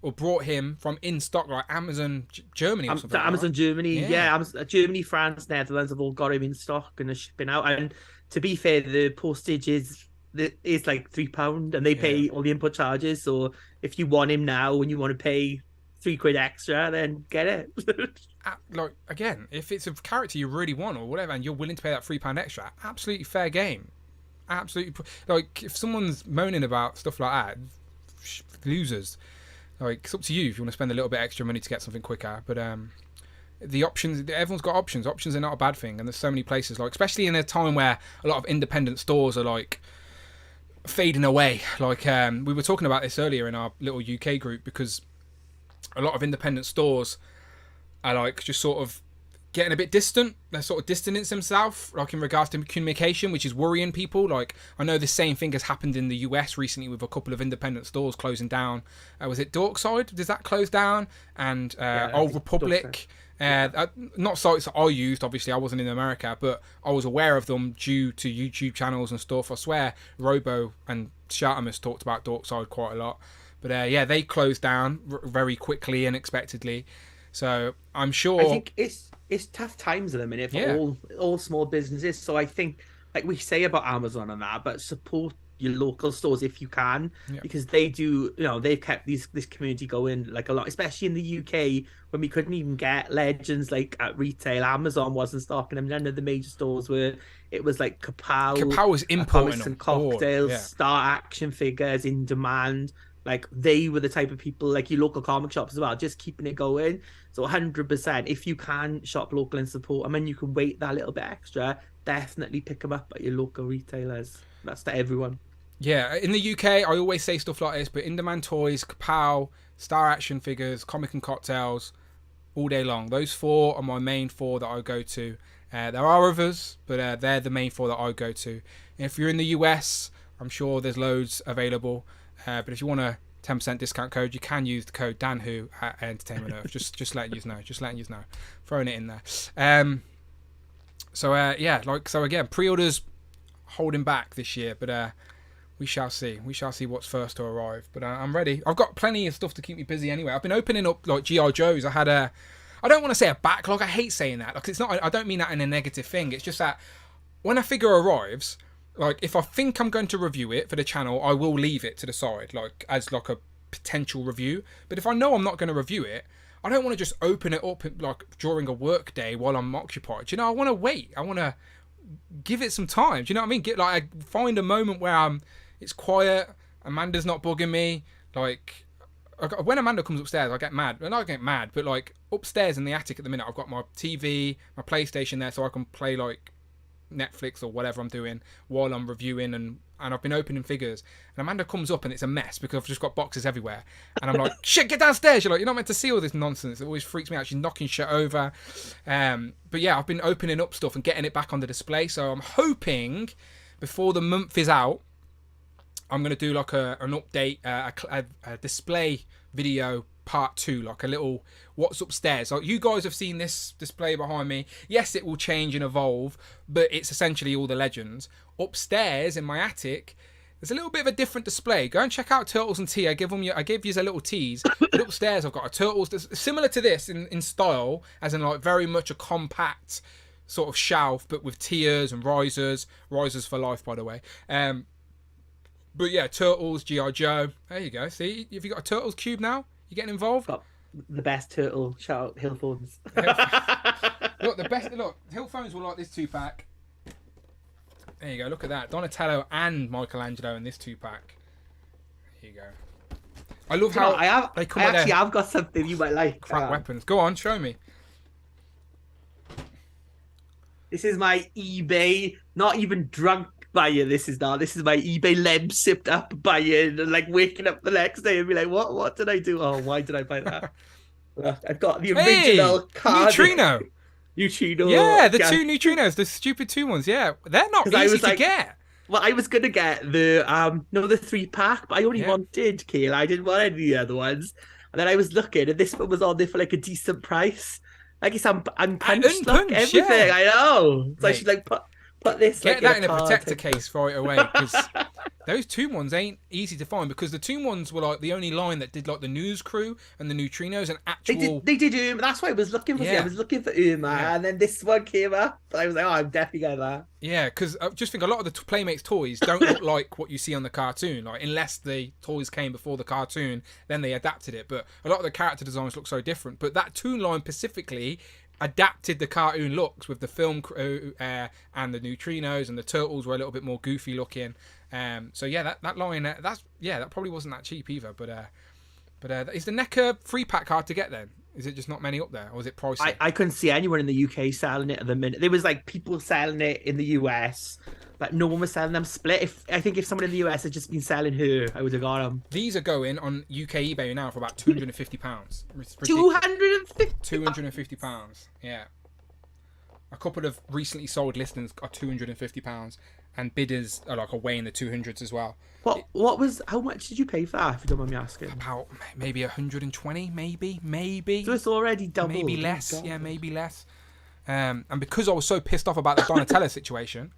[SPEAKER 1] or brought him from in stock, like Amazon Germany or something.
[SPEAKER 2] Amazon right? Germany, yeah. Germany, France, Netherlands have all got him in stock and are shipping out. And to be fair, the postage is like £3 and they pay all the input charges. So if you want him now and you want to pay £3 extra, then get it.
[SPEAKER 1] Like, again, if it's a character you really want or whatever and you're willing to pay that £3 extra, absolutely fair game. Absolutely. Like, if someone's moaning about stuff like that, losers. Like, it's up to you if you want to spend a little bit extra money to get something quicker. But the options, everyone's got options. Options are not a bad thing, and there's so many places, like, especially in a time where a lot of independent stores are like fading away. Like, we were talking about this earlier in our little UK group, because a lot of independent stores are like just sort of getting a bit distant. They're sort of distancing themselves, like in regards to communication, which is worrying people. Like, I know the same thing has happened in the US recently with a couple of independent stores closing down. Was it Dorkside? Does that close down? And Old Republic. Not sites that I used, obviously I wasn't in America, but I was aware of them due to YouTube channels and stuff. I swear Robo and Shoutouts talked about Dorkside quite a lot. But they closed down very quickly and unexpectedly. So I'm sure...
[SPEAKER 2] I think it's tough times at the minute for all small businesses. So I think, like we say about Amazon and that, but support your local stores if you can, because they do, they've kept this community going like a lot, especially in the UK when we couldn't even get Legends like at retail. Amazon wasn't stocking them. None of the major stores were. It was like Kapow
[SPEAKER 1] was importing
[SPEAKER 2] and cocktails, Star action figures in demand. Like, they were the type of people, like your local comic shops as well, just keeping it going. So 100%, if you can shop local and support them, and you can wait that little bit extra, definitely pick them up at your local retailers. That's to everyone.
[SPEAKER 1] Yeah, in the UK, I always say stuff like this, but in-demand toys, Kapow, Star action figures, comic and cocktails, all day long. Those 4 are my main 4 that I go to. There are others, but they're the main 4 that I go to. And if you're in the US, I'm sure there's loads available. But if you want a 10% discount code, you can use the code DanWho at Entertainment Earth. just letting you know. Throwing it in there. So again, pre-orders holding back this year, but we shall see. We shall see what's first to arrive. But I'm ready. I've got plenty of stuff to keep me busy anyway. I've been opening up like G.I. Joes. I had I don't want to say a backlog. I hate saying that. Like, it's not. I don't mean that in a negative thing. It's just that when a figure arrives, like, if I think I'm going to review it for the channel, I will leave it to the side, like, as like a potential review. But if I know I'm not going to review it, I don't want to just open it up like during a work day while I'm occupied. I want to wait. I want to give it some time. Do you know what I mean? Find a moment where it's quiet. Amanda's not bugging me. Like, when Amanda comes upstairs, I get mad. And I get mad, but like upstairs in the attic at the minute, I've got my TV, my PlayStation there, so I can play like Netflix or whatever I'm doing while I'm reviewing, and I've been opening figures, and Amanda comes up and it's a mess because I've just got boxes everywhere, and I'm like, shit, get downstairs. You're not meant to see all this nonsense. It always freaks me out. She's knocking shit over. But yeah, I've been opening up stuff and getting it back on the display, so I'm hoping before the month is out, I'm going to do like an update, a display video part 2, like a little what's upstairs. Like, you guys have seen this display behind me. Yes, it will change and evolve, but it's essentially all the Legends. Upstairs in my attic, there's a little bit of a different display. Go and check out Turtles and Tea. I gave you a little tease. But upstairs, I've got a Turtles that's similar to this in style, as in like very much a compact sort of shelf, but with tiers and risers for life, by the way. But yeah, Turtles, G.I. Joe. There you go. See, have you got a Turtles cube now? You getting involved?
[SPEAKER 2] Got the best turtle. Shout out Hillphones.
[SPEAKER 1] Look, Hillphones will like this 2-pack. There you go. Look at that. Donatello and Michelangelo in this 2-pack. There you go. I love how
[SPEAKER 2] I've got something you might like.
[SPEAKER 1] Crap weapons. Go on, show me.
[SPEAKER 2] This is my eBay, not even drunk buying. This is my eBay lemon sipped up buying, and like waking up the next day and be like, what did I do? Oh, why did I buy that? I've got the original card.
[SPEAKER 1] Neutrino.
[SPEAKER 2] Yeah,
[SPEAKER 1] the 2 neutrinos, the stupid 2 ones. Yeah, they're not easy to get.
[SPEAKER 2] Well, I was gonna get the 3-pack, but I only wanted Kayla. I didn't want any of the other ones. And then I was looking, and this one was on there for like a decent price. Like, it's unpunched, look, everything. I know. So I should like put this.
[SPEAKER 1] Get that in a protector case right away, because those 2 ones ain't easy to find, because the 2 ones were like the only line that did like the News Crew and the Neutrinos and actual.
[SPEAKER 2] They did Uma. That's what I was looking for. Yeah. I was looking for Uma, and then this one came up. But I was like, I'm definitely getting that.
[SPEAKER 1] Yeah, because I just think a lot of the Playmates toys don't look like what you see on the cartoon. Like, unless the toys came before the cartoon, then they adapted it. But a lot of the character designs look so different. But that toon line specifically, adapted the cartoon looks with the film crew and the neutrinos, and the turtles were a little bit more goofy looking. So yeah, that line that probably wasn't that cheap either. But is the NECA 3-pack hard to get then? Is it just not many up there, or is it pricey?
[SPEAKER 2] I couldn't see anyone in the UK selling it at the minute. There was like people selling it in the US, but no one was selling them split. I think if someone in the US had just been selling her, I would have got them.
[SPEAKER 1] These are going on UK eBay now for about £250. £250. Yeah. A couple of recently sold listings are £250, and bidders are away in the 200s as well.
[SPEAKER 2] How much did you pay for that, if you don't mind me asking?
[SPEAKER 1] About maybe 120, maybe.
[SPEAKER 2] So it's already double.
[SPEAKER 1] Maybe less, maybe less. And because I was so pissed off about the Donatella situation,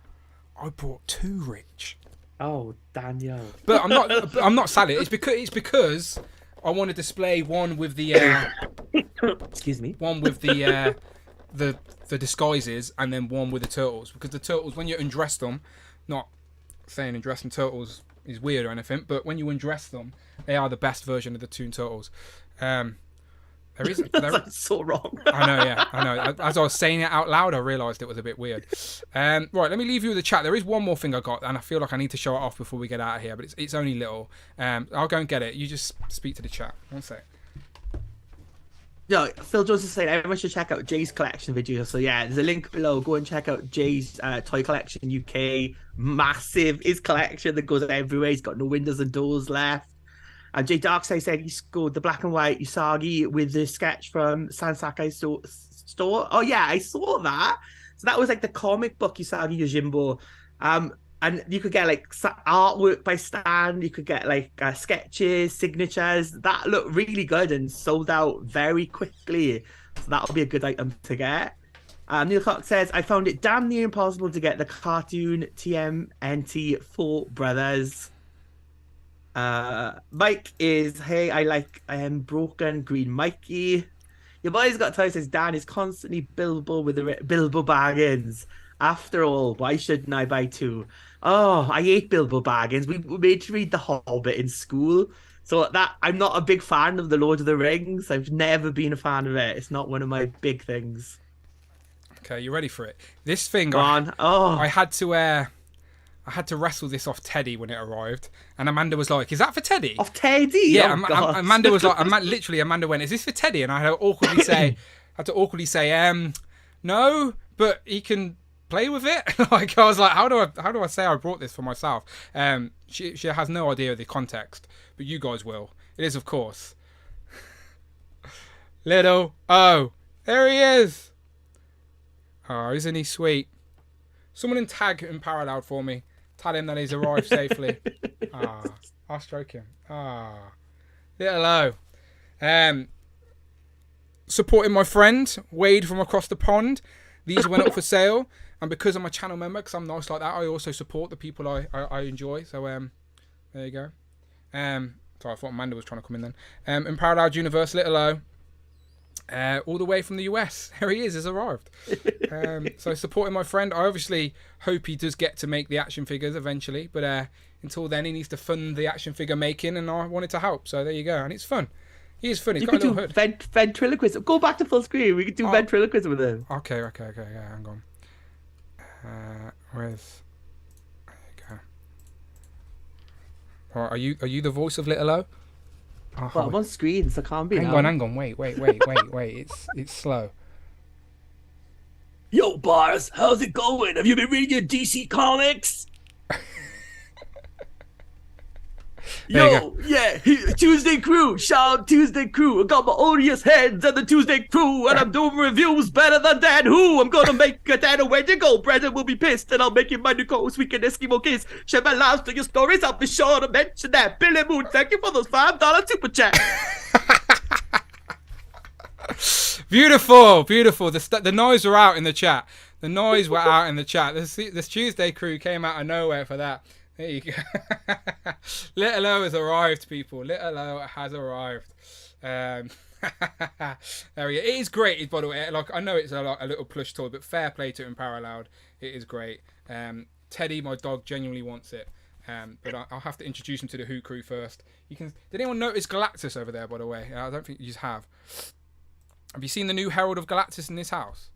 [SPEAKER 1] I bought 2, Rich.
[SPEAKER 2] Oh, Daniel.
[SPEAKER 1] But I'm not selling it. It's because I want to display one with the
[SPEAKER 2] excuse me.
[SPEAKER 1] One with the disguises, and then one with the turtles, because the turtles, when you undress them, not saying undressing turtles is weird or anything, but when you undress them, they are the best version of the Toon Turtles.
[SPEAKER 2] That's so wrong.
[SPEAKER 1] I know. As I was saying it out loud, I realised it was a bit weird. Right, let me leave you with the chat. There is one more thing I got, and I feel like I need to show it off before we get out of here, but it's only little. I'll go and get it. You just speak to the chat. One sec.
[SPEAKER 2] Yeah, Phil Jones is saying everyone should check out Jay's collection video. So yeah, there's a link below. Go and check out Jay's toy collection UK. Massive, his collection that goes everywhere. He's got no windows and doors left. And Jay Darkside said he scored the black and white Usagi with the sketch from Sansakai's store. Oh yeah, I saw that. So that was like the comic book Usagi Yojimbo. And you could get like artwork by Stan. You could get like sketches, signatures. That looked really good and sold out very quickly. So that'll be a good item to get. Neil Clark says, I found it damn near impossible to get the cartoon TMNT 4 Brothers. Mike is, hey, I am broken green Mikey. Your boy's got time, says Dan is constantly Bilbo with the Bilbo Baggins. After all, why shouldn't I buy 2? Oh, I hate Bilbo Baggins. We made to read The Hobbit in school. So that I'm not a big fan of The Lord of the Rings. I've never been a fan of it. It's not one of my big things.
[SPEAKER 1] Okay, you ready for it? This thing,
[SPEAKER 2] I
[SPEAKER 1] had to wrestle this off Teddy when it arrived, and Amanda was like, "Is that for Teddy?"
[SPEAKER 2] Off Teddy?
[SPEAKER 1] Yeah, Amanda was like, Amanda went, "Is this for Teddy?" And I had to awkwardly say, no, but he can play with it. I was like, how do I say I brought this for myself? She has no idea of the context, but you guys will. It is, of course, little there he is. Oh, isn't he sweet? Someone in tag and Paraloud for me. Tell him that he's arrived safely. I'll stroke him. Little O. Supporting my friend Wade from across the pond. These went up for sale, and because I'm a channel member, because I'm nice like that, I also support the people I enjoy. So there you go. Sorry, I thought Amanda was trying to come in then. In Paraloud Universe, Little O. All the way from the US. There he is, has arrived. So supporting my friend. I obviously hope he does get to make the action figures eventually, but until then he needs to fund the action figure making, and I wanted to help. So there you go, and it's fun. He is fun. He's got a little hood.
[SPEAKER 2] Ventriloquism. Go back to full screen. We could do ventriloquism with him.
[SPEAKER 1] Okay. Yeah, hang on. Where's? There you go. Are you the voice of Little O?
[SPEAKER 2] Well, I'm on screen, so can't be.
[SPEAKER 1] Hang on. Wait. It's slow.
[SPEAKER 2] Yo, Bars, how's it going? Have you been reading your DC comics? Yo, yeah, Tuesday Crew, shout out Tuesday Crew. I got my odious heads and the Tuesday Crew, and I'm doing reviews better than Dan Who. I'm gonna make a Dan a Wendigo. Brendan will be pissed, and I'll make him my new co-host weekend Eskimo kiss. Share my laughs to your stories, I'll be sure to mention that. Billy Moon, thank you for those $5 super chat.
[SPEAKER 1] Beautiful. The noise were out in the chat. This Tuesday Crew came out of nowhere for that. There you go. Little O has arrived, people. Little O has arrived. There he is. It is great, by the way. Like, I know it's a little plush toy, but fair play to him, Paraloud. It is great. Teddy, my dog, genuinely wants it. But I'll have to introduce him to the Who crew first. Did anyone notice Galactus over there, by the way? I don't think you just have. Have you seen the new Herald of Galactus in this house?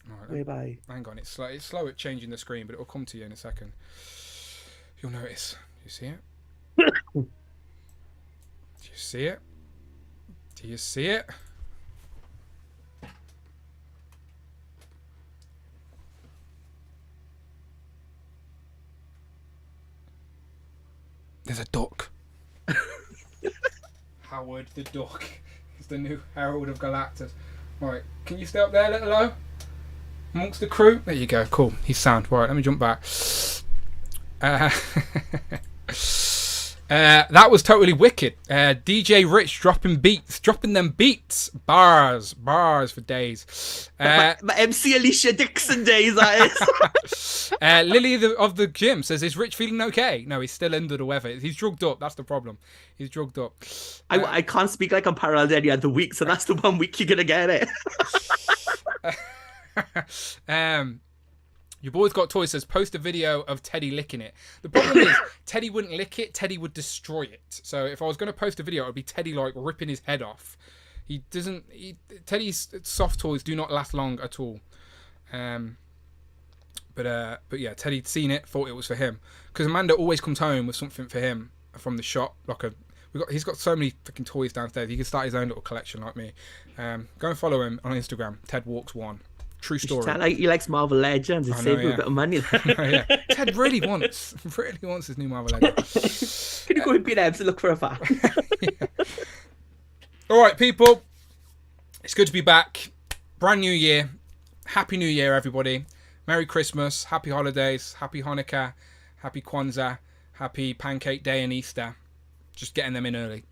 [SPEAKER 1] Right,
[SPEAKER 2] whereby?
[SPEAKER 1] Hang on, it's slow at changing the screen, but it will come to you in a second. You'll notice. Do you see it? Do you see it? Do you see it? There's a duck. Howard the duck is the new Herald of Galactus. Right, can you stay up there, little O? Amongst the crew? There you go, cool. He's sound. Right, let me jump back. That was totally wicked. DJ Rich dropping them beats. Bars for days.
[SPEAKER 2] My MC Alicia Dixon days, that is.
[SPEAKER 1] Lily of the gym says, is Rich feeling okay? No, he's still under the weather. He's drugged up. That's the problem. He's drugged up.
[SPEAKER 2] I can't speak like I'm parallel any other week, so that's the 1 week you're going to get it.
[SPEAKER 1] Your boy's got toys says post a video of Teddy licking it. The problem is Teddy wouldn't lick it, Teddy would destroy it. So if I was going to post a video, it would be Teddy like ripping his head off. Teddy's soft toys do not last long at all. But yeah, Teddy'd seen it, thought it was for him. Because Amanda always comes home with something for him from the shop. He's got so many fucking toys downstairs. He can start his own little collection like me. Go and follow him on Instagram. Ted Walks 1. True story.
[SPEAKER 2] He likes Marvel Legends. He's saving a bit of money.
[SPEAKER 1] Yeah. Ted really wants his new Marvel Legends.
[SPEAKER 2] Can you go and beat Ebs and look for a fan?
[SPEAKER 1] Yeah. All right, people. It's good to be back. Brand new year. Happy New Year, everybody. Merry Christmas. Happy holidays. Happy Hanukkah. Happy Kwanzaa. Happy Pancake Day and Easter. Just getting them in early.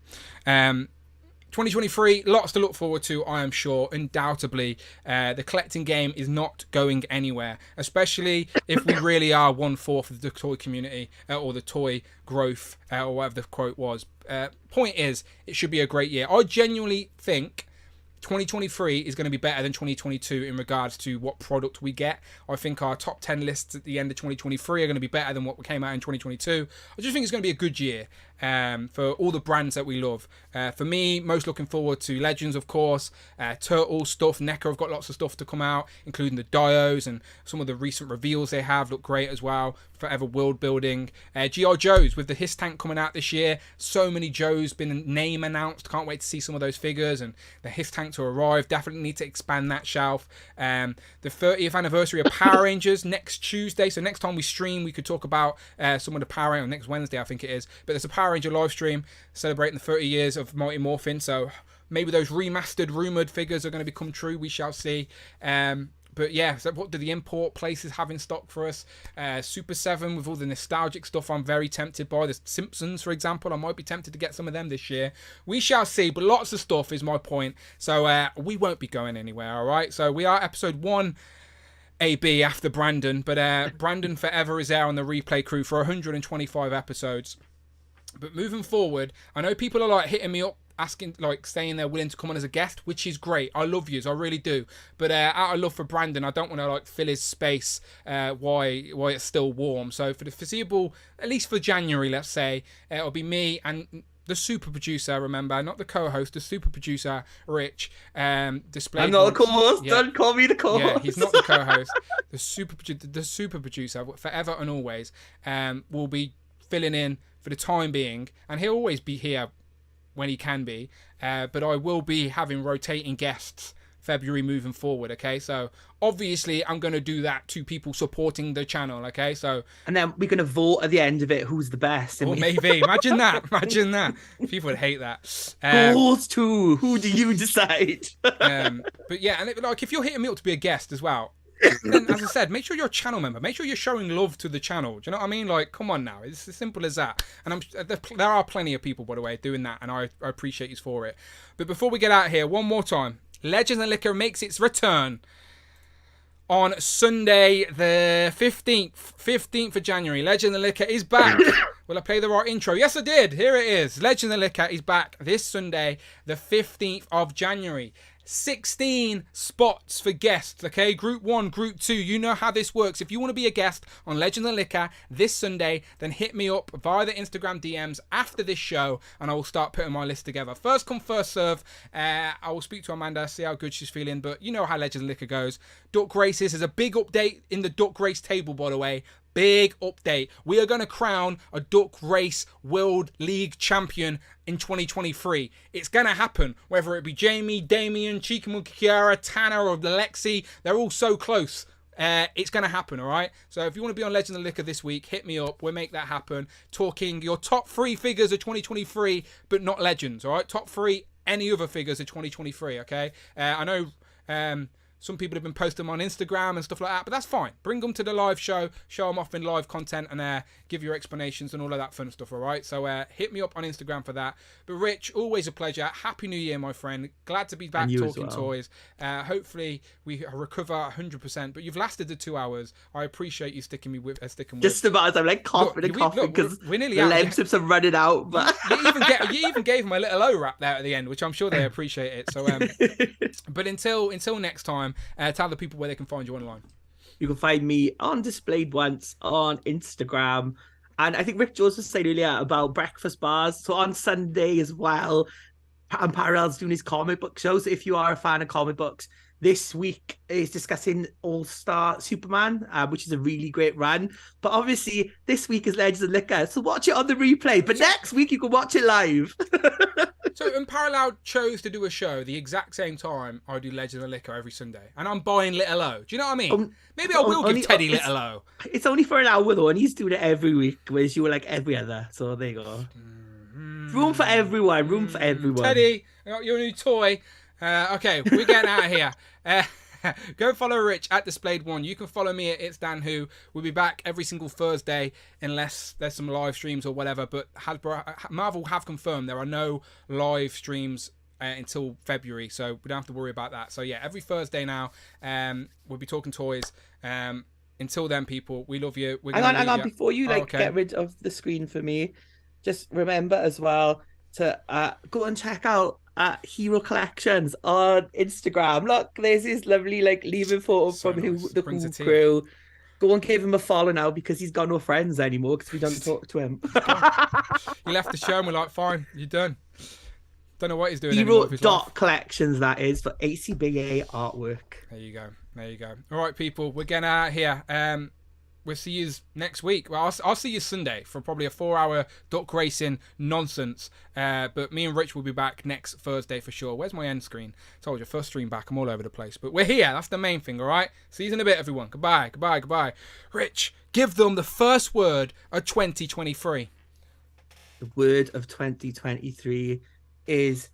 [SPEAKER 1] 2023, lots to look forward to, I am sure. Undoubtedly, the collecting game is not going anywhere, especially if we really are 1/4 of the toy community or the toy growth or whatever the quote was. Point is, it should be a great year. I genuinely think 2023 is going to be better than 2022 in regards to what product we get. I think our top 10 lists at the end of 2023 are going to be better than what came out in 2022. I just think it's going to be a good year for all the brands that we love. For me, most looking forward to Legends, of course, Turtle stuff. NECA have got lots of stuff to come out, including the Dios, and some of the recent reveals they have look great as well. Forever world building. G.I. Joes with the Hiss Tank coming out this year. So many Joes been name announced. Can't wait to see some of those figures and the Hiss Tank to arrive. Definitely need to expand that shelf. The 30th anniversary of Power Rangers next Tuesday. So next time we stream, we could talk about some of the Power Rangers. Next Wednesday, I think it is. But there's a Power Ranger live stream celebrating the 30 years of Mighty Morphin. So maybe those remastered, rumoured figures are going to become true. We shall see. But yeah, so what do the import places have in stock for us? Super 7 with all the nostalgic stuff I'm very tempted by. The Simpsons, for example, I might be tempted to get some of them this year. We shall see, but lots of stuff is my point. So we won't be going anywhere, all right? So we are episode 1 AB after Brandon, but Brandon forever is there on the replay crew for 125 episodes. But moving forward, I know people are like hitting me up, asking, like, saying they're willing to come on as a guest, which is great. I love yous, I really do. But out of love for Brandon, I don't want to like fill his space while it's still warm. So for the foreseeable, at least for January, let's say, it'll be me and the super producer. Remember, not the co-host, the super producer, Rich. Display.
[SPEAKER 2] I'm not the co-host. Yeah. Don't call me the co-host.
[SPEAKER 1] Yeah, he's not the co-host. the super producer, forever and always, will be filling in for the time being, and he'll always be here when he can be, but I will be having rotating guests February moving forward, okay? So obviously I'm going to do that to people supporting the channel, okay? So
[SPEAKER 2] and then we're going to vote at the end of it who's the best.
[SPEAKER 1] Or maybe. Imagine that. People would hate that.
[SPEAKER 2] Goals to who do you decide?
[SPEAKER 1] But yeah, and like if you're hitting me up to be a guest as well, then, as I said, make sure you're a channel member. Make sure you're showing love to the channel. Do you know what I mean? Like, come on now. It's as simple as that. And there are plenty of people, by the way, doing that, and I appreciate you for it. But before we get out here, one more time, Legends and Liquor makes its return on Sunday, the 15th of January. Legends and Liquor is back. Will I play the right intro? Yes, I did. Here it is. Legends and Liquor is back this Sunday, the 15th of January. 16 spots for guests, okay? Group 1, Group 2, you know how this works. If you want to be a guest on Legends of Liquor this Sunday, then hit me up via the Instagram DMs after this show, and I will start putting my list together. First come, first serve. I will speak to Amanda, see how good she's feeling, but you know how Legends of Liquor goes. Duck races is a big update in the duck race table, by the way. Big update. We are going to crown a duck race World League champion in 2023. It's going to happen, whether it be Jamie, Damien, Chikamu, Kiara, Tanner, or Alexi. They're all so close. It's going to happen, all right? So if you want to be on Legends of Liquor this week, hit me up. We'll make that happen. Talking your top 3 figures of 2023, but not Legends, all right? Top 3, any other figures of 2023, okay? I know... some people have been posting them on Instagram and stuff like that, but that's fine. Bring them to the live show, show them off in live content, and give your explanations and all of that fun stuff, all right? So hit me up on Instagram for that. But Rich, always a pleasure. Happy New Year, my friend. Glad to be back talking toys. Hopefully we recover 100%, but you've lasted the 2 hours. I appreciate you sticking with.
[SPEAKER 2] Just about as I'm like coughing because
[SPEAKER 1] we're nearly
[SPEAKER 2] the
[SPEAKER 1] out.
[SPEAKER 2] lemon sips are running out. But
[SPEAKER 1] you even gave him a little O rap there at the end, which I'm sure they appreciate it. So, but until next time. Tell the people where they can find you online.
[SPEAKER 2] You can find me on Displayed Once on Instagram. And I think Rick Jones was saying earlier about breakfast bars. So on Sunday as well, and Parallel's doing his comic book show. So if you are a fan of comic books, this week is discussing All-Star Superman, which is a really great run. But obviously, this week is Legends of Liquor. So watch it on the replay. But next week, you can watch it live.
[SPEAKER 1] So, Parallel chose to do a show the exact same time I do Legends of Liquor every Sunday. And I'm buying Little O. Do you know what I mean? Maybe I will give Teddy Little O.
[SPEAKER 2] It's only for an hour, though. And he's doing it every week, whereas you were like every other. So there you go. Room for everyone. Room for everyone.
[SPEAKER 1] Teddy, I got your new toy. Okay, we're getting out of here. Go follow Rich at Displayed One. You can follow me at It's Dan Who. We'll be back every single Thursday unless there's some live streams or whatever. But Marvel have confirmed there are no live streams until February, so we don't have to worry about that. So yeah, every Thursday now, we'll be talking toys. Until then, people, we love you.
[SPEAKER 2] Hang on, before you get rid of the screen for me, just remember as well to go and check out Hero Collections on Instagram. Look, there's his lovely leaving photo from the Who crew. Go and give him a follow now because he's got no friends anymore because we don't talk to him.
[SPEAKER 1] He left the show and we're like, fine, you're done. Don't know what he's doing.
[SPEAKER 2] Hero.collections, that is, for ACBA artwork.
[SPEAKER 1] There you go. All right, people, we're getting out here. We'll see you next week. Well, I'll see you Sunday for probably a 4-hour duck racing nonsense. But me and Rich will be back next Thursday for sure. Where's my end screen? Told you, first stream back. I'm all over the place. But we're here. That's the main thing, all right? See you in a bit, everyone. Goodbye. Rich, give them the first word of 2023.
[SPEAKER 2] The word of 2023 is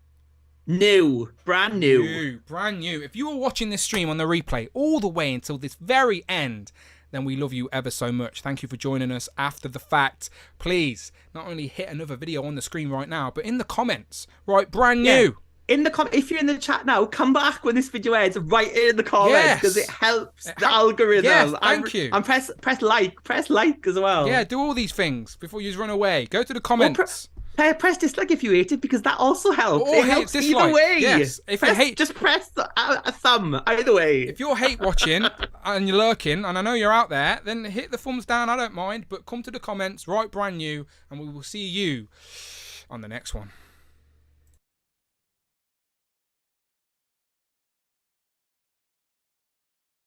[SPEAKER 2] new. Brand new.
[SPEAKER 1] Brand new. If you were watching this stream on the replay all the way until this very end, then we love you ever so much. Thank you for joining us after the fact. Please, not only hit another video on the screen right now, but in the comments, write brand new.
[SPEAKER 2] If you're in the chat now, come back when this video ends and write it in the comments because it helps the algorithm.
[SPEAKER 1] Yes, thank you.
[SPEAKER 2] And press like as well.
[SPEAKER 1] Yeah, do all these things before you run away. Go to the comments.
[SPEAKER 2] Press dislike if you hate it because that also helps.
[SPEAKER 1] Or
[SPEAKER 2] it helps
[SPEAKER 1] dislike.
[SPEAKER 2] Either way.
[SPEAKER 1] Yes.
[SPEAKER 2] Just press a thumb either way.
[SPEAKER 1] If you're hate watching and you're lurking, and I know you're out there, then hit the thumbs down. I don't mind. But come to the comments, write brand new, and we will see you on the next one.